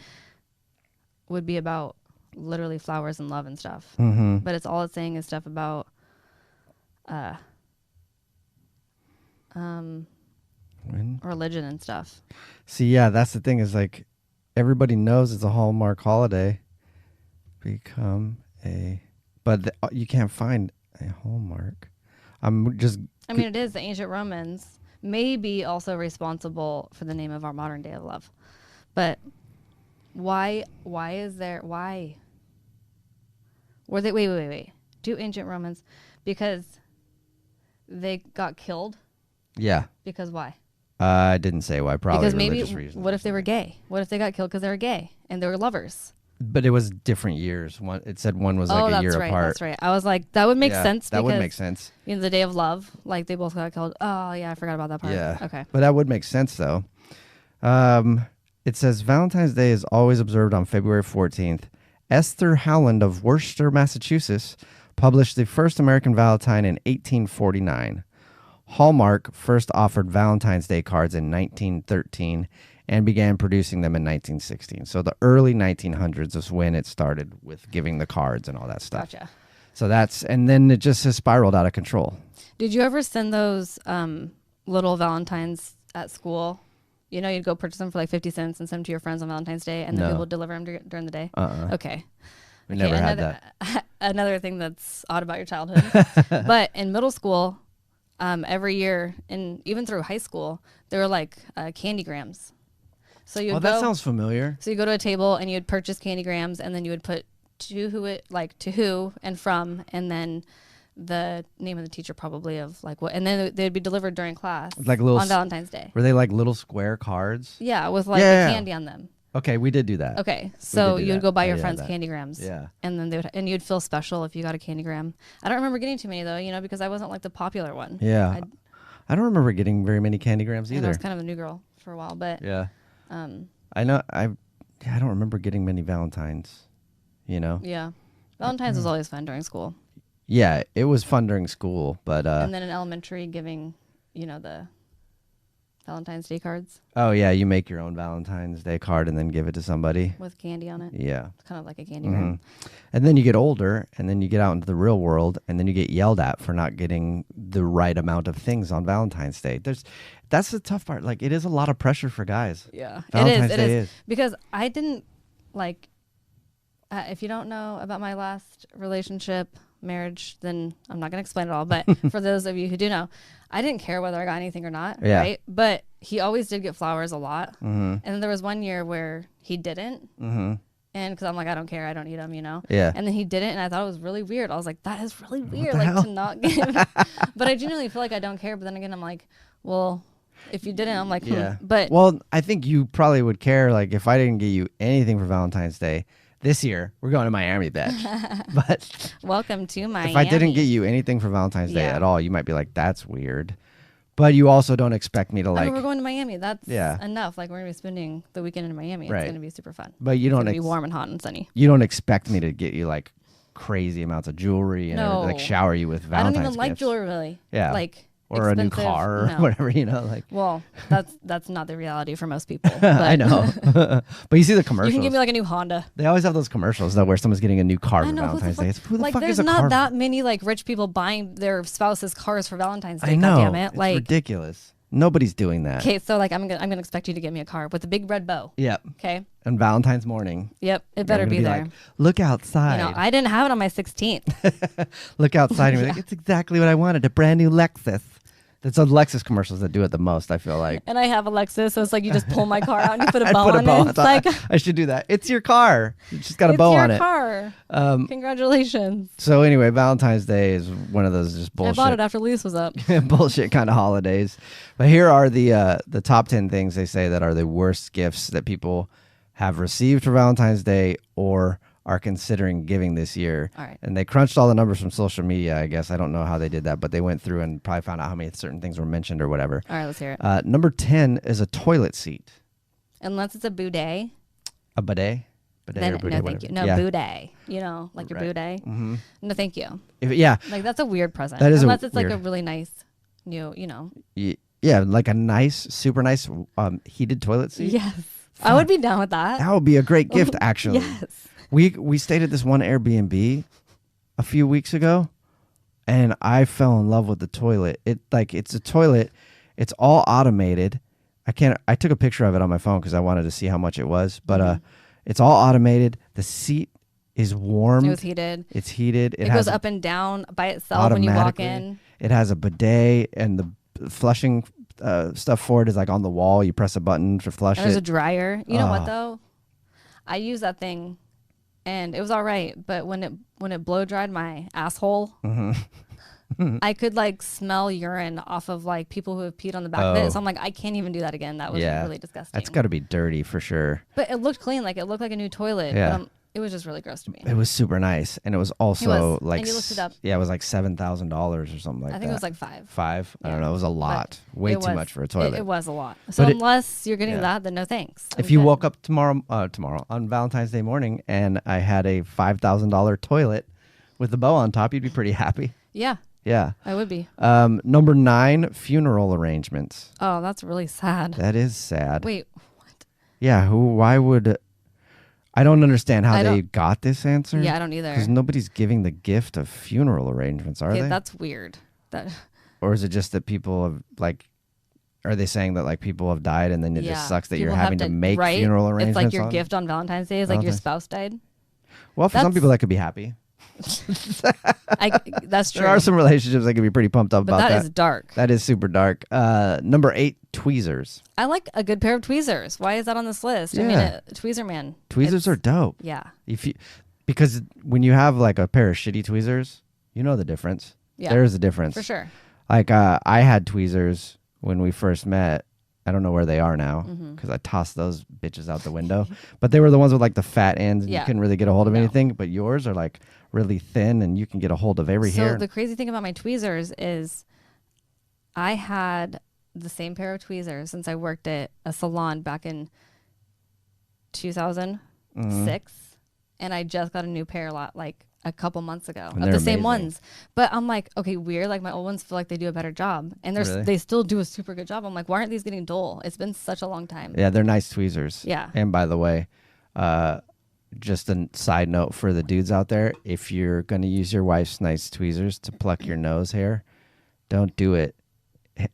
S6: would be about literally flowers and love and stuff.
S8: Mm-hmm.
S6: But it's saying is stuff about religion and stuff.
S8: See, yeah, that's the thing is like everybody knows it's a Hallmark holiday. But you can't find a Hallmark.
S6: I mean, it is. The ancient Romans may be also responsible for the name of our modern day of love. But why were they wait. Do ancient Romans because they got killed?
S8: Yeah.
S6: Because why?
S8: I didn't say why. Probably
S6: because maybe
S8: religious reasons.
S6: What if they were gay? What if they got killed because they were gay and they were lovers?
S8: But it was different years. It said one was like a year apart.
S6: That's right. I was like, that would make sense.
S8: That would make sense.
S6: You know, the day of love, like they both got killed. Oh yeah, I forgot about that part.
S8: Yeah.
S6: Okay.
S8: But that would make sense though. It says Valentine's Day is always observed on February 14th. Esther Howland of Worcester, Massachusetts, published the first American Valentine in 1849. Hallmark first offered Valentine's Day cards in 1913 and began producing them in 1916. So the early 1900s is when it started with giving the cards and all that stuff.
S6: Gotcha.
S8: So and then it just has spiraled out of control.
S6: Did you ever send those little Valentines at school? You know, you'd go purchase them for like 50 cents and send them to your friends on Valentine's Day, and then people would deliver them during the day?
S8: Okay. We
S6: Okay,
S8: never had that.
S6: Another thing that's odd about your childhood. But in middle school, every year, and even through high school, there were like candygrams. So you
S8: that sounds familiar.
S6: So you go to a table and you'd purchase candygrams, and then you would put to who and from, and then the name of the teacher probably of like what, and then they'd be delivered during class
S8: like little
S6: on Valentine's Day.
S8: Were they like little square cards?
S6: Yeah, with like the candy on them.
S8: Okay, we did do that.
S6: Okay, so you'd go buy your friends candygrams.
S8: Yeah.
S6: And then and you'd feel special if you got a candygram. I don't remember getting too many though, you know, because I wasn't like the popular one.
S8: Yeah. I don't remember getting very many candygrams either.
S6: I was kind of a new girl for a while, but
S8: yeah. I know I don't remember getting many Valentines, you know.
S6: Yeah. Valentine's was always fun during school.
S8: Yeah, it was fun during school, but
S6: and then in elementary giving, you know, the Valentine's Day cards.
S8: Oh yeah, you make your own Valentine's Day card and then give it to somebody
S6: with candy on it.
S8: Yeah,
S6: it's kind of like a candygram.
S8: And then you get older, and then you get out into the real world, and then you get yelled at for not getting the right amount of things on Valentine's Day. That's the tough part. Like, it is a lot of pressure for guys.
S6: Yeah,
S8: Valentine's
S6: it
S8: Day
S6: is because I didn't like. If you don't know about my last relationship, marriage, then I'm not going to explain it all. But for those of you who do know, I didn't care whether I got anything or not.
S8: Yeah.
S6: Right. But he always did get flowers a lot.
S8: Mhm.
S6: And then there was one year where he didn't.
S8: Mhm.
S6: And because I'm like, I don't care. I don't need them, you know?
S8: Yeah.
S6: And then he didn't. And I thought it was really weird. I was like, that is really weird.
S8: the
S6: Like
S8: hell?
S6: to not give. But I genuinely feel like I don't care. But then again, I'm like, well, if you didn't, I'm like,
S8: Yeah.
S6: But
S8: well, I think you probably would care. Like if I didn't get you anything for Valentine's Day this year, we're going to Miami, bitch. But
S6: welcome to Miami.
S8: if I didn't get you anything for Valentine's Day
S6: Yeah.
S8: at all, you might be like, that's weird. But you also don't expect me to
S6: I
S8: like.
S6: mean, we're going to Miami. That's
S8: Yeah.
S6: enough. Like we're gonna be spending the weekend in Miami. It's
S8: Right.
S6: gonna be super fun.
S8: But you
S6: It's
S8: don't
S6: gonna be warm and hot and sunny.
S8: You don't expect me to get you like crazy amounts of jewelry and
S6: No.
S8: like shower you with
S6: I
S8: Valentine's
S6: don't even like
S8: gifts.
S6: jewelry really.
S8: Yeah.
S6: Like
S8: or a new
S6: expensive-
S8: car or
S6: no.
S8: whatever, you know, like.
S6: Well, that's not the reality for most people.
S8: I
S6: but-
S8: know. But you see the
S6: You
S8: commercials.
S6: can give me like a new Honda.
S8: They always have those commercials though where someone's getting a new car
S6: I
S8: for
S6: know,
S8: Valentine's Day. It's, who the
S6: like
S8: fuck
S6: there's
S8: is a
S6: not
S8: car?
S6: that many like rich people buying their spouses cars for Valentine's Day.
S8: I know.
S6: God damn it.
S8: It's
S6: Like
S8: ridiculous. Nobody's doing that.
S6: okay, so like I'm gonna expect you to get me a car with a big red bow.
S8: Yep.
S6: Okay.
S8: On Valentine's morning.
S6: Yep. It
S8: you're
S6: better
S8: gonna
S6: be there.
S8: like, look outside.
S6: You know, I didn't have it on my 16th.
S8: Look outside and be
S6: Yeah.
S8: like, it's exactly what I wanted. A brand new Lexus. That's the Lexus commercials that do it the most, I feel like.
S6: And I have a Lexus, so it's like you just pull my car out and you put a
S8: I'd
S6: bow
S8: put a
S6: on
S8: bow
S6: it.
S8: on
S6: It's
S8: top.
S6: like
S8: I should do that. It's your car. It's just got a bow
S6: it's
S8: on
S6: your
S8: it.
S6: car. Congratulations.
S8: So anyway, Valentine's Day is one of those just bullshit.
S6: I bought it after lease was up.
S8: bullshit kind of holidays. But here are the top 10 things they say that are the worst gifts that people have received for Valentine's Day or are considering giving this year.
S6: All right.
S8: And they crunched all the numbers from social media, I guess. I don't know how they did that, but they went through and probably found out how many certain things were mentioned or whatever.
S6: All right, let's hear it.
S8: Number 10 is a toilet seat.
S6: Unless it's a bidet.
S8: A bidet? Bidet
S6: Then,
S8: or bidet,
S6: no, thank
S8: whatever.
S6: you. No,
S8: Yeah.
S6: bidet. You know, like your
S8: Right.
S6: bidet.
S8: Mhm.
S6: No, thank you.
S8: Yeah.
S6: Like that's a weird present.
S8: That is
S6: Unless it's like a
S8: weird.
S6: really nice new, you know.
S8: Yeah, like a nice, super nice heated toilet seat.
S6: Yes. I would be down with that.
S8: That would be a great gift, actually.
S6: Yes.
S8: We stayed at this one Airbnb a few weeks ago, and I fell in love with the toilet. It's a toilet. It's all automated. I took a picture of it on my phone because I wanted to see how much it was. But it's all automated. The seat is warm.
S6: It was heated.
S8: It's heated.
S6: It goes up and down by itself when you walk
S8: automatically.
S6: in.
S8: It has a bidet, and the flushing stuff for it is like on the wall. You press a button to flush
S6: And there's
S8: it.
S6: a dryer. You know what
S8: Oh.
S6: though? I used that thing and it was all right, but when it blow dried my asshole, I could like smell urine off of like people who have peed on the back of
S8: Oh.
S6: it. So I'm like, I can't even do that again. That was really disgusting.
S8: That's got to be dirty for sure.
S6: But it looked clean, like it looked like a new toilet.
S8: Yeah.
S6: But, it was just really gross to me.
S8: It was super nice, and it was also
S6: was.
S8: like
S6: And you looked it up.
S8: Yeah, it was like $7,000 or something like that.
S6: I think it was like $5,000.
S8: $5,000. I don't
S6: Yeah.
S8: know. It was a lot. Way
S6: It
S8: too
S6: was-
S8: much for a toilet.
S6: It was a lot. So
S8: But
S6: unless you're getting
S8: yeah.
S6: that, then no thanks.
S8: If
S6: I'm
S8: you
S6: good.
S8: woke up tomorrow on Valentine's Day morning and I had a $5,000 toilet with the bow on top, you'd be pretty happy.
S6: Yeah.
S8: Yeah.
S6: I would be.
S8: Number 9, funeral arrangements.
S6: Oh, that's really sad.
S8: That is sad.
S6: Wait.
S8: Yeah. Why would? I don't understand how
S6: I
S8: they
S6: don't-
S8: got this answer.
S6: Yeah, I don't either.
S8: Because nobody's giving the gift of funeral arrangements, are
S6: Okay,
S8: they?
S6: that's weird. That
S8: Or is it just that people have like? Are they saying that like people have died and then it just sucks that you're
S6: People have
S8: having to make
S6: right?
S8: funeral arrangements?
S6: It's like your
S8: on?
S6: gift on Valentine's Day is like your
S8: Valentine's-
S6: spouse died.
S8: Well, for some people that could be happy.
S6: That's true.
S8: There are some relationships that can be pretty pumped up
S6: But
S8: about that.
S6: that is dark.
S8: That is super dark. Number 8, tweezers.
S6: I like a good pair of tweezers. Why is that on this list? I mean,
S8: Yeah.
S6: tweezer man.
S8: Tweezers are dope.
S6: Yeah.
S8: Because when you have like a pair of shitty tweezers, you know the difference.
S6: Yeah,
S8: There's a difference.
S6: for sure.
S8: Like I had tweezers when we first met. I don't know where they are now
S6: Mhm.
S8: because I tossed those bitches out the window. But they were the ones with like the fat ends and
S6: Yeah.
S8: you couldn't really get a hold of anything. But yours are like really thin and you can get a hold of every
S6: So
S8: hair.
S6: the crazy thing about my tweezers is I had the same pair of tweezers since I worked at a salon back in 2006.
S8: Mm-hmm.
S6: And I just got a new pair like a couple months ago
S8: And
S6: of
S8: they're
S6: the same
S8: amazing.
S6: ones. But I'm like, okay, weird. Like my old ones feel like they do a better job. And
S8: Really?
S6: they still do a super good job. I'm like, why aren't these getting dull? It's been such a long time.
S8: Yeah, they're nice tweezers.
S6: Yeah.
S8: And by the way, just a side note for the dudes out there, if you're going to use your wife's nice tweezers to pluck your nose hair, don't do it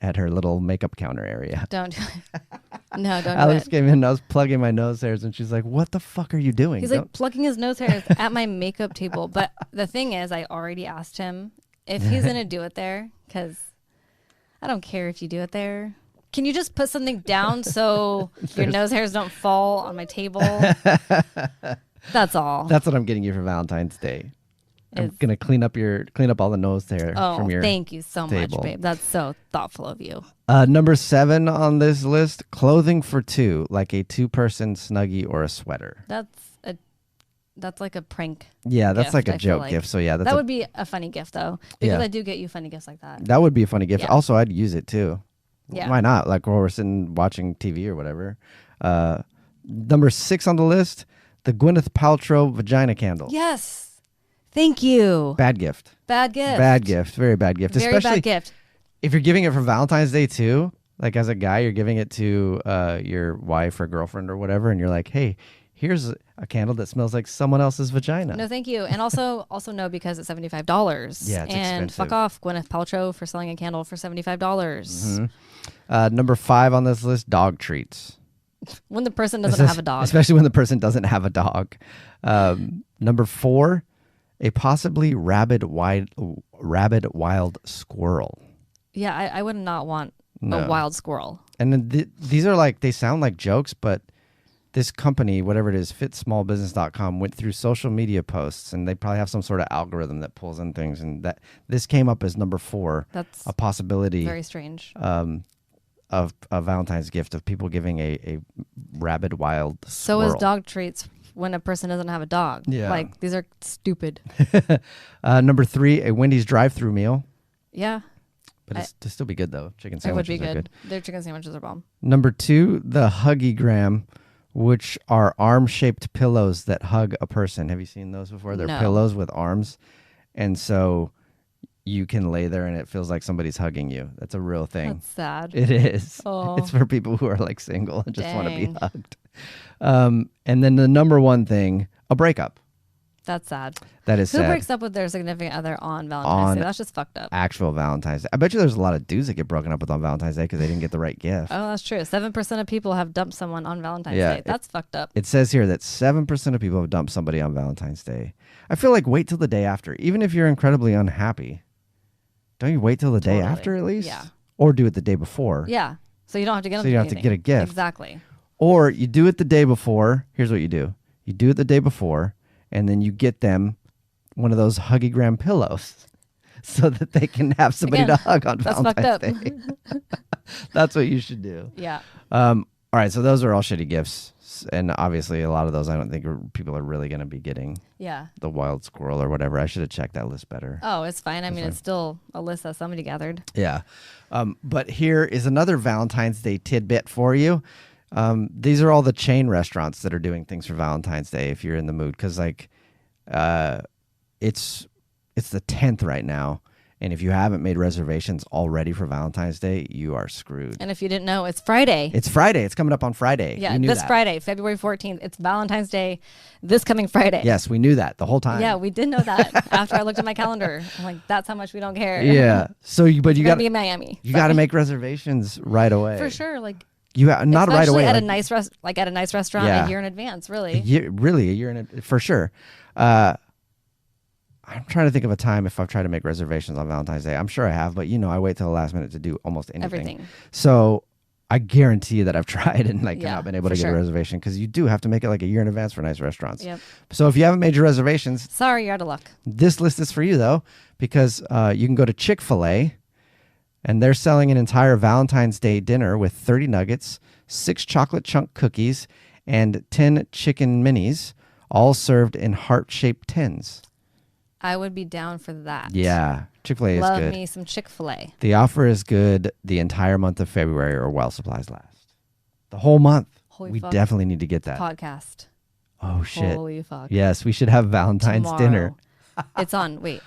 S8: at her little makeup counter area.
S6: Don't. No, don't
S8: Alex
S6: do it.
S8: came in and I was plugging my nose hairs and she's like, what the fuck are you doing?
S6: He's like plugging his nose hairs at my makeup table. But the thing is, I already asked him if he's going to do it there, because I don't care if you do it there. Can you just put something down so your nose hairs don't fall on my table? That's all.
S8: That's what I'm getting you for Valentine's Day. I'm gonna clean up all the nose hair from your
S6: thank you so
S8: table.
S6: much, babe. That's so thoughtful of you.
S8: Number 7 on this list: clothing for 2, like a 2-person snuggie or a sweater.
S6: That's like a prank.
S8: Yeah, that's
S6: gift,
S8: like a
S6: I feel
S8: joke gift. So yeah,
S6: that would be a funny gift though, because I do get you funny gifts like that.
S8: That would be a funny gift.
S6: Yeah.
S8: Also, I'd use it too.
S6: Yeah.
S8: Why not? Like while we're sitting watching TV or whatever. Number 6 on the list: the Gwyneth Paltrow vagina candle.
S6: Yes. Thank you.
S8: Bad gift.
S6: Bad gift.
S8: Bad gift. Very bad gift.
S6: Very
S8: Especially
S6: bad gift.
S8: if you're giving it for Valentine's Day too. Like as a guy, you're giving it to your wife or girlfriend or whatever, and you're like, hey, here's a candle that smells like someone else's vagina.
S6: No, thank you. And also no, because it's $75.
S8: Yeah, it's
S6: and
S8: expensive.
S6: fuck off, Gwyneth Paltrow, for selling a candle for $75.
S8: Number 5 on this list: dog treats.
S6: When the person doesn't have a dog.
S8: Especially when the person doesn't have a dog. Number 4, a possibly rabid wild squirrel.
S6: Yeah, I would not want
S8: No.
S6: a wild squirrel.
S8: And then these are like, they sound like jokes, but this company, whatever it is, fitsmallbusiness.com, went through social media posts, and they probably have some sort of algorithm that pulls in things, and that this came up as number 4.
S6: That's
S8: a possibility.
S6: very strange.
S8: Of a Valentine's gift of people giving a rabid wild
S6: So
S8: squirrel.
S6: is dog treats when a person doesn't have a dog.
S8: Yeah.
S6: Like, these are stupid.
S8: Number 3, a Wendy's drive-through meal.
S6: Yeah.
S8: But it's to still be good though. Chicken
S6: It would
S8: sandwiches
S6: be
S8: are
S6: good.
S8: good.
S6: Their chicken sandwiches are bomb.
S8: Number 2, the Huggy-gram, which are arm-shaped pillows that hug a person. Have you seen those before? They're
S6: No.
S8: pillows with arms, and so you can lay there and it feels like somebody's hugging you. That's a real thing.
S6: That's sad.
S8: It is.
S6: Oh.
S8: It's for people who are like single and just want to be
S6: Dang.
S8: hugged. And then the number 1 thing, a breakup.
S6: That's sad.
S8: That is
S6: Who
S8: sad.
S6: breaks up with their significant other on Valentine's Day? That's just fucked up.
S8: Actual Valentine's Day. I bet you there's a lot of dudes that get broken up with on Valentine's Day because they didn't get the right gift.
S6: Oh, that's true. 7% of people have dumped someone on Valentine's Day. That's fucked up.
S8: It says here that 7% of people have dumped somebody on Valentine's Day. I feel like wait till the day after. Even if you're incredibly unhappy, don't you wait till the day after at least?
S6: Yeah.
S8: Or do it the day before.
S6: Yeah. So you don't have to get
S8: So you don't have to get a gift.
S6: Exactly.
S8: Or you do it the day before. Here's what you do. You do it the day before, and then you get them one of those Huggy-gram pillows so that they can have somebody to hug on
S6: That's
S8: Valentine's
S6: fucked up.
S8: Day. That's what you should do.
S6: Yeah.
S8: All right, so those are all shitty gifts. And obviously a lot of those I don't think people are really going to be getting.
S6: Yeah.
S8: The wild squirrel or whatever. I should have checked that list better.
S6: Oh, it's fine. I mean, it's still a list that somebody gathered.
S8: Yeah. But here is another Valentine's Day tidbit for you. These are all the chain restaurants that are doing things for Valentine's Day if you're in the mood. Because, like, it's the 10th right now. And if you haven't made reservations already for Valentine's Day, you are screwed.
S6: And if you didn't know, it's Friday.
S8: It's Friday. It's coming up on Friday.
S6: Yeah,
S8: We knew
S6: this
S8: that.
S6: Friday, February 14th. It's Valentine's Day this coming Friday.
S8: Yes, we knew that the whole time.
S6: Yeah, we did know that after I looked at my calendar. I'm like, that's how much we don't care.
S8: Yeah. So, you
S6: We're
S8: got
S6: gonna be in Miami.
S8: You got to make reservations right away.
S6: For sure. Like,
S8: Not right away.
S6: At
S8: like,
S6: a nice at a nice restaurant
S8: Yeah.
S6: a year in advance, really.
S8: Really, a year in for sure. I'm trying to think of a time if I've tried to make reservations on Valentine's Day. I'm sure I have, but I wait till the last minute to do almost anything.
S6: Everything.
S8: So I guarantee you that I've tried and
S6: Yeah,
S8: not been able to
S6: for
S8: get a
S6: sure.
S8: reservation because you do have to make it like a year in advance for nice restaurants.
S6: Yep.
S8: So if you haven't made your reservations,
S6: Sorry, you're out of luck.
S8: this list is for you though, because you can go to Chick-fil-A and they're selling an entire Valentine's Day dinner with 30 nuggets, 6 chocolate chunk cookies, and 10 chicken minis, all served in heart-shaped tins.
S6: I would be down for that.
S8: Yeah, Chick-fil-A is
S6: Love
S8: good.
S6: me some Chick-fil-A.
S8: The offer is good the entire month of February or while supplies last. The whole month.
S6: Holy
S8: we
S6: fuck.
S8: definitely need to get that.
S6: Podcast.
S8: Oh, shit.
S6: Holy fuck.
S8: Yes, we should have Valentine's dinner.
S6: It's on. Wait.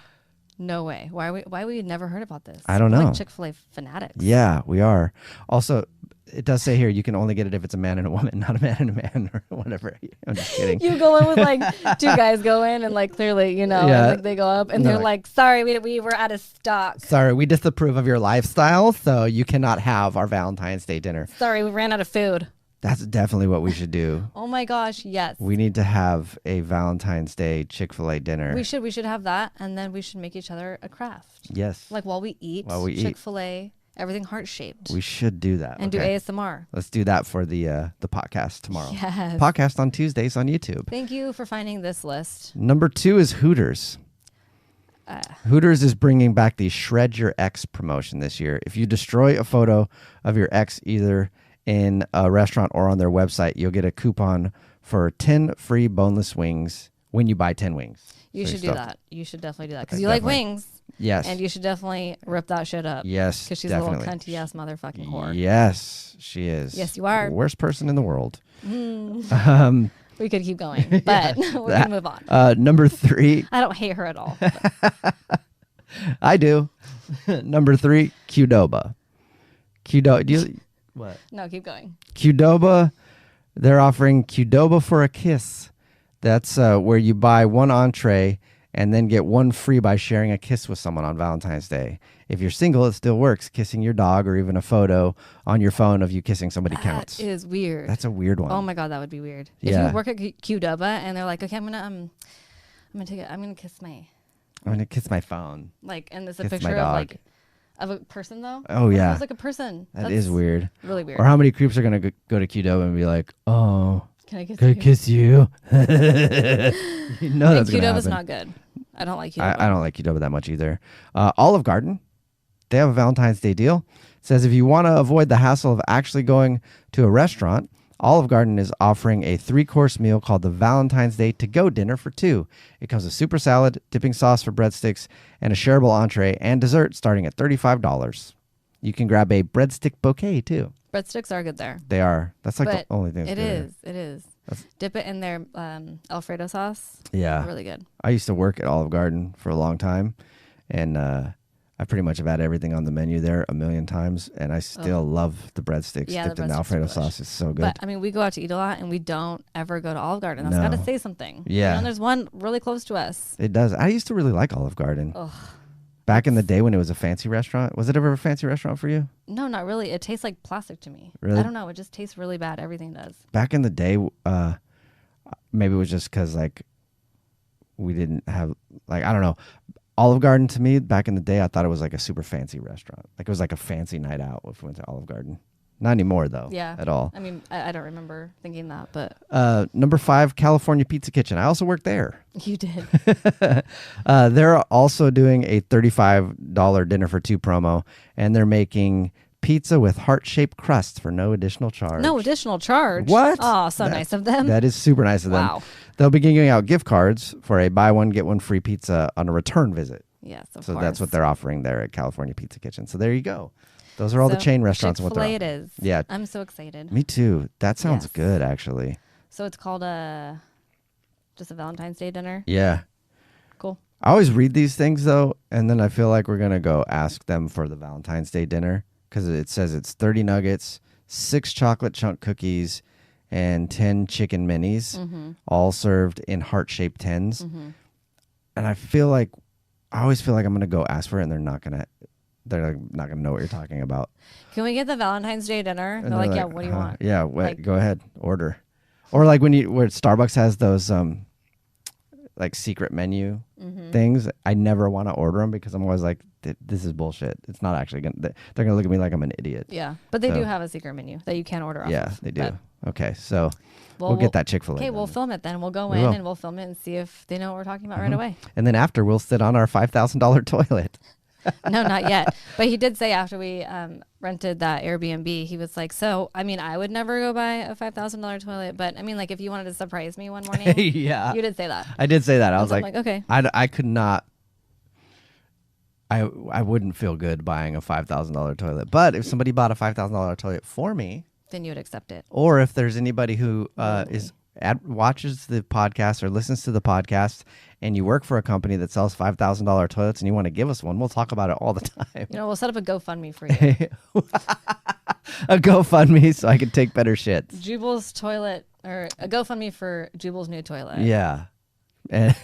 S6: No way. Why we never heard about this?
S8: I don't
S6: We're
S8: know.
S6: like Chick-fil-A fanatics.
S8: Yeah, we are. Also, It does say here you can only get it if it's a man and a woman, not a man and a man or whatever. I'm just kidding.
S6: You go in with like two guys go in and like clearly, and, like, they go up and they're like, sorry, we were out of stock.
S8: Sorry, we disapprove of your lifestyle, so you cannot have our Valentine's Day dinner.
S6: Sorry, we ran out of food.
S8: That's definitely what we should do.
S6: Oh my gosh, yes.
S8: We need to have a Valentine's Day Chick-fil-A dinner.
S6: We should have that, and then we should make each other a craft.
S8: Yes.
S6: Like while we eat, Chick-fil-A. Everything heart-shaped.
S8: We should do that.
S6: And do ASMR.
S8: Let's do that for the podcast tomorrow.
S6: Yes.
S8: Podcast on Tuesdays on YouTube.
S6: Thank you for finding this list.
S8: Number 2 is Hooters. Hooters is bringing back the Shred Your Ex promotion this year. If you destroy a photo of your ex either in a restaurant or on their website, you'll get a coupon for 10 free boneless wings when you buy 10 wings.
S6: You should do that. You should definitely do that because you like wings.
S8: Yes.
S6: And you should definitely rip that shit up.
S8: Yes,
S6: because she's a little cunty ass motherfucking whore.
S8: Yes, she is.
S6: Yes, you are.
S8: Worst person in the world.
S6: We could keep going, but we're going to move on.
S8: Number 3.
S6: I don't hate her at all.
S8: I do. Number 3, Qdoba. What?
S6: No, keep going.
S8: Qdoba, they're offering Qdoba for a kiss. That's where you buy one entree and then get one free by sharing a kiss with someone on Valentine's Day. If you're single, it still works. Kissing your dog or even a photo on your phone of you kissing somebody counts.
S6: That is weird.
S8: That's a weird one.
S6: Oh my God, that would be weird.
S8: Yeah.
S6: If you work at Qdoba and they're like, okay, I'm gonna kiss my
S8: phone.
S6: Like, and there's a
S8: Kiss my
S6: picture
S8: dog.
S6: of a person though.
S8: Oh yeah,
S6: it's like a person.
S8: That's weird.
S6: Really weird.
S8: Or how many creeps are gonna go to Qdoba and be like, oh,
S6: can I
S8: kiss you? You know that's gonna happen.
S6: Qdoba's not good. I don't like Qdoba.
S8: I don't like Qdoba that much either. Olive Garden, they have a Valentine's Day deal. It says if you want to avoid the hassle of actually going to a restaurant, Olive Garden is offering a 3-course meal called the Valentine's Day to-go dinner for 2. It comes with super salad, dipping sauce for breadsticks, and a shareable entree and dessert starting at $35. You can grab a breadstick bouquet too.
S6: Breadsticks are good there.
S8: They are. That's like the only thing.
S6: It is. Dip it in their Alfredo sauce.
S8: Yeah.
S6: Really good.
S8: I used to work at Olive Garden for a long time, and I pretty much have had everything on the menu there a million times, and I still love the breadsticks dipped in Alfredo sauce. It's so good.
S6: But I mean, we go out to eat a lot, and we don't ever go to Olive Garden. That's got to say something.
S8: Yeah.
S6: There's one really close to us.
S8: It does. I used to really like Olive Garden.
S6: Ugh.
S8: Back in the day when it was a fancy restaurant. Was it ever a fancy restaurant for you?
S6: No, not really. It tastes like plastic to me.
S8: Really?
S6: I don't know. It just tastes really bad. Everything does.
S8: Back in the day, maybe it was just because like we didn't have like I don't know. Olive Garden to me back in the day, I thought it was like a super fancy restaurant. Like it was like a fancy night out if we went to Olive Garden. Not anymore though.
S6: Yeah.
S8: At all.
S6: I mean, I don't remember thinking that, but
S8: number 5, California Pizza Kitchen. I also worked there.
S6: You did.
S8: They're also doing a $35 dinner for 2 promo, and they're making pizza with heart-shaped crust for no additional charge.
S6: No additional charge?
S8: What?
S6: Oh, so nice of them.
S8: That is super nice of them.
S6: Wow.
S8: They'll be giving out gift cards for a buy one, get one free pizza on a return visit.
S6: Yes, of
S8: so
S6: course.
S8: That's what they're offering there at California Pizza Kitchen. So there you go. Those are all the chain restaurants.
S6: Chick-fil-A it is.
S8: Yeah.
S6: I'm so excited.
S8: Me too. That sounds good, actually.
S6: So it's called just a Valentine's Day dinner?
S8: Yeah.
S6: Cool.
S8: I always read these things, though, and then I feel like we're going to go ask them for the Valentine's Day dinner because it says it's 30 nuggets, 6 chocolate chunk cookies, and 10 chicken minis, all served in heart-shaped tins. And I always feel like I'm going to go ask for it, and they're not going to know what you're talking about.
S6: Can we get the Valentine's Day dinner? They're like, yeah, what do you want?
S8: Yeah, go ahead, order. Or like where Starbucks has those like secret menu things. I never want to order them because I'm always like, this is bullshit. It's not actually gonna. They're gonna look at me like I'm an idiot.
S6: Yeah, but they do have a secret menu that you can order off.
S8: Yeah,
S6: of,
S8: they do.
S6: but
S8: Okay, so we'll get that Chick-fil-A.
S6: Okay, we'll film it then. We'll go in and we'll film it and see if they know what we're talking about right away.
S8: And then after, we'll sit on our $5,000 toilet.
S6: No, not yet. But he did say after we rented that Airbnb, he was like, so, I mean, I would never go buy a $5,000 toilet. But, I mean, like, if you wanted to surprise me one morning,
S8: yeah,
S6: you did say that.
S8: I did say that. I was like,
S6: okay.
S8: I could not. I wouldn't feel good buying a $5,000 toilet. But if somebody bought a $5,000 toilet for me.
S6: Then you would accept it.
S8: Or if there's anybody who is watches the podcast or listens to the podcast, and you work for a company that sells $5,000 toilets, and you want to give us one, we'll talk about it all the time.
S6: We'll set up a GoFundMe for you.
S8: A GoFundMe so I can take better shits.
S6: Jubal's toilet, or a GoFundMe for Jubal's new toilet.
S8: Yeah, and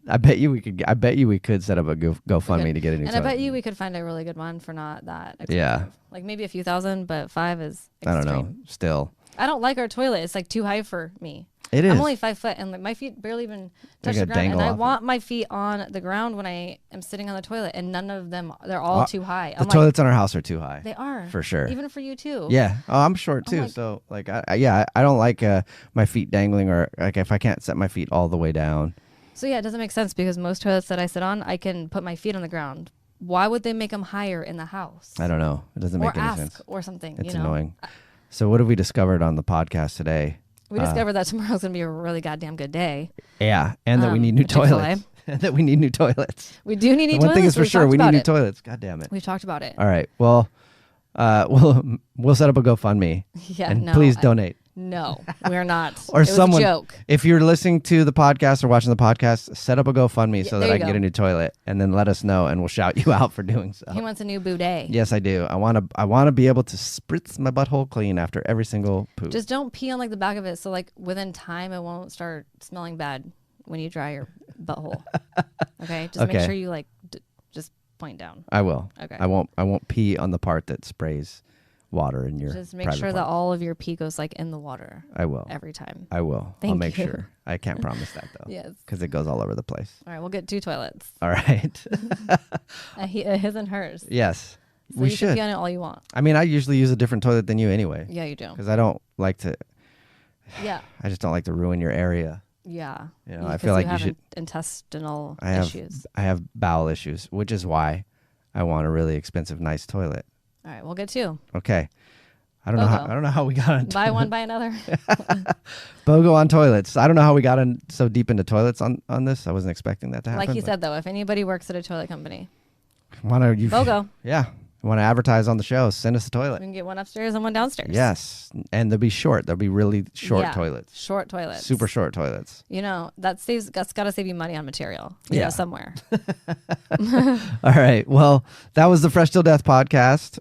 S8: I bet you we could set up a GoFundMe to get a new toilet.
S6: And I bet you we could find a really good one for not that expensive.
S8: Yeah.
S6: Like maybe a few thousand, but 5 is extreme.
S8: I don't know. Still.
S6: I don't like our toilet. It's like too high for me.
S8: It is.
S6: I'm only 5 foot, and like my feet barely even touch the ground. And I want my feet on the ground when I am sitting on the toilet, and none of them, they're all too high.
S8: The toilets in our house are too high.
S6: They are.
S8: For sure.
S6: Even for you too.
S8: Yeah. Oh, I'm short too. So like, I don't like my feet dangling, or like if I can't set my feet all the way down.
S6: So yeah, it doesn't make sense because most toilets that I sit on, I can put my feet on the ground. Why would they make them higher in the house?
S8: I don't know. It doesn't make any sense.
S6: Or something.
S8: It's annoying. So what have we discovered on the podcast today?
S6: We discovered that tomorrow's going to be a really goddamn good day.
S8: Yeah, and that we need new toilets. And that we need new toilets.
S6: We do need new toilets.
S8: One thing is for sure, we need new toilets. God damn it.
S6: We've talked about it.
S8: All right. Well, we'll set up a GoFundMe.
S6: Yeah,
S8: and please donate.
S6: No, we're not.
S8: Or
S6: it was
S8: someone,
S6: a joke.
S8: If you're listening to the podcast or watching the podcast, set up a GoFundMe so that I can get a new toilet, and then let us know, and we'll shout you out for doing so.
S6: He wants a new bidet.
S8: Yes, I do. I want to be able to spritz my butthole clean after every single poop.
S6: Just don't pee on like the back of it, so like within time it won't start smelling bad when you dry your butthole. Okay, just make sure you like just point down.
S8: I will.
S6: Okay.
S8: I won't pee on the part that sprays water in your
S6: just make sure that all of your pee goes like in the water.
S8: I will
S6: every time.
S8: I will. I'll make sure. I can't promise that though.
S6: Yes,
S8: because it goes all over the place.
S6: All right, we'll get 2 toilets.
S8: All right.
S6: His and hers.
S8: Yes,
S6: so
S8: we
S6: you
S8: should.
S6: Can pee on it all you want.
S8: I mean, I usually use a different toilet than you anyway.
S6: Yeah, you do.
S8: Because I don't like to.
S6: Yeah.
S8: I just don't like to ruin your area.
S6: Yeah.
S8: I feel like you should.
S6: Intestinal issues.
S8: I have bowel issues, which is why I want a really expensive, nice toilet.
S6: All right, we'll get 2.
S8: Okay. I don't know how we got on.
S6: Buy one, buy another.
S8: BOGO on toilets. I don't know how we got so deep into toilets on this. I wasn't expecting that to happen.
S6: Like you said, though, if anybody works at a toilet company,
S8: BOGO. Yeah. Want to advertise on the show, send us a toilet.
S6: We can get one upstairs and one downstairs.
S8: Yes. And they'll be short. They'll be really short toilets.
S6: Short toilets.
S8: Super short toilets.
S6: That's got to save you money on material. Somewhere.
S8: All right. Well, that was the Fresh Till Death podcast.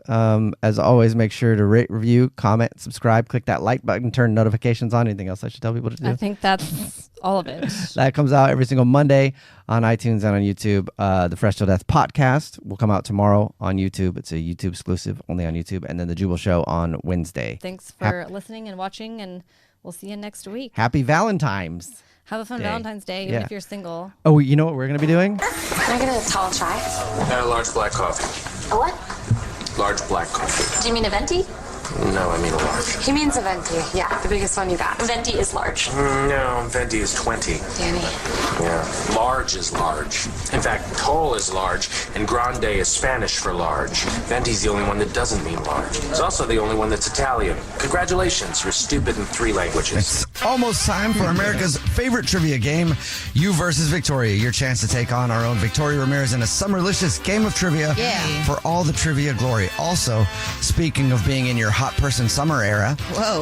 S8: As always, make sure to rate, review, comment, subscribe, click that like button, turn notifications on. Anything else I should tell people to do?
S6: I think that's all of it.
S8: That comes out every single Monday on iTunes and on YouTube. The Fresh Till Death podcast will come out tomorrow on YouTube. It's a YouTube exclusive, only on YouTube. And then the Jubal Show on Wednesday.
S6: Thanks for listening and watching, and we'll see you next week.
S8: Happy Valentine's.
S6: Have a fun Valentine's Day, even if you're single.
S8: Oh, you know what we're going to be doing?
S13: Can I get a tall chai?
S16: And a large black coffee.
S13: A what?
S16: Large black coffee.
S13: Do you mean a venti?
S16: No, I mean a large.
S13: He means a venti. Yeah, the biggest one you got. Venti is large.
S16: No, venti is 20.
S13: Danny.
S16: Yeah. Large is large. In fact, tall is large, and grande is Spanish for large. Venti's the only one that doesn't mean large. It's also the only one that's Italian. Congratulations, you're stupid in 3 languages.
S1: It's almost time for America's favorite trivia game, You versus Victoria. Your chance to take on our own Victoria Ramirez in a summerlicious game of trivia for all the trivia glory. Also, speaking of being in your hot person summer era,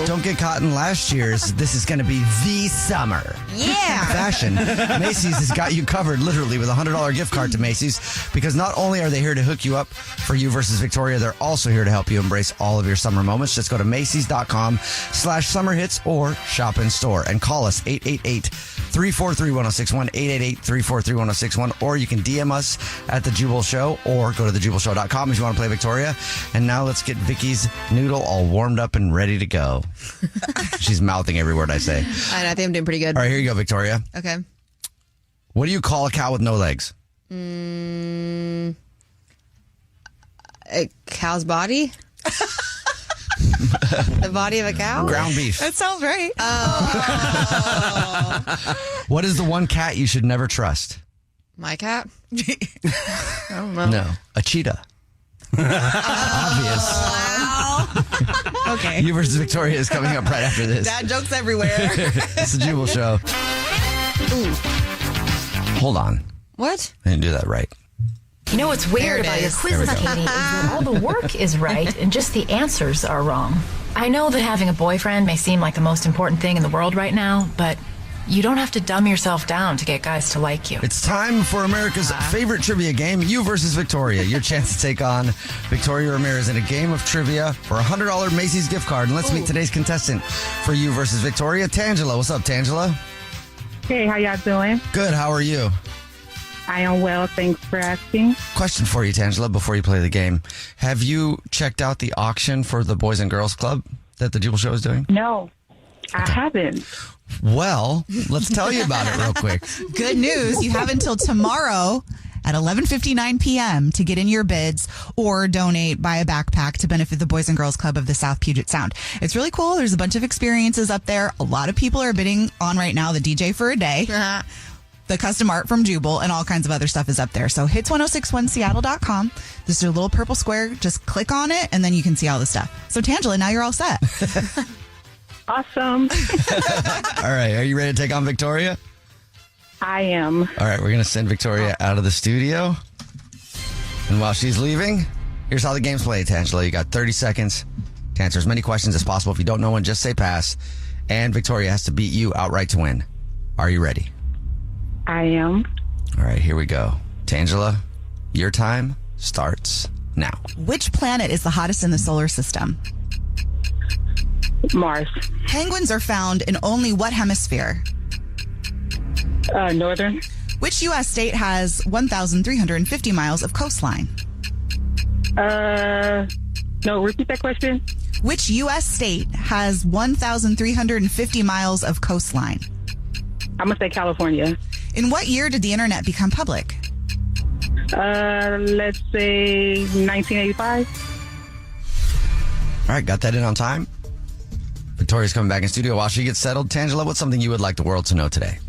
S1: don't get caught in last year's. This is going to be the summer.
S3: Yeah.
S1: Fashion. Macy's has got you covered literally with a $100 gift card to Macy's, because not only are they here to hook you up for You versus Victoria, they're also here to help you embrace all of your summer moments. Just go to Macy's.com/summerhits or shop in store and call us 888-343-1061, 888-343-1061, or you can DM us at The Jubal Show or go to thejubalshow.com if you want to play Victoria. And now let's get Vicky's noodle all warmed up and ready to go. She's mouthing every word I say.
S2: I think I'm doing pretty good.
S1: All right, here you go, Victoria.
S2: Okay.
S1: What do you call a cow with no legs?
S2: A cow's body? The body of a cow?
S1: Ground beef.
S3: That sounds right.
S1: What is the one cat you should never trust?
S2: My cat? I don't know.
S1: No, a cheetah. Obvious.
S3: Wow. Okay.
S1: You versus Victoria is coming up right after this.
S3: Dad jokes everywhere.
S1: It's the Jubal Show.
S2: Ooh.
S1: Hold on.
S2: What?
S1: I didn't do that right.
S21: You know what's weird about your quiz,
S1: There we go.
S21: Katie, is that all the work is right and just the answers are wrong.
S19: I know that having a boyfriend may seem like the most important thing in the world right now, but you don't have to dumb yourself down to get guys to like you.
S1: It's time for America's favorite trivia game, You versus Victoria. Your chance to take on Victoria Ramirez in a game of trivia for a $100 Macy's gift card. And let's meet today's contestant for You versus Victoria, Tangela. What's up, Tangela?
S21: Hey, how y'all doing?
S1: Good. How are you?
S21: I am well. Thanks for asking.
S1: Question for you, Tangela, before you play the game. Have you checked out the auction for the Boys and Girls Club that the Jubal Show is doing?
S21: No, I haven't.
S1: Well, let's tell you about it real quick.
S3: Good news. You have until tomorrow at 11:59 p.m. to get in your bids or donate, buy a backpack to benefit the Boys and Girls Club of the South Puget Sound. It's really cool. There's a bunch of experiences up there. A lot of people are bidding on right now the DJ for a day. The custom art from Jubal and all kinds of other stuff is up there. So hits1061seattle.com. This is your little purple square. Just click on it and then you can see all the stuff. So Tangela, now you're all set.
S21: Awesome.
S1: All right. Are you ready to take on Victoria?
S21: I am.
S1: All right. We're going to send Victoria out of the studio. And while she's leaving, here's how the game's played, Tangela. You got 30 seconds to answer as many questions as possible. If you don't know one, just say pass. And Victoria has to beat you outright to win. Are you ready?
S21: I am.
S1: All right, here we go. Tangela, your time starts now.
S3: Which planet is the hottest in the solar system?
S21: Mars.
S3: Penguins are found in only what hemisphere?
S21: Northern.
S3: Which U.S. state has 1,350 miles of coastline?
S21: No, repeat that question.
S3: Which U.S. state has 1,350 miles of coastline?
S21: I'm going to say California.
S3: In what year did the internet become public?
S21: Let's say 1985.
S1: All right, got that in on time. Victoria's coming back in studio. While she gets settled, Tangela, what's something you would like the world to know today?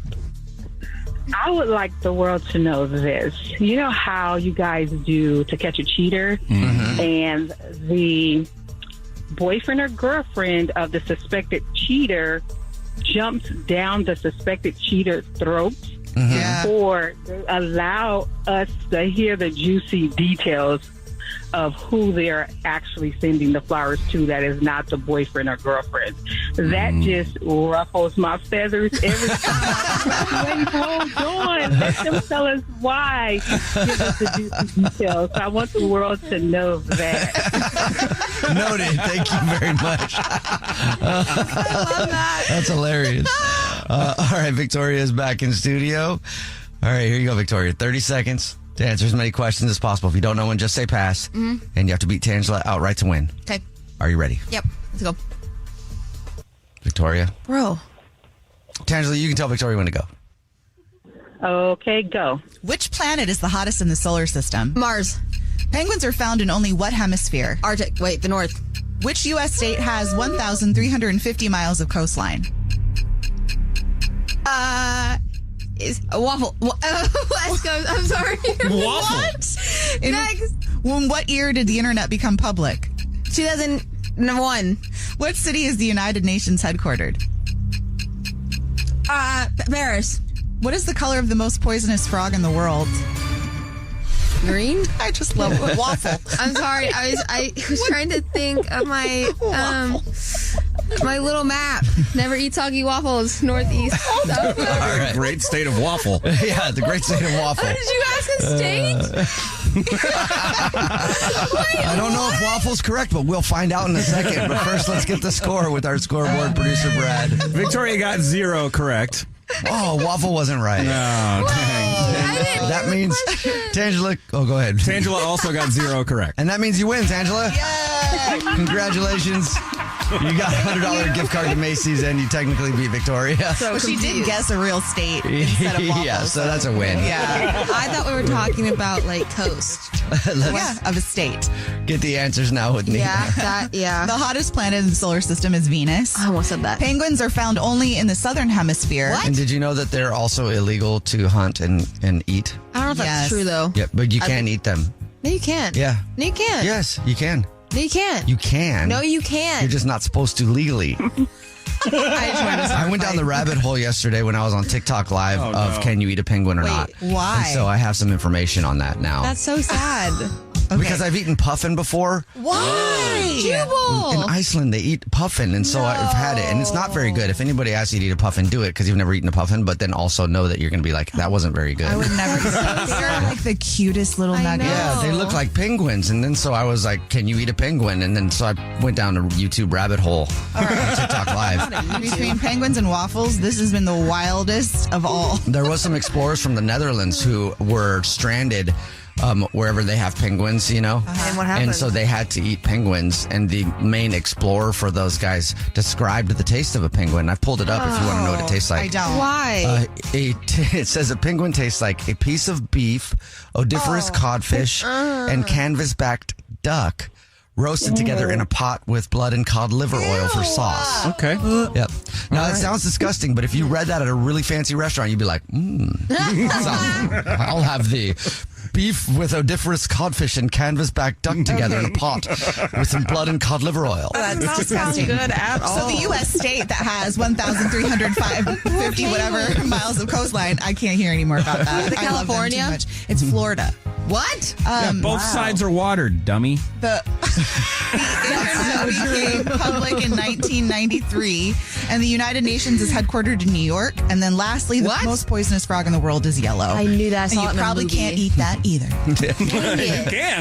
S21: I would like the world to know this. You know how you guys do To Catch a Cheater? Mm-hmm. And the boyfriend or girlfriend of the suspected cheater jumps down the suspected cheater's throat, or they allow us to hear the juicy details of who they're actually sending the flowers to that is not the boyfriend or girlfriend. That just ruffles my feathers every time. Wait, hold on. Let them tell us why. Give us the juicy details. I want the world to know that.
S1: Noted. Thank you very much.
S21: I love that.
S1: That's hilarious. All right, Victoria is back in studio. All right, here you go, Victoria. 30 seconds to answer as many questions as possible. If you don't know one, just say pass. Mm-hmm. And you have to beat Tangela outright to win.
S2: Okay.
S1: Are you ready?
S2: Yep. Let's go.
S1: Victoria?
S2: Bro.
S1: Tangela, you can tell Victoria when to go.
S21: Okay, go.
S3: Which planet is the hottest in the solar system?
S2: Mars.
S3: Penguins are found in only what hemisphere?
S2: Arctic. Wait, the North.
S3: Which U.S. state has 1,350 miles of coastline?
S2: Is a waffle. West Coast. I'm sorry.
S3: Waffle.
S2: What?
S3: Next. In what year did the internet become public?
S2: 2001.
S3: What city is the United Nations headquartered?
S2: Paris.
S3: What is the color of the most poisonous frog in the world?
S2: Green.
S3: I just love waffle.
S2: I'm sorry. I was trying to think of my my little map. Never eat soggy waffles. Northeast.
S1: All right.
S22: Great state of waffle.
S1: Yeah, the great state of waffle.
S2: Did you ask a state?
S1: I don't know if waffle's correct, but we'll find out in a second. But first, let's get the score with our scoreboard producer, Brad.
S22: Victoria got 0 correct.
S1: Oh, waffle wasn't right.
S22: No, dang.
S1: That means Tangela. Oh, go ahead.
S22: Tangela also got 0 correct.
S1: And that means you win, Tangela.
S3: Yay!
S1: Congratulations. You got a $100 gift card to Macy's, and you technically beat Victoria.
S3: So she did guess a real state instead of waffle.
S1: Yeah, so that's a win.
S3: Yeah.
S2: I thought we were talking about like coast.
S3: Of a state.
S1: Get the answers now with me.
S2: Yeah,
S3: The hottest planet in the solar system is Venus.
S2: I almost said that.
S3: Penguins are found only in the southern hemisphere.
S1: And did you know that they're also illegal to hunt and eat?
S2: I don't know if that's true though.
S1: Yeah, but you can eat them.
S2: No, you can't.
S1: Yeah.
S2: No, you can't.
S1: Yes, you can.
S2: No, you can't.
S1: You can.
S2: No, you can't.
S1: You're just not supposed to legally. I went down the rabbit hole yesterday when I was on TikTok Live of can you eat a penguin or not.
S3: Why?
S1: And so I have some information on that now.
S2: That's so sad.
S1: Because I've eaten puffin before.
S3: Why?
S2: Jubal!
S1: In Iceland, they eat puffin, and so I've had it, and it's not very good. If anybody asks you to eat a puffin, do it, because you've never eaten a puffin, but then also know that you're going to be like, that wasn't very good.
S3: I would never eat those. They're like the cutest little nuggets.
S1: Yeah, they look like penguins, and then so I was like, can you eat a penguin? And then so I went down a YouTube rabbit hole on TikTok Live.
S3: Between penguins and waffles, this has been the wildest of all.
S1: There was some explorers from the Netherlands who were stranded wherever they have penguins, you know?
S2: And what happened?
S1: And so they had to eat penguins, and the main explorer for those guys described the taste of a penguin. I've pulled it up if you want to know what it tastes like.
S3: I don't.
S2: Why?
S1: It says a penguin tastes like a piece of beef, odoriferous codfish, and canvas-backed duck roasted together in a pot with blood and cod liver oil for sauce.
S22: Okay.
S1: Yep. Now, it sounds disgusting, but if you read that at a really fancy restaurant, you'd be like, I'll have the beef with odoriferous codfish and canvas-back duck together in a pot with some blood and cod liver oil.
S3: That's
S7: not
S3: disgusting.
S7: sound good at all.
S3: So the U.S. state that has 1,350 whatever miles of coastline, I can't hear any more about that.
S2: The
S3: I love them
S2: California?
S3: too much. It's Florida.
S2: What?
S22: Both sides are watered, dummy.
S3: The internet became public in 1993, and the United Nations is headquartered in New York. And then lastly, the most poisonous frog in the world is yellow.
S2: I knew that. I saw
S3: and
S2: it in
S3: you
S2: a
S3: probably
S2: movie.
S3: can't eat that either.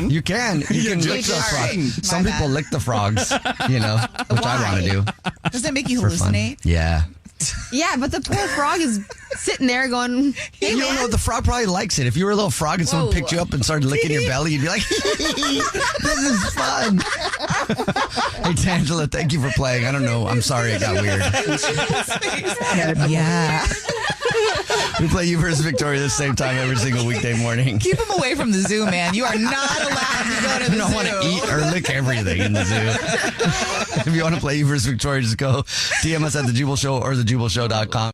S22: You can.
S1: You can lick the frog. Some people lick the frogs, you know, which I want to do.
S3: Does that make you
S1: for fun.
S3: hallucinate?
S1: Yeah.
S2: Yeah, but the poor frog is sitting there going, hey,
S1: You don't know, the frog probably likes it. If you were a little frog and someone picked you up and started licking your belly, you'd be like, this is fun. Hey, Tangela, thank you for playing. I don't know. I'm sorry it got weird.
S3: Yeah.
S1: We play you versus Victoria the same time every single weekday morning.
S3: Keep him away from the zoo, man. You are not allowed to go to the zoo.
S1: You don't want to eat or lick everything in the zoo. If you want to play you versus Victoria, just go DM us at The Jubal Show or thejubalshow.com.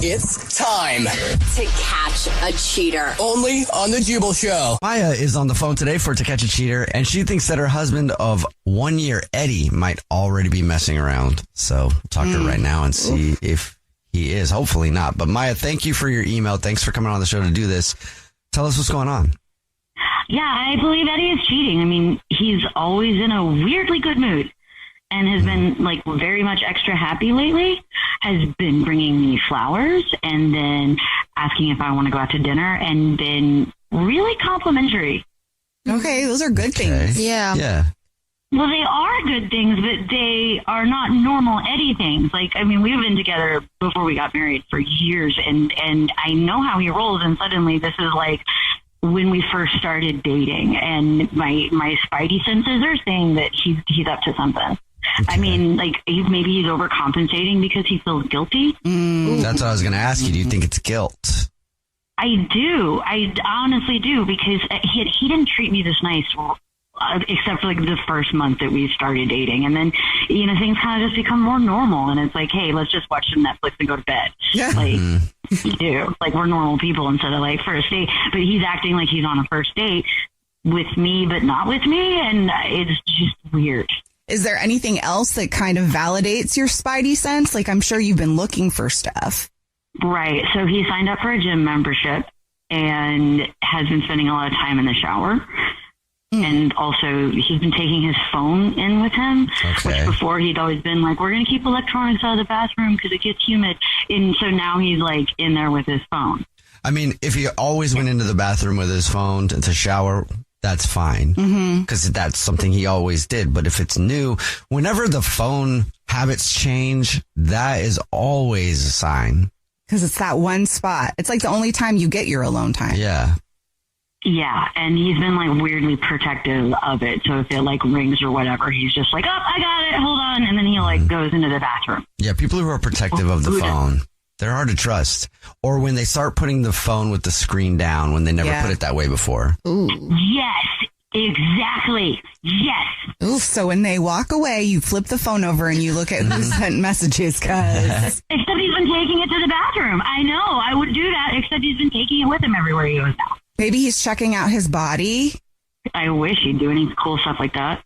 S18: It's time
S12: To catch a cheater.
S18: only on the Jubal Show.
S1: Maya is on the phone today for To Catch a Cheater, and she thinks that her husband of 1 year, Eddie, might already be messing around. So we'll talk to her right now and see if he is. Hopefully not. But Maya, thank you for your email. Thanks for coming on the show to do this. Tell us what's going on.
S24: Yeah, I believe Eddie is cheating. I mean, he's always in a weirdly good mood and has been like very much extra happy lately, has been bringing me flowers and then asking if I want to go out to dinner and been really complimentary.
S3: Okay, those are good things.
S2: Yeah.
S1: Yeah.
S24: Well, they are good things, but they are not normal Eddie things. Like, I mean, we've been together before we got married for years, and I know how he rolls, and suddenly this is like when we first started dating, and my spidey senses are saying that he's up to something. I mean, like, maybe he's overcompensating because he feels guilty.
S1: That's what I was going to ask you. Do you think it's guilt?
S24: I do. I honestly do, because he didn't treat me this nice, except for like the first month that we started dating. And then, you know, things kind of just become more normal. And it's like, hey, let's just watch some Netflix and go to bed.
S3: Yeah.
S24: Like, like we're normal people instead of like first date. But he's acting like he's on a first date with me, but not with me. And it's just weird.
S3: Is there anything else that kind of validates your spidey sense? Like, I'm sure you've been looking for stuff.
S24: Right. So he signed up for a gym membership and has been spending a lot of time in the shower. And also, he's been taking his phone in with him, which before he'd always been like, we're going to keep electronics out of the bathroom because it gets humid. And so now he's like in there with his phone.
S1: I mean, if he always went into the bathroom with his phone to shower, that's fine, because that's something he always did. But if it's new, whenever the phone habits change, that is always a sign.
S3: Because it's that one spot. It's like the only time you get your alone time.
S1: Yeah.
S24: Yeah, and he's been like weirdly protective of it. So if it like rings or whatever, he's just like, oh, I got it, hold on. And then he like goes into the bathroom.
S1: Yeah, people who are protective of the phone, they're hard to trust. Or when they start putting the phone with the screen down when they never put it that way before.
S24: Ooh. Yes, exactly. Yes.
S3: Ooh, so when they walk away, you flip the phone over and you look at who sent messages, cause
S24: except he's been taking it to the bathroom. I know, I would do that, except he's been taking it with him everywhere he goes now.
S3: Maybe he's checking out his body.
S24: I wish he'd do any cool stuff like that.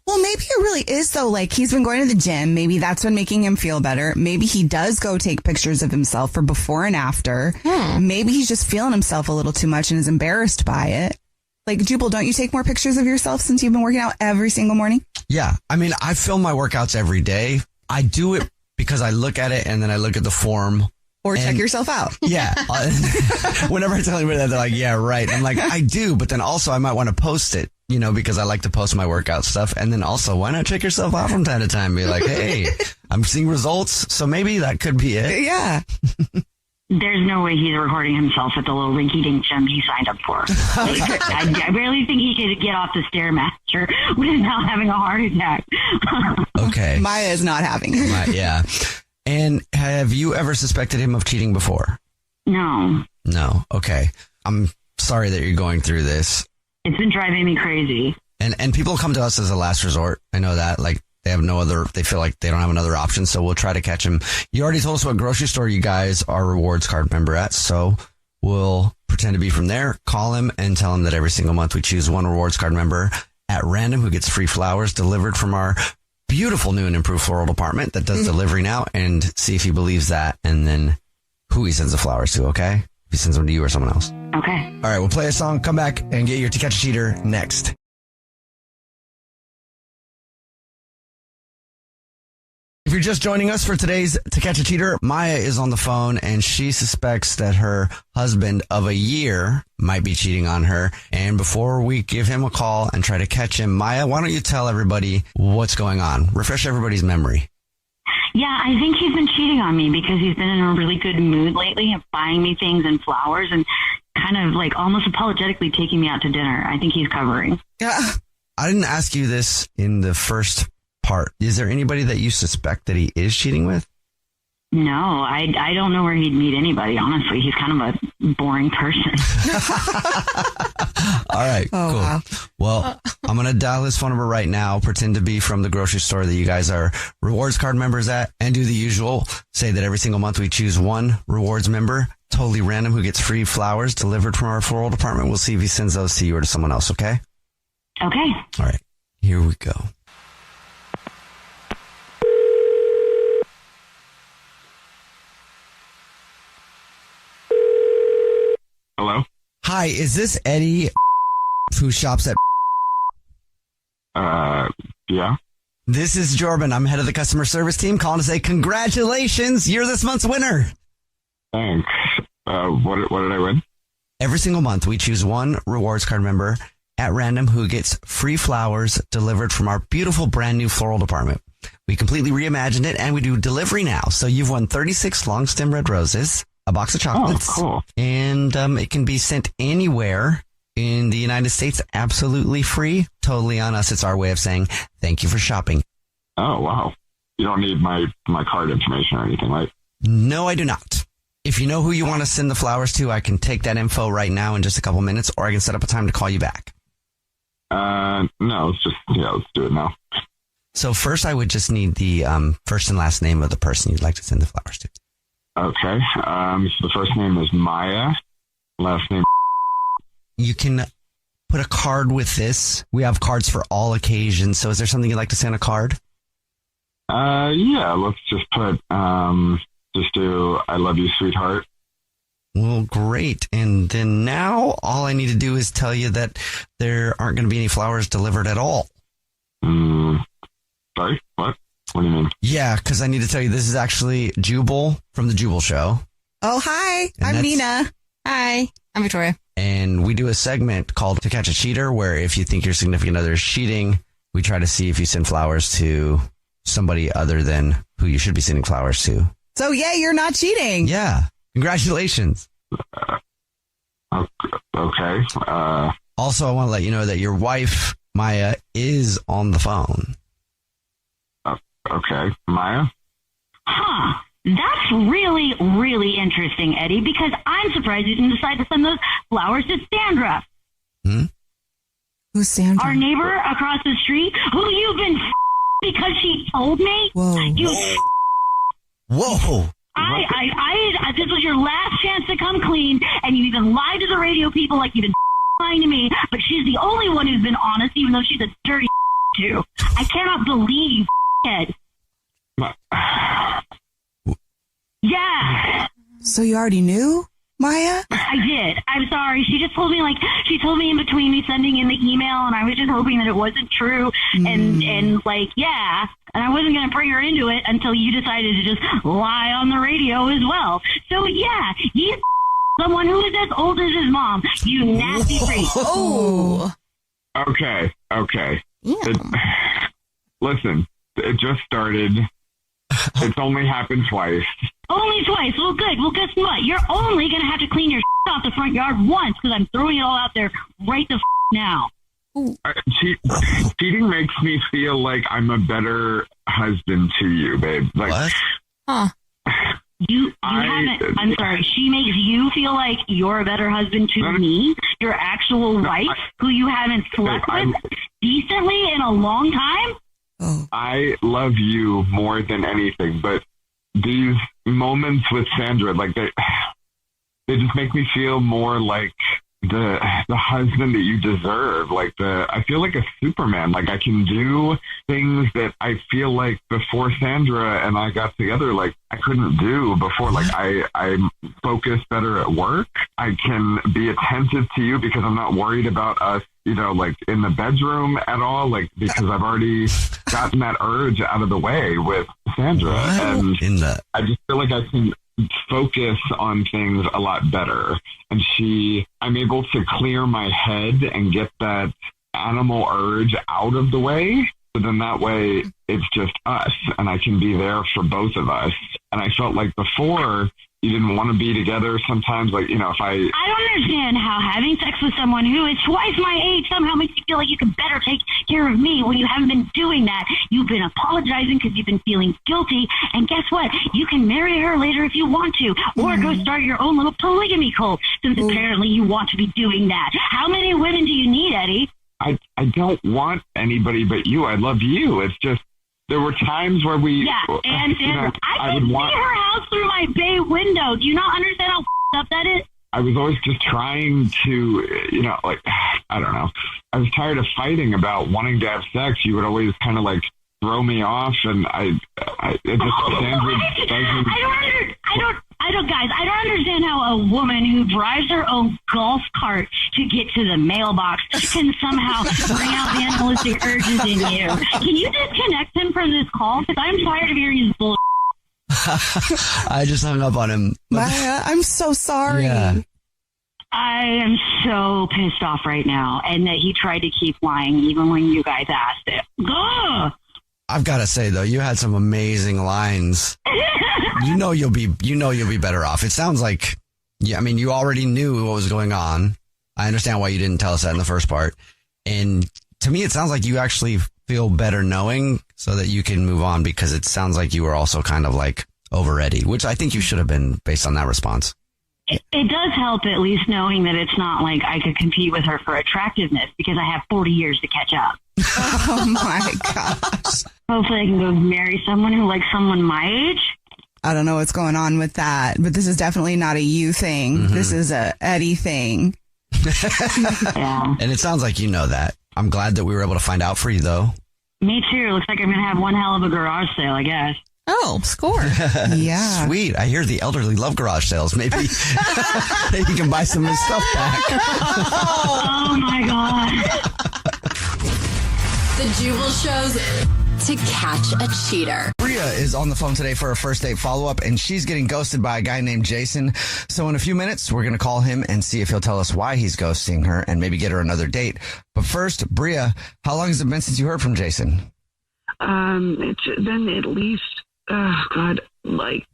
S3: Well, maybe it really is, though. Like, he's been going to the gym. Maybe that's been making him feel better. Maybe he does go take pictures of himself for before and after. Maybe he's just feeling himself a little too much and is embarrassed by it. Like, Jubal, don't you take more pictures of yourself since you've been working out every single morning?
S1: Yeah. I mean, I film my workouts every day. I do it because I look at it and then I look at the form.
S3: Or check yourself out.
S1: Yeah. Whenever I tell anybody that, they're like, yeah, right. I'm like, I do. But then also I might want to post it, because I like to post my workout stuff. And then also, why not check yourself out from time to time? Be like, hey, I'm seeing results. So maybe that could be it.
S3: Yeah.
S24: There's no way he's recording himself at the little rinky-dink gym he signed up for. I barely think he could get off the Stairmaster without having a heart attack.
S1: Okay.
S3: Maya is not having it.
S1: Yeah. And have you ever suspected him of cheating before?
S24: No.
S1: No. Okay. I'm sorry that you're going through this.
S24: It's been driving me crazy.
S1: And people come to us as a last resort. I know that. Like, they feel like they don't have another option, so we'll try to catch him. You already told us what grocery store you guys are rewards card member at, so we'll pretend to be from there, call him, and tell him that every single month we choose one rewards card member at random who gets free flowers delivered from our beautiful new and improved floral department that does delivery now, and see if he believes that, and then who he sends the flowers to, okay? If he sends them to you or someone else.
S24: Okay.
S1: All right, we'll play a song, come back, and get your To Catch a Cheater next. If you're just joining us for today's To Catch a Cheater, Maya is on the phone and she suspects that her husband of a year might be cheating on her. And before we give him a call and try to catch him, Maya, why don't you tell everybody what's going on? Refresh everybody's memory.
S24: Yeah, I think he's been cheating on me because he's been in a really good mood lately of buying me things and flowers and kind of like almost apologetically taking me out to dinner. I think he's covering.
S3: Yeah.
S1: I didn't ask you this in the first part. Is there anybody that you suspect that he is cheating with?
S24: No, I don't know where he'd meet anybody, honestly. He's kind of a boring person.
S1: All right, cool.
S3: Wow.
S1: Well, I'm going to dial his phone number right now, pretend to be from the grocery store that you guys are rewards card members at, and do the usual. Say that every single month we choose one rewards member, totally random, who gets free flowers delivered from our floral department. We'll see if he sends those to you or to someone else, okay?
S24: Okay.
S1: All right, here we go.
S4: Hello?
S1: Hi, is this Eddie who shops at...
S4: Yeah.
S1: This is Jordan. I'm head of the customer service team, calling to say congratulations. You're this month's winner.
S4: Thanks. What did I win?
S1: Every single month, we choose one rewards card member at random who gets free flowers delivered from our beautiful brand new floral department. We completely reimagined it and we do delivery now. So you've won 36 long stem red roses, a box of chocolates,
S4: cool.
S1: And it can be sent anywhere in the United States, absolutely free, totally on us. It's our way of saying thank you for shopping.
S4: Oh, wow. You don't need my card information or anything, right?
S1: No, I do not. If you know who you want to send the flowers to, I can take that info right now in just a couple minutes, or I can set up a time to call you back.
S4: No, let's do it now.
S1: So first, I would just need the first and last name of the person you'd like to send the flowers to.
S4: Okay. So the first name is Maya. Last name.
S1: You can put a card with this. We have cards for all occasions. So is there something you'd like to send a card?
S4: Yeah, let's just put, just do, I love you, sweetheart.
S1: Well, great. And then now all I need to do is tell you that there aren't going to be any flowers delivered at all.
S4: Sorry? What? What do you mean?
S1: Yeah, because I need to tell you, this is actually Jubal from the Jubal Show.
S3: Oh, hi.
S1: And
S3: I'm Nina.
S2: Hi, I'm Victoria.
S1: And we do a segment called To Catch a Cheater, where if you think your significant other is cheating, we try to see if you send flowers to somebody other than who you should be sending flowers to.
S3: So, yeah, you're not cheating.
S1: Yeah. Congratulations.
S4: Okay.
S1: Also, I want to let you know that your wife, Maya, is on the phone.
S4: Okay. Maya?
S24: Huh. That's really, really interesting, Eddie, because I'm surprised you didn't decide to send those flowers to Sandra.
S3: Who's Sandra?
S24: Our neighbor across the street, who you've been because she told me.
S3: Whoa.
S1: Whoa.
S24: This was your last chance to come clean, and you even lied to the radio people like you've been lying to me, but she's the only one who's been honest, even though she's a dirty too. I cannot believe Ed. Yeah.
S3: So you already knew? Maya?
S24: I did. I'm sorry. She just told me in between me sending in the email, and I was just hoping that it wasn't true. And yeah. And I wasn't going to bring her into it until you decided to just lie on the radio as well. So yeah, he's someone who is as old as his mom. You nasty freak.
S2: Oh.
S5: Okay. Listen, it just started. It's only happened twice.
S24: Only twice. Well, good. Well, guess what? You're only going to have to clean your off the front yard once because I'm throwing it all out there right the now.
S5: Cheating makes me feel like I'm a better husband to you, babe. Like,
S1: what?
S2: Huh.
S24: You haven't. I'm sorry. She makes you feel like you're a better husband to me, your actual wife, who you haven't slept with decently in a long time.
S3: Oh.
S5: I love you more than anything, but these moments with Sandra, like they just make me feel more like the husband that you deserve. Like I feel like a Superman. Like I can do things that I feel like before Sandra and I got together, like I couldn't do before. Like I'm focused better at work. I can be attentive to you because I'm not worried about us, like in the bedroom at all. Like because I've already gotten that urge out of the way with Sandra, and I just feel like I can focus on things a lot better. And I'm able to clear my head and get that animal urge out of the way. So then that way it's just us and I can be there for both of us. And I felt like before you didn't want to be together sometimes, like, if I
S24: don't understand how having sex with someone who is twice my age somehow makes you feel like you can better take care of me when you haven't been doing that. You've been apologizing because you've been feeling guilty. And guess what? You can marry her later if you want to, or go start your own little polygamy cult, since apparently you want to be doing that. How many women do you need, Eddie?
S5: I don't want anybody but you. I love you. It's just, there were times where we...
S24: Yeah, and I can see her house through my bay window. Do you not understand how up that is?
S5: I was always just trying to, I don't know. I was tired of fighting about wanting to have sex. You would always kind of throw me off, and Sandra doesn't... I don't understand how a woman who drives her own golf cart to get to the mailbox can somehow bring out the animalistic urges in you. Can you disconnect him from this call? Because I'm tired of hearing his bullshit.
S1: I just hung up on him.
S3: Maya, I'm so sorry.
S1: Yeah.
S24: I am so pissed off right now, and that he tried to keep lying even when you guys asked it. Ugh!
S1: I've got to say though, you had some amazing lines. You'll be better off. It sounds like, you already knew what was going on. I understand why you didn't tell us that in the first part. And to me, it sounds like you actually feel better knowing so that you can move on, because it sounds like you were also kind of over ready, which I think you should have been based on that response.
S24: It does help at least knowing that it's not like I could compete with her for attractiveness, because I have 40 years to catch up.
S3: Oh my gosh.
S24: Hopefully I can go marry someone who likes someone my age.
S3: I don't know what's going on with that, but this is definitely not a you thing. Mm-hmm. This is a Eddie thing.
S24: Yeah.
S1: And it sounds like you know that. I'm glad that we were able to find out for you, though.
S24: Me too. Looks like I'm going to have one hell of a garage sale, I guess.
S2: Oh, score.
S3: Yeah.
S1: Sweet. I hear the elderly love garage sales. Maybe you can buy some of his stuff back.
S24: Oh my God.
S12: The Jubal Show's To Catch a Cheater.
S1: Bria is on the phone today for a first date follow-up, and she's getting ghosted by a guy named Jason. So in a few minutes, we're going to call him and see if he'll tell us why he's ghosting her and maybe get her another date. But first, Bria, how long has it been since you heard from Jason?
S21: It's been at least, like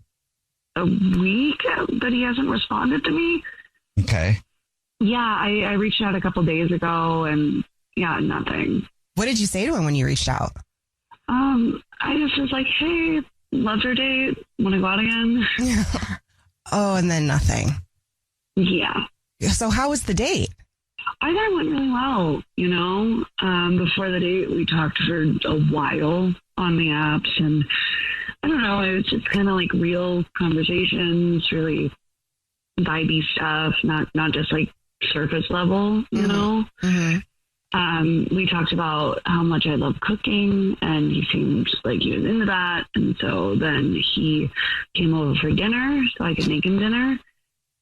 S21: a week that he hasn't responded to me.
S1: Okay.
S21: Yeah, I reached out a couple days ago, and yeah, nothing.
S3: What did you say to him when you reached out?
S21: I just was like, hey, loved your date. Want to go out again?
S3: Oh, and then nothing.
S21: Yeah.
S3: So how was the date?
S21: I thought it went really well, Before the date, we talked for a while on the apps, and I don't know, it was just kind of like real conversations, really vibey stuff, not just like surface level, you know?
S3: Mm-hmm.
S21: We talked about how much I love cooking, and he seemed like he was into that. And so then he came over for dinner so I could make him dinner.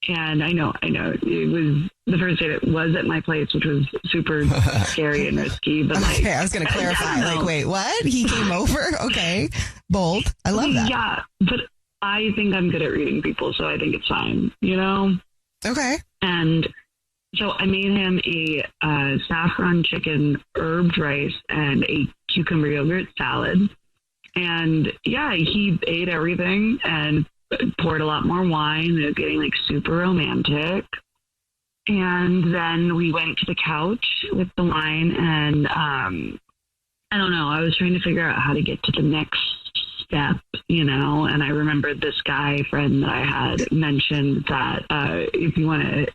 S17: And I know. It was the first date. It was at my place, which was super scary and risky. But like,
S7: okay, I was going to clarify. Like, wait, what? He came over? Okay, bold. I love that.
S17: Yeah, but I think I'm good at reading people, so I think it's fine. You know?
S7: Okay.
S17: And so I made him a saffron chicken herbed rice and a cucumber yogurt salad. And yeah, he ate everything and poured a lot more wine. It was getting like super romantic. And then we went to the couch with the wine, and I don't know, I was trying to figure out how to get to the next step, you know, and I remembered this guy friend that I had mentioned that if you want to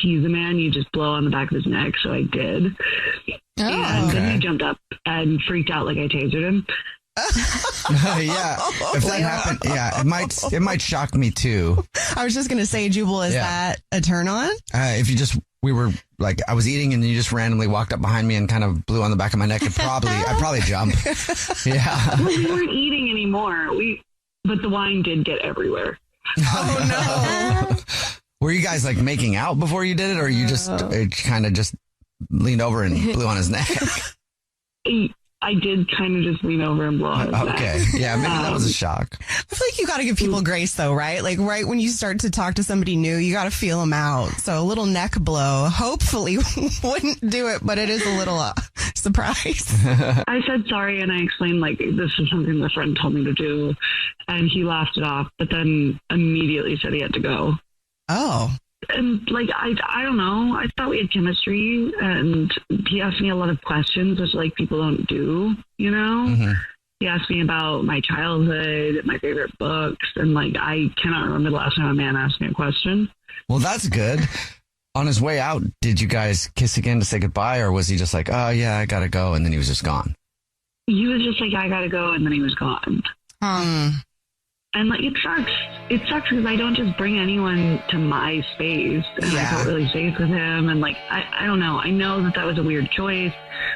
S17: tease a man, you just blow on the back of his neck. So I did. And then he jumped up and freaked out like I tasered him.
S1: Yeah, if that happened, yeah, it might shock me too.
S7: I was just gonna say, Jubal, is that a turn on?
S1: If you just, we were like, I was eating and you just randomly walked up behind me and kind of blew on the back of my neck, I'd probably jump. Yeah.
S17: Well, we weren't eating anymore. But the wine did get everywhere.
S7: Oh no!
S1: Were you guys like making out before you did it, or you just kind of just leaned over and blew on his neck?
S17: I did kind of just lean over and blow on his neck.
S1: Okay. Yeah, maybe that was a shock.
S7: I feel like you got to give people grace, though, right? Like right when you start to talk to somebody new, you got to feel them out. So a little neck blow, hopefully, wouldn't do it, but it is a little surprise.
S17: I said sorry, and I explained like this is something the friend told me to do, and he laughed it off, but then immediately said he had to go.
S7: Oh.
S17: And like I don't know, I thought we had chemistry, and he asked me a lot of questions, which like people don't do, you know.
S1: Mm-hmm.
S17: He asked me about my childhood, my favorite books, and like I cannot remember the last time a man asked me a question.
S1: Well, that's good. On his way out, did you guys kiss again to say goodbye, or was he just like, oh yeah, I gotta go, and then he was just gone?
S17: He was just like, I gotta go, and then he was gone. And like it sucks. It sucks because I don't just bring anyone to my space, and I felt really safe with him. And like I don't know. I know that was a weird choice.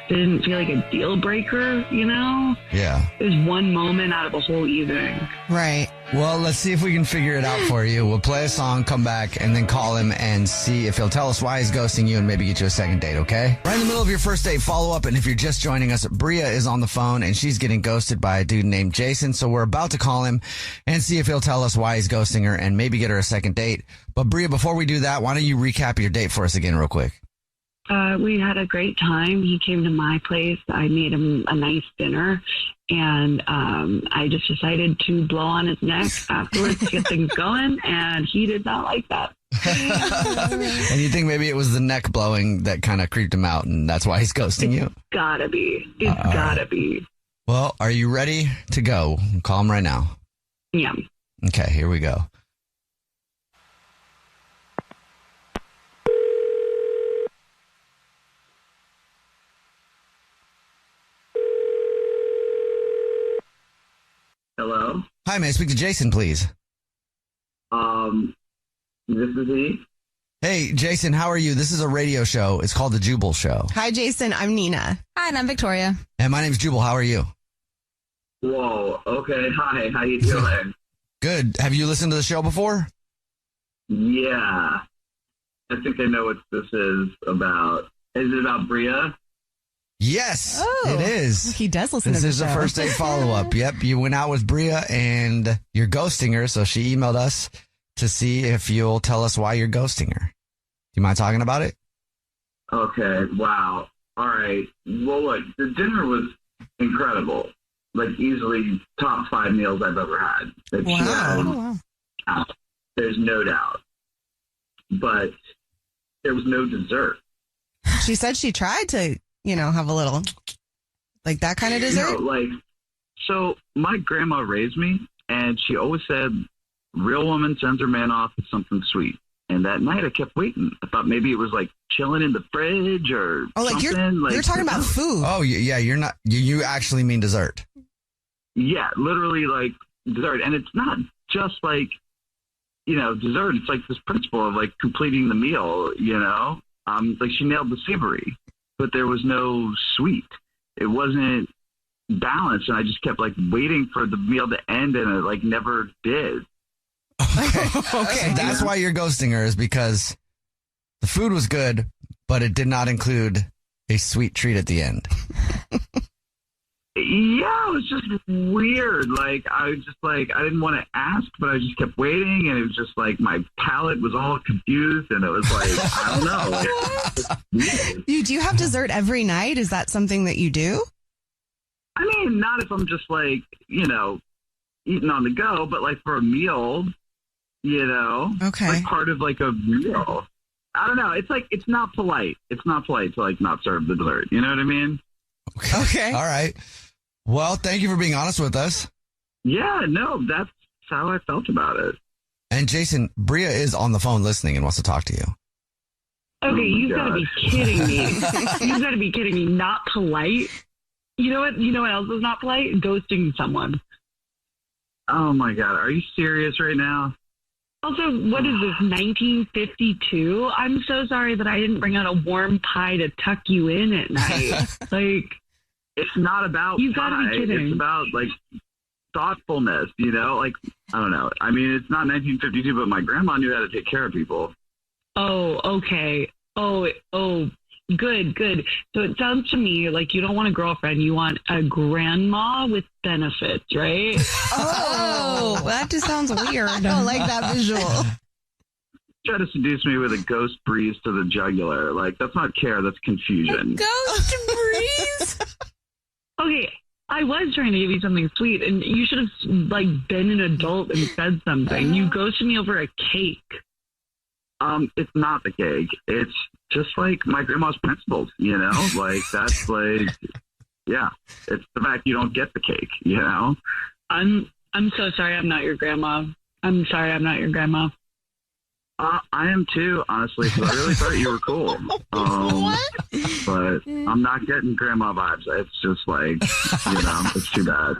S17: It didn't feel like a deal breaker, you know?
S1: Yeah.
S17: It was one moment out of a whole evening.
S7: Right.
S1: Well, let's see if we can figure it out for you. We'll play a song, come back, and then call him and see if he'll tell us why he's ghosting you and maybe get you a second date, okay? Right in the middle of your first date follow-up, and if you're just joining us, Bria is on the phone, and she's getting ghosted by a dude named Jason, so we're about to call him and see if he'll tell us why he's ghosting her and maybe get her a second date. But Bria, before we do that, why don't you recap your date for us again real quick?
S17: We had a great time. He came to my place. I made him a nice dinner, and I just decided to blow on his neck afterwards to get things going, and he did not like that.
S1: And you think maybe it was the neck blowing that kind of creeped him out, and that's why he's ghosting you?
S17: Gotta be. It's gotta be.
S1: Well, are you ready to go? Call him right now.
S17: Yeah.
S1: Okay, here we go.
S4: Hello?
S1: Hi, may I speak to Jason, please?
S4: This is he.
S1: Hey, Jason, how are you? This is a radio show. It's called The Jubal Show.
S7: Hi, Jason. I'm Nina.
S2: Hi, and I'm Victoria.
S1: And my name's Jubal. How are you?
S4: Whoa, okay, hi, how you doing?
S1: Good. Have you listened to the show before?
S4: Yeah. I think I know what this is about. Is it about Bria?
S1: Yes,
S7: Oh,
S1: it is.
S7: he does listen
S1: This
S7: to the
S1: is the
S7: show.
S1: first date follow-up. Yep, you went out with Bria and you're ghosting her, so she emailed us to see if you'll tell us why you're ghosting her. Do you mind talking about it?
S4: Okay, wow. All right. Well, look, the dinner was incredible. Like, easily top 5 meals I've ever had. That she had. There's no doubt. But there was no dessert.
S7: She said she tried to, have a little, like that kind of dessert.
S4: So my grandma raised me, and she always said, real woman sends her man off with something sweet. And that night I kept waiting. I thought maybe it was like chilling in the fridge or something.
S7: You're talking about food.
S1: Oh, yeah, you're not, you actually mean dessert.
S4: Yeah, literally like dessert. And it's not just like, dessert. It's like this principle of like completing the meal, like she nailed the savory, but there was no sweet. It wasn't balanced. And I just kept like waiting for the meal to end, and it like never did.
S1: Okay. That's why you're ghosting her, is because the food was good, but it did not include a sweet treat at the end.
S4: Yeah, it was just weird. Like, I was just like, I didn't want to ask, but I just kept waiting, and it was just like my palate was all confused, and it was like, I don't know.
S7: Do you have dessert every night? Is that something that you do?
S4: I mean, not if I'm just like, eating on the go, but like for a meal,
S7: Okay.
S4: like part of like a meal. I don't know. It's like, it's not polite. It's not polite to like not serve the dessert. You know what I mean?
S7: Okay.
S1: All right. Well, thank you for being honest with us.
S4: Yeah, no, that's how I felt about it.
S1: And Jason, Bria is on the phone listening and wants to talk to you.
S21: Okay, you've got to be kidding me. You've got to be kidding me. Not polite. You know what? You know what else is not polite? Ghosting someone.
S4: Oh my God, are you serious right now?
S21: Also, what is this, 1952? I'm so sorry that I didn't bring out a warm pie to tuck you in at night. Like,
S4: it's not about
S21: you've got to be kidding.
S4: It's about like thoughtfulness, like, I don't know. I mean, it's not 1952, but my grandma knew how to take care of people.
S21: Oh, okay. Oh, good. So it sounds to me like you don't want a girlfriend. You want a grandma with benefits, right?
S3: Oh, that just sounds weird. I don't like that visual.
S4: Try to seduce me with a ghost breeze to the jugular. Like, that's not care, that's confusion.
S2: Ghost breeze?
S21: Okay, I was trying to give you something sweet, and you should have like been an adult and said something. You ghosted me over a cake.
S4: It's not the cake. It's just like my grandma's principles, Like, that's like, yeah. It's the fact you don't get the cake,
S21: I'm so sorry I'm not your grandma. I'm sorry I'm not your grandma.
S4: I am too, honestly, because I really thought you were cool. But I'm not getting grandma vibes. It's just like, it's too bad.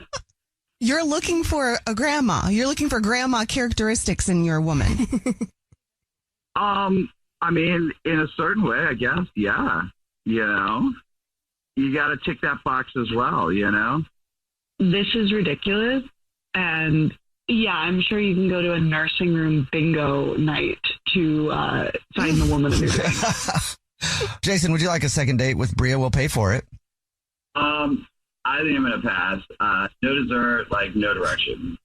S7: You're looking for a grandma. You're looking for grandma characteristics in your woman.
S4: I mean, in a certain way, I guess, yeah. You got to tick that box as well,
S21: This is ridiculous. And yeah, I'm sure you can go to a nursing room bingo night to find the woman of your dreams.
S1: Jason, would you like a second date with Bria? We'll pay for it.
S4: I think I'm going to pass. No dessert, like no direction.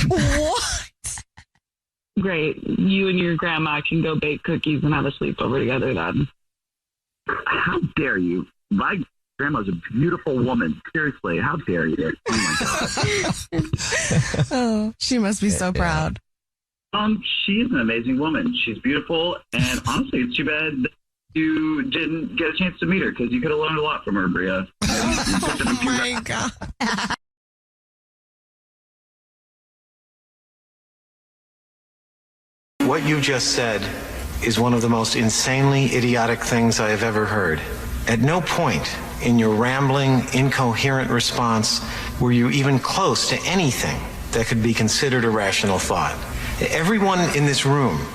S3: What?
S21: Great. You and your grandma can go bake cookies and have a sleepover together then.
S4: How dare you? My grandma's a beautiful woman. Seriously, how dare you? Oh, my God.
S7: Oh, she must be so proud.
S4: She's an amazing woman. She's beautiful. And honestly, it's too bad that you didn't get a chance to meet her, because you could have learned a lot from her, Bria.
S7: Oh, my God.
S10: What you just said is one of the most insanely idiotic things I have ever heard. At no point in your rambling, incoherent response were you even close to anything that could be considered a rational thought. Everyone in this room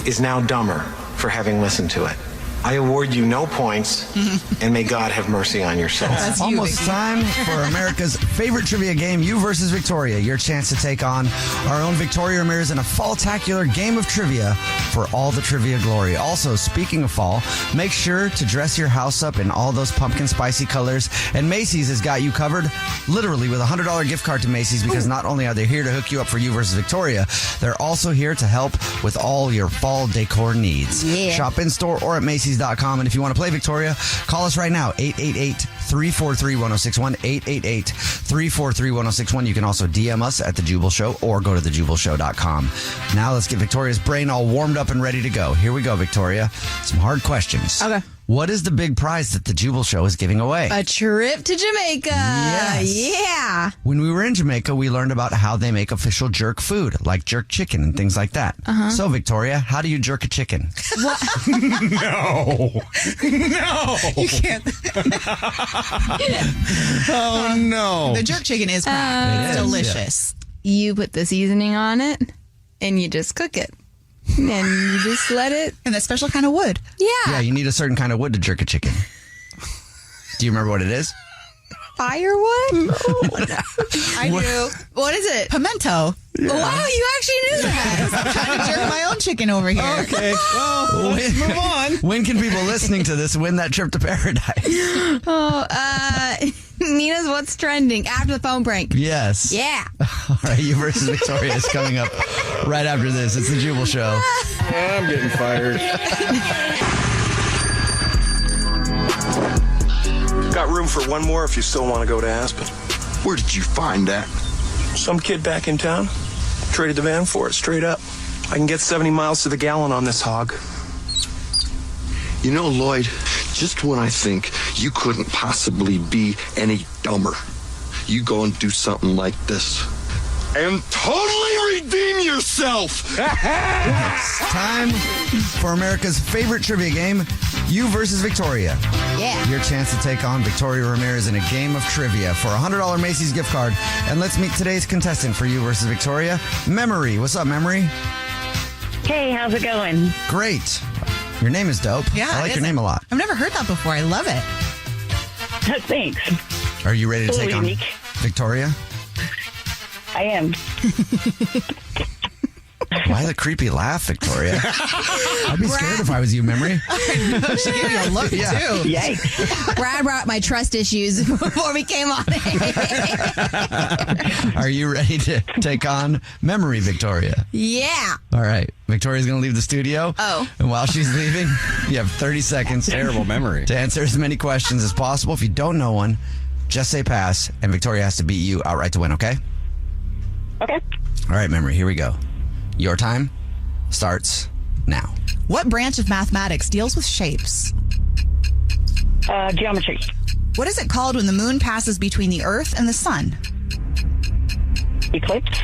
S10: is now dumber for having listened to it. I award you no points, and may God have mercy on your soul.
S1: It's almost time for America's favorite trivia game, You versus Victoria. Your chance to take on our own Victoria Ramirez in a fall-tacular game of trivia for all the trivia glory. Also, speaking of fall, make sure to dress your house up in all those pumpkin spicy colors. And Macy's has got you covered, literally, with a $100 gift card to Macy's, because not only are they here to hook you up for You versus Victoria, they're also here to help with all your fall decor needs.
S2: Yeah.
S1: Shop in-store or at Macy's.com. And if you want to play Victoria, call us right now, 888-343-1061, 888-343-1061. You can also DM us at The Jubal Show or go to thejubalshow.com. Now let's get Victoria's brain all warmed up and ready to go. Here we go, Victoria. Some hard questions.
S2: Okay.
S1: What is the big prize that the Jubal Show is giving away?
S2: A trip to Jamaica.
S1: Yes.
S2: Yeah.
S1: When we were in Jamaica, we learned about how they make official jerk food, like jerk chicken and things like that.
S2: Uh-huh.
S1: So, Victoria, how do you jerk a chicken?
S2: What?
S22: No.
S3: You can't.
S22: Oh, no.
S3: The jerk chicken is cracked. It's delicious.
S2: You put the seasoning on it, and you just cook it. And you just let it.
S3: And that special kind of wood.
S1: Yeah, you need a certain kind of wood to jerk a chicken. Do you remember what it is?
S2: Firewood?
S3: I do.
S2: What is it?
S3: Pimento. Wow, you actually knew that. I'm trying to jerk my own chicken over here.
S22: Okay, well, let's move on.
S1: When can people listening to this win that trip to paradise?
S2: Nina's What's Trending after the phone prank.
S1: Yes.
S2: Yeah.
S1: All right, you versus Victoria is coming up right after this. It's the Jubal Show.
S22: I'm getting fired.
S14: Got room for one more if you still want to go to Aspen. Where did you find that? Some kid back in town. Traded the van for it, straight up. I can get 70 miles to the gallon on this hog.
S15: You know, Lloyd, just when I think you couldn't possibly be any dumber, you go and do something like this and totally redeem yourself.
S1: It's time for America's favorite trivia game, you versus Victoria.
S2: Yeah.
S1: Your chance to take on Victoria Ramirez in a game of trivia for a $100 Macy's gift card. And let's meet today's contestant for you versus Victoria, Memory. What's up, Memory?
S21: Hey, how's it going?
S1: Great. Your name is dope.
S3: Yeah,
S1: I like your name a lot.
S3: I've never heard that before. I love it.
S21: Thanks.
S1: Are you ready to
S21: A little
S1: take on
S21: unique.
S1: Victoria?
S21: I am.
S1: Why the creepy laugh, Victoria? I'd be scared if I was you, Memory.
S3: I know, she gave you a look,
S1: Yeah.
S3: too.
S21: Yikes.
S2: Brad brought my trust issues before we came on.
S1: Are you ready to take on Memory, Victoria?
S2: Yeah.
S1: All right. Victoria's going to leave the studio.
S2: Oh.
S1: And while she's leaving, you have 30 seconds.
S22: Terrible memory.
S1: To answer as many questions as possible. If you don't know one, just say pass, and Victoria has to beat you outright to win, okay?
S21: Okay.
S1: All right, Memory, here we go. Your time starts now.
S3: What branch of mathematics deals with shapes?
S21: Geometry.
S3: What is it called when the moon passes between the Earth and the sun?
S21: Eclipse.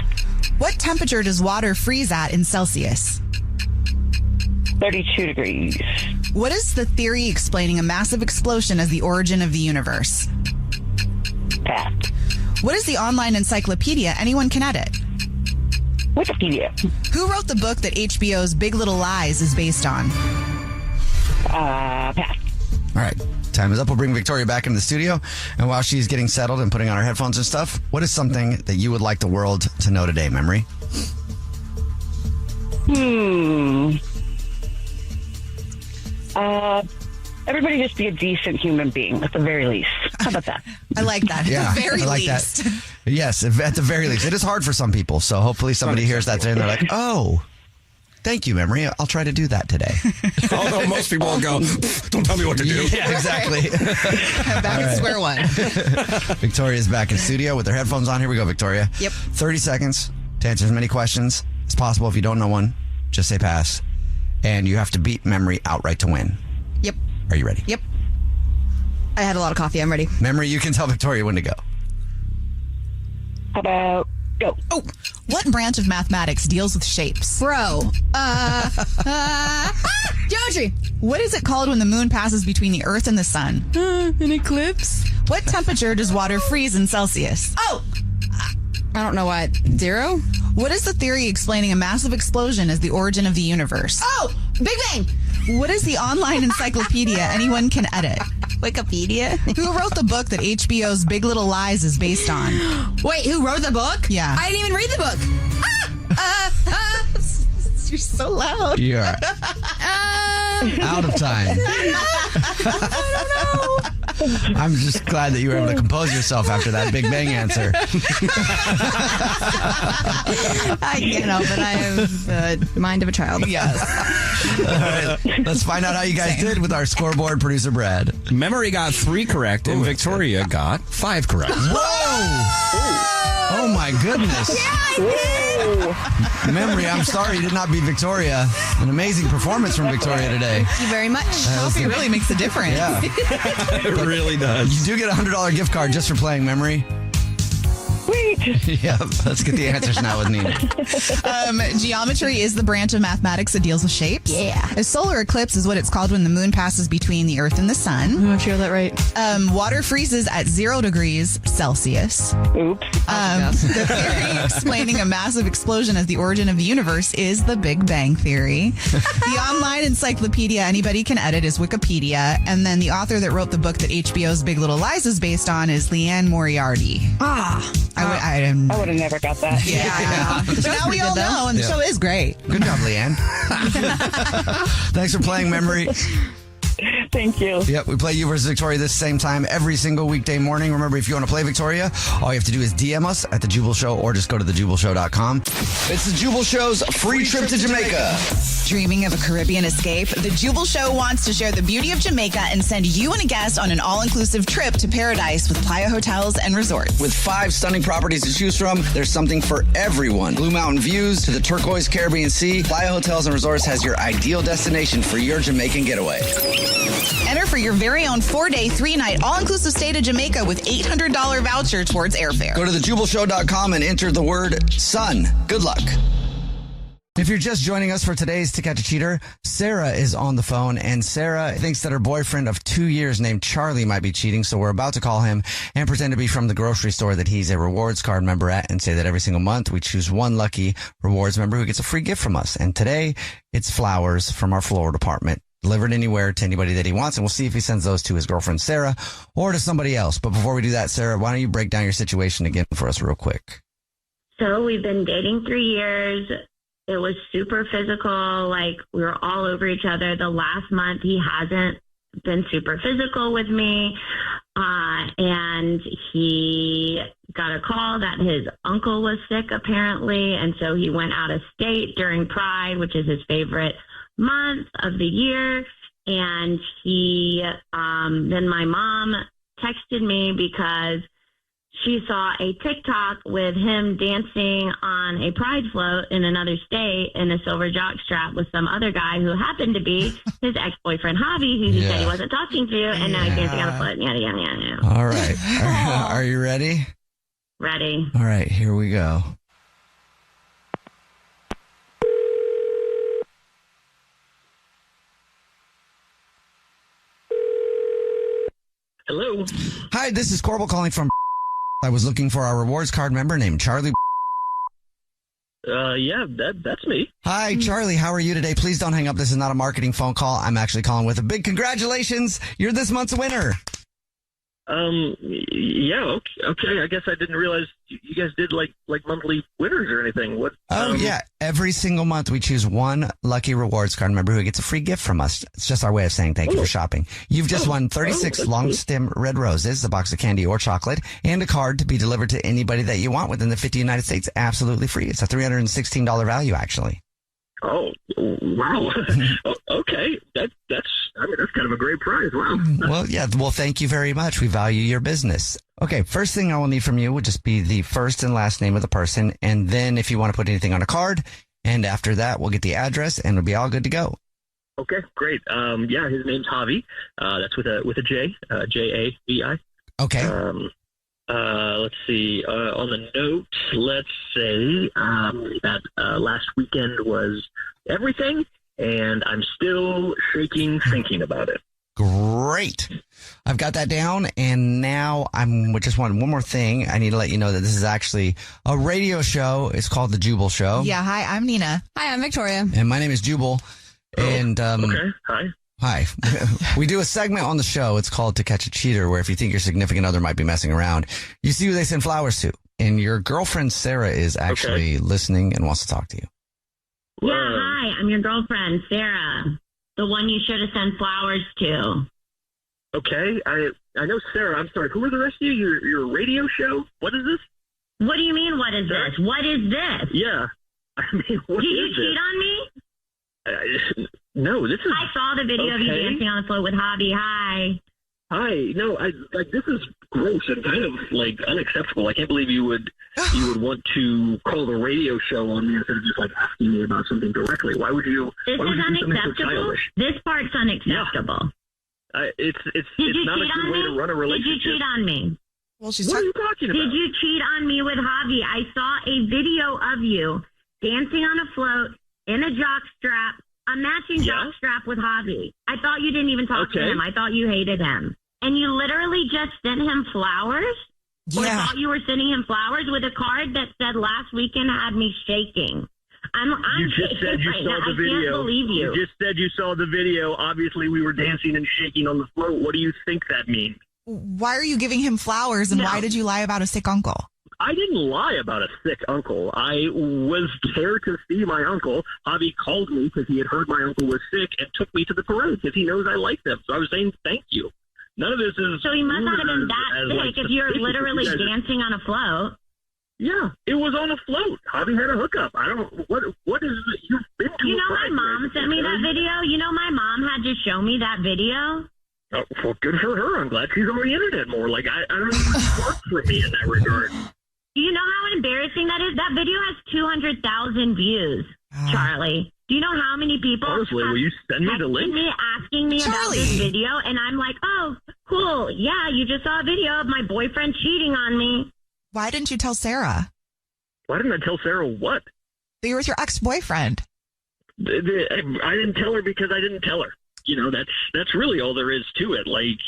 S3: What temperature does water freeze at in Celsius?
S21: 32 degrees.
S3: What is the theory explaining a massive explosion as the origin of the universe?
S21: Pass.
S3: What is the online encyclopedia anyone can edit?
S21: Wikipedia.
S3: Who wrote the book that HBO's Big Little Lies is based on?
S21: Pass.
S1: All right. Time is up. We'll bring Victoria back into the studio. And while she's getting settled and putting on her headphones and stuff, what is something that you would like the world to know today, Memory?
S21: Everybody just be a decent human being, at the very least. How about that?
S3: I like that. At the very
S1: I like
S3: least.
S1: that. Yes, at the very least. It is hard for some people. So hopefully somebody hears that today and they're like, oh, thank you, Memory. I'll try to do that today.
S22: Although most people will go, don't tell me what to do.
S1: Yeah, exactly.
S3: Back at square one.
S1: Victoria's back in studio with her headphones on. Here we go, Victoria.
S3: Yep.
S1: 30 seconds to answer as many questions as possible. If you don't know one, just say pass. And you have to beat Memory outright to win.
S2: Yep.
S1: Are you ready?
S2: Yep. I had a lot of coffee. I'm ready.
S1: Memory, you can tell Victoria when to go.
S21: How about go?
S3: Oh, what branch of mathematics deals with shapes?
S2: Bro. Geometry.
S3: What is it called when the moon passes between the Earth and the sun?
S2: An eclipse.
S3: What temperature does water freeze in Celsius?
S2: Oh. I don't know what. 0?
S3: What is the theory explaining a massive explosion as the origin of the universe?
S2: Oh. Big Bang.
S3: What is the online encyclopedia anyone can edit?
S2: Wikipedia.
S3: Who wrote the book that HBO's Big Little Lies is based on?
S2: Wait, who wrote the book?
S3: Yeah.
S2: I didn't even read the book.
S3: You're so loud.
S1: You're out of time. I'm just glad that you were able to compose yourself after that Big Bang answer.
S2: I but I have the mind of a child.
S3: Yes.
S1: All right, let's find out how you guys did with our scoreboard producer, Brad.
S22: Memory got 3 correct, and Victoria got 5 correct.
S1: Whoa! Oh, my goodness.
S2: Yeah, I did.
S1: Memory, I'm sorry you did not beat Victoria. An amazing performance from Victoria today.
S2: Thank you very much.
S3: Coffee really makes a difference.
S1: Yeah.
S22: It really does.
S1: You do get a $100 gift card just for playing Memory.
S21: Sweet.
S1: Yeah, let's get the answers now with Nina.
S3: Geometry is the branch of mathematics that deals with shapes.
S2: Yeah.
S3: A solar eclipse is what it's called when the moon passes between the Earth and the sun.
S2: I'm not sure that right.
S3: Water freezes at 0 degrees Celsius.
S21: Oops.
S3: The theory explaining a massive explosion as the origin of the universe is the Big Bang Theory. The online encyclopedia anybody can edit is Wikipedia. And then the author that wrote the book that HBO's Big Little Lies is based on is Leanne Moriarty.
S2: Ah.
S3: I
S21: would have never got that.
S3: Yeah. But now we all know, and the show is great.
S1: Good job, Leanne. Thanks for playing Memory.
S21: Thank you.
S1: Yep, we play You versus Victoria this same time every single weekday morning. Remember, if you want to play Victoria, all you have to do is DM us at The Jubal Show or just go to thejubalshow.com. It's The Jubal Show's free trip to Jamaica.
S3: Dreaming of a Caribbean escape? The Jubal Show wants to share the beauty of Jamaica and send you and a guest on an all-inclusive trip to paradise with Playa Hotels and Resorts.
S1: With 5 stunning properties to choose from, there's something for everyone. Blue Mountain views to the turquoise Caribbean Sea, Playa Hotels and Resorts has your ideal destination for your Jamaican getaway.
S3: Enter for your very own 4-day, 3-night, all-inclusive stay to Jamaica with $800 voucher towards airfare.
S1: Go to thejubalshow.com and enter the word son. Good luck. If you're just joining us for today's To Catch a Cheater, Sarah is on the phone, and Sarah thinks that her boyfriend of 2 years named Charlie might be cheating, so we're about to call him and pretend to be from the grocery store that he's a rewards card member at and say that every single month we choose one lucky rewards member who gets a free gift from us. And today, it's flowers from our floral department, delivered anywhere to anybody that he wants, and we'll see if he sends those to his girlfriend, Sarah, or to somebody else. But before we do that, Sarah, why don't you break down your situation again for us real quick?
S9: So we've been dating 3 years. It was super physical. Like, we were all over each other. The last month, he hasn't been super physical with me. And he got a call that his uncle was sick, apparently. And so he went out of state during Pride, which is his favorite month of the year. And he, then my mom texted me because she saw a TikTok with him dancing on a pride float in another state in a silver jockstrap with some other guy who happened to be his ex-boyfriend, Javi, who he said he wasn't talking to, and now he's dancing on a float. Yada, yada, yada.
S1: All right. Are you ready?
S9: Ready.
S1: All right, here we go.
S11: Hello.
S1: Hi, this is Corbel calling from. I was looking for our rewards card member named Charlie.
S11: Yeah, that's me.
S1: Hi, Charlie. How are you today? Please don't hang up. This is not a marketing phone call. I'm actually calling with a big congratulations. You're this month's winner.
S11: Yeah, okay. I guess I didn't realize you guys did like monthly winners or anything. What?
S1: Yeah. Every single month we choose one lucky rewards card member who gets a free gift from us. It's just our way of saying thank you for shopping. You've just won 36 long stem red roses, a box of candy or chocolate, and a card to be delivered to anybody that you want within the 50 United States, absolutely free. It's a $316 value, actually.
S11: Oh, wow. Okay. That's kind of a great prize. Wow.
S1: Well, yeah. Well, thank you very much. We value your business. Okay. First thing I will need from you would just be the first and last name of the person. And then if you want to put anything on a card, and after that, we'll get the address and we'll be all good to go.
S11: Okay, great. Yeah, his name's Javi. That's with a J, Javi.
S1: Okay.
S11: Let's see. On the note, let's say that last weekend was everything, and I'm still shaking thinking about it.
S1: Great. I've got that down, and now I'm just want one more thing. I need to let you know that this is actually a radio show. It's called The Jubal Show.
S3: Yeah, hi, I'm Nina.
S2: Hi, I'm Victoria.
S1: And my name is Jubal. And
S11: okay, hi.
S1: Hi. We do a segment on the show. It's called To Catch a Cheater, where if you think your significant other might be messing around, you see who they send flowers to. And your girlfriend, Sarah, is actually listening and wants to talk to you.
S9: Yeah, hi, I'm your girlfriend, Sarah. The one you should have sent flowers to.
S11: Okay, I know Sarah. I'm sorry. Who are the rest of you? Your radio show? What is this?
S9: What do you mean, what is this? What is this?
S11: Yeah. I mean, what
S9: Did you
S11: is
S9: cheat
S11: this?
S9: on me?
S11: No, this is.
S9: I saw the video of you dancing on the float with Javi. Hi.
S11: Hi. No, this is gross and kind of like unacceptable. I can't believe you would want to call the radio show on me instead of just like asking me about something directly. Why would you?
S9: This
S11: why would
S9: is
S11: you do something so
S9: unacceptable.
S11: childish?
S9: This part's unacceptable.
S11: It's
S9: Did you
S11: not a
S9: cheat
S11: good
S9: on
S11: way
S9: me?
S11: to run a
S9: Did
S11: relationship.
S9: you cheat on me?
S3: Well, she's
S11: What are you talking about?
S9: Did you cheat on me with Javi? I saw a video of you dancing on a float in a jock strap, a matching jock strap with Javi. I thought you didn't even talk to him. I thought you hated him. And you literally just sent him flowers? Or
S3: Yeah.
S9: thought you were sending him flowers with a card that said last weekend had me shaking. I'm
S11: You just said you
S9: right
S11: saw
S9: now.
S11: the
S9: I
S11: video.
S9: can't believe you.
S11: You just said you saw the video. Obviously, we were dancing and shaking on the float. What do you think that means?
S3: Why are you giving him flowers, and why did you lie about a sick uncle?
S11: I didn't lie about a sick uncle. I was there to see my uncle. Javi called me because he had heard my uncle was sick and took me to the parade because he knows I like them. So I was saying thank you. None of this is...
S9: So he must not have been that sick if you're literally dancing on a float.
S11: Yeah, it was on a float. Javi had a hookup. I don't... What is it you've been to?
S9: You know, my mom sent me that video. You know, my mom had to show me that video.
S11: Oh, well, good for her. I'm glad she's on the internet more. Like, I don't even work for me in that regard.
S9: Do you know how embarrassing that is? That video has 200,000 views, Charlie. Do you know how many people
S11: Honestly, will you send me the link?
S9: Asking me about this video, and I'm like, oh, cool. Yeah, you just saw a video of my boyfriend cheating on me.
S3: Why didn't you tell Sarah?
S11: Why didn't I tell Sarah what?
S3: That you were with your ex-boyfriend.
S11: I didn't tell her because I didn't tell her. You know, that's really all there is to it. Like,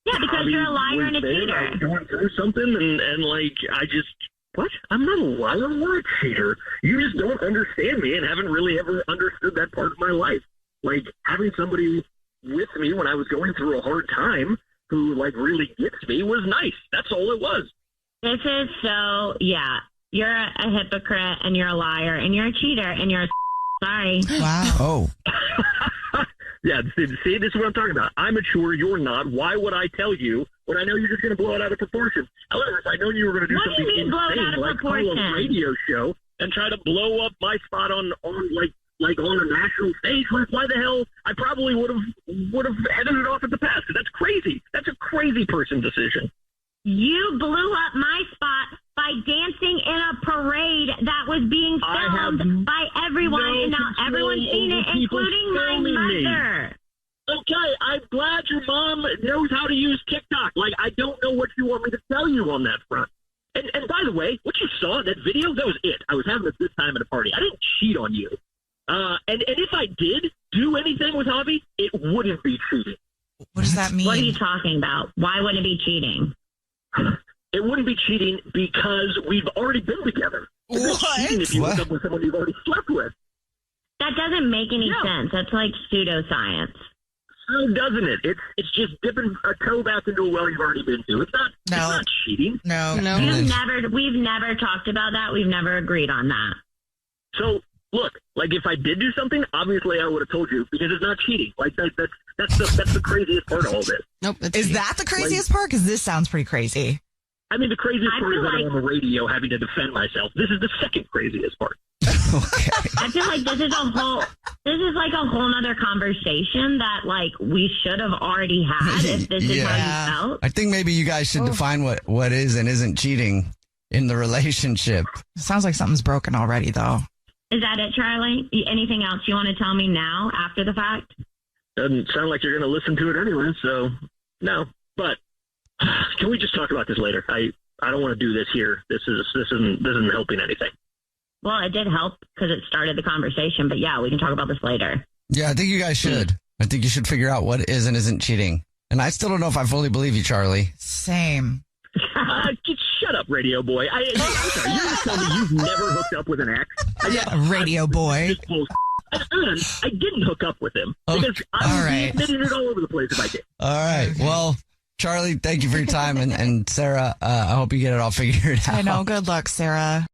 S9: yeah, because you're a liar and a cheater.
S11: I was going through something, and like, I just... What? I'm not a liar or a cheater. You just don't understand me and haven't really ever understood that part of my life. Like, having somebody with me when I was going through a hard time who, like, really gets me was nice. That's all it was.
S9: This is so, yeah. You're a hypocrite, and you're a liar, and you're a cheater, and you're a sorry.
S3: Wow.
S1: Oh.
S11: Yeah, see, this is what I'm talking about. I'm mature, you're not. Why would I tell you when I know you're just going to blow it out of proportion? However, if I know you were going to do something insane, like call a radio show and try to blow up my spot on like on a national stage, why the hell? I probably would have headed it off at the pass. That's crazy. That's a crazy person decision.
S9: You blew up my spot by dancing in a parade that was being filmed by everyone, and now everyone's seen it, including my mother.
S11: Okay, I'm glad your mom knows how to use TikTok. Like, I don't know what you want me to tell you on that front. And by the way, what you saw in that video, that was it. I was having a good time at a party. I didn't cheat on you. And if I did do anything with Javi, it wouldn't be cheating.
S3: What does that mean?
S9: What are you talking about? Why wouldn't it be cheating?
S11: It wouldn't be cheating because we've already been together. It's cheating if you hook up with someone you've already slept with.
S9: That doesn't make any sense. That's like pseudoscience.
S11: How doesn't it? It's just dipping a toe back into a well you've already been to. It's not cheating.
S3: No.
S9: We've never talked about that. We've never agreed on that.
S11: So look, like if I did do something, obviously I would have told you because it's not cheating. Like that's the craziest part of all this.
S3: Nope. Is that the craziest part? Because this sounds pretty crazy.
S11: I mean, the craziest part is that I'm on the radio having to defend myself. This is the second craziest part.
S1: Okay.
S9: I feel like this is like a whole nother conversation that like we should have already had if this is how you felt.
S1: I think maybe you guys should define what is and isn't cheating in the relationship.
S3: Sounds like something's broken already, though.
S9: Is that it, Charlie? Anything else you want to tell me now after the fact?
S11: Doesn't sound like you're going to listen to it anyway, so no. But can we just talk about this later? I don't want to do this here. This isn't helping anything.
S9: Well, it did help because it started the conversation, but yeah, we can talk about this later.
S1: Yeah, I think you guys should. I think you should figure out what is and isn't cheating. And I still don't know if I fully believe you, Charlie.
S3: Same.
S11: Just shut up, radio boy. I'm sorry, you're going to tell me you've never hooked up with an ex?
S3: Radio boy.
S11: And I didn't hook up with him because I would be admitting it all over the place if I did.
S1: All right. Well, Charlie, thank you for your time. And Sarah, I hope you get it all figured out.
S3: I know. Good luck, Sarah.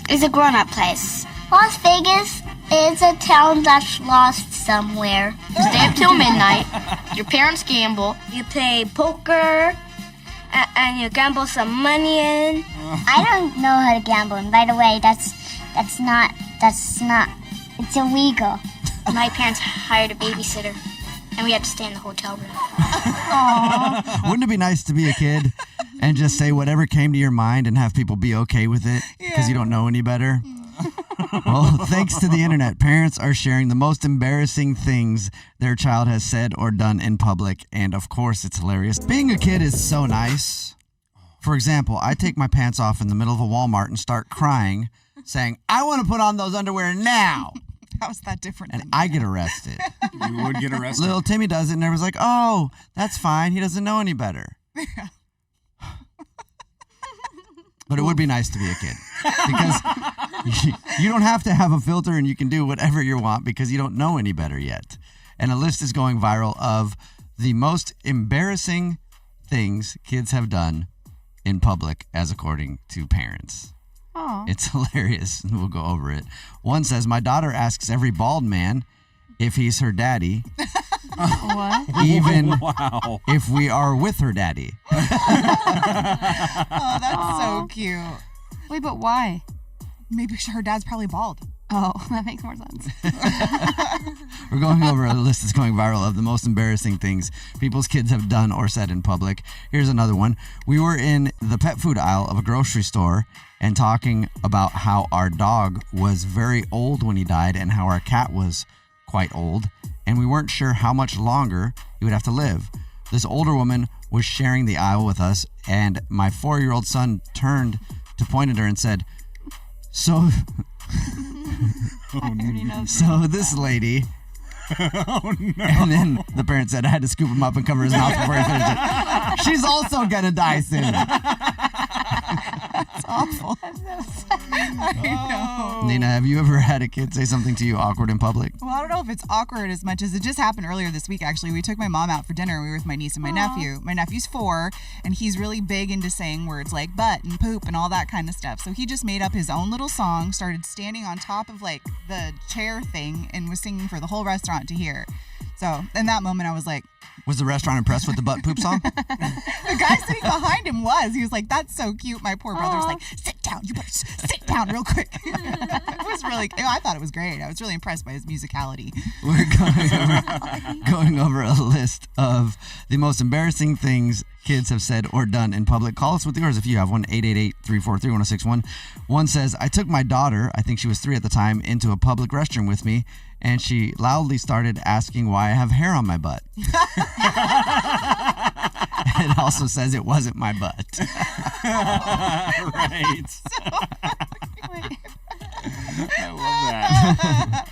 S6: It's a grown-up place. Las Vegas is a town that's lost somewhere. You stay up till midnight. Your parents gamble. You play poker, and you gamble some money in. I don't know how to gamble, and by the way, that's not. It's illegal. My parents hired a babysitter, and we had to stay in the hotel room.
S1: Wouldn't it be nice to be a kid and just say whatever came to your mind and have people be okay with it because you don't know any better? Well, thanks to the internet, parents are sharing the most embarrassing things their child has said or done in public, and of course it's hilarious. Being a kid is so nice. For example, I take my pants off in the middle of a Walmart and start crying, saying, I want to put on those underwear now.
S3: How's that different?
S1: And I get arrested.
S22: You would get arrested.
S1: Little Timmy does it, and everyone's like, oh, that's fine. He doesn't know any better. But it would be nice to be a kid. Because you don't have to have a filter and you can do whatever you want because you don't know any better yet. And a list is going viral of the most embarrassing things kids have done in public as according to parents.
S8: Aw.
S1: It's hilarious. We'll go over it. One says, my daughter asks every bald man if he's her daddy.
S8: What?
S1: Even if we are with her daddy.
S3: Oh, that's so cute.
S8: Wait, but why?
S3: Maybe her dad's probably bald.
S8: Oh, that makes more sense.
S1: We're going over a list that's going viral of the most embarrassing things people's kids have done or said in public. Here's another one. We were in the pet food aisle of a grocery store and talking about how our dog was very old when he died and how our cat was quite old, and we weren't sure how much longer he would have to live. This older woman was sharing the aisle with us, and my 4-year-old son turned to point at her and said, So this lady.
S13: Oh, no.
S1: And then the parent said I had to scoop him up and cover his mouth before he finished it. She's also gonna die soon.
S3: That's awful. I know.
S1: Nina, have you ever had a kid say something to you awkward in public?
S3: Well, I don't know if it's awkward as much as it just happened earlier this week, actually. We took my mom out for dinner. We were with my niece and my nephew. My nephew's 4, and he's really big into saying words like butt and poop and all that kind of stuff. So he just made up his own little song, started standing on top of, like, the chair thing, and was singing for the whole restaurant to hear. So in that moment, I was like...
S1: Was the restaurant impressed with the butt poop song?
S3: The guy sitting behind him was. He was like, that's so cute. My poor brother was like, sit down. You better sit down real quick. It was really... I thought it was great. I was really impressed by his musicality.
S1: We're going over a list of the most embarrassing things kids have said or done in public. Call us with yours if you have one, 888-343-1061. One says, I took my daughter, I think she was 3 at the time, into a public restroom with me, and she loudly started asking why I have hair on my butt. It also says it wasn't my butt.
S13: Right. I love that.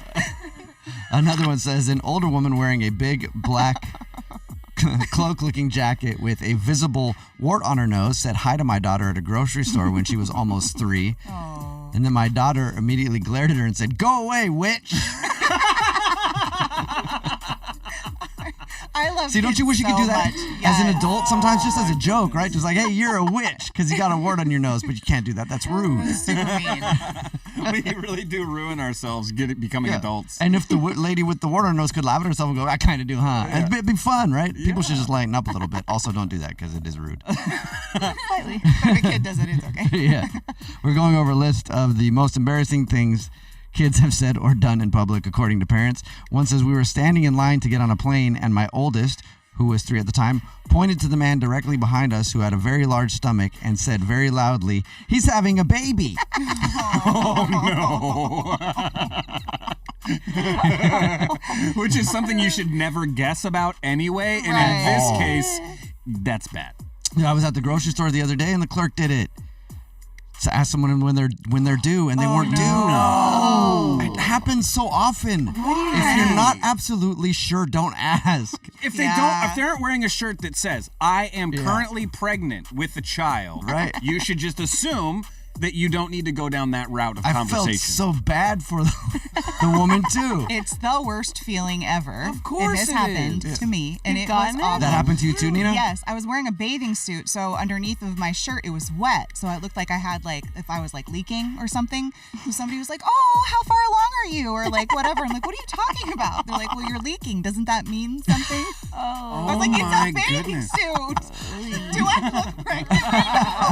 S1: Another one says, an older woman wearing a big black cloak-looking jacket with a visible wart on her nose said hi to my daughter at a grocery store when she was almost 3. Aww. And then my daughter immediately glared at her and said, go away, witch.
S3: I love
S1: See, don't you wish you could do that as an adult sometimes, just as a joke, right? Just like, hey, you're a witch because you got a wart on your nose, but you can't do that. That's rude.
S3: Super mean.
S13: We really do ruin ourselves becoming adults.
S1: And if the lady with the wart on her nose could laugh at herself and go, I kind of do, huh? Yeah. It'd be fun, right? Yeah. People should just lighten up a little bit. Also, don't do that because it is rude.
S3: Slightly. If a kid does it, it's okay.
S1: Yeah. We're going over a list of the most embarrassing things kids have said or done in public, according to parents. One says, we were standing in line to get on a plane, and my oldest, who was 3 at the time, pointed to the man directly behind us who had a very large stomach and said very loudly, he's having a baby.
S13: Oh, no. Which is something you should never guess about anyway. And in this case, that's bad.
S1: I was at the grocery store the other day, and the clerk did it. To ask someone when they're due, and they weren't due.
S13: No.
S1: It happens so often.
S13: Why?
S1: If you're not absolutely sure, don't ask.
S13: If they aren't wearing a shirt that says "I am currently pregnant with a child,"
S1: right?
S13: You should just assume that you don't need to go down that route of conversation.
S1: I felt so bad for the woman too.
S3: It's the worst feeling ever.
S13: Of course,
S3: this happened to me, and it was awful.
S1: That happened to you too, Nina?
S3: Yes, I was wearing a bathing suit, so underneath of my shirt it was wet, so it looked like I had if I was leaking or something. So somebody was like, "Oh, how far along are you?" or whatever. I'm like, "What are you talking about?" They're like, "Well, you're leaking. Doesn't that mean something?" I was like, "It's a bathing suit. Do I look pregnant right now?"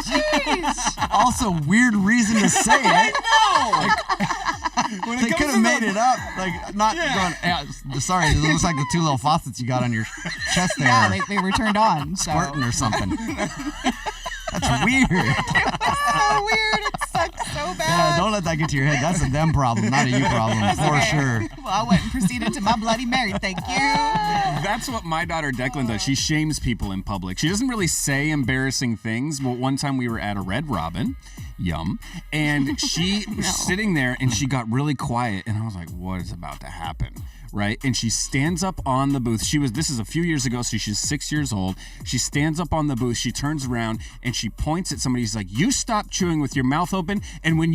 S3: Jeez.
S1: Also, weird reason to say it.
S13: I know.
S1: They could have made it up, not going. Sorry, it looks like the 2 little faucets you got on your chest there.
S3: Yeah, they were turned on,
S1: squirting or something. That's weird.
S3: It was so weird. It sucked so bad.
S1: Yeah, don't let that get to your head. That's a them problem, not a you problem, for sure.
S3: Well, I went and proceeded to my Bloody Mary. Thank you.
S13: That's what my daughter Declan does. She shames people in public. She doesn't really say embarrassing things. Well, one time we were at a Red Robin. Yum. And she was sitting there and she got really quiet. And I was like, what is about to happen? Right? And she stands up on the booth. This is a few years ago, so she's 6 years old. She stands up on the booth. She turns around and she points at somebody. She's like, you stop chewing with your mouth open. And when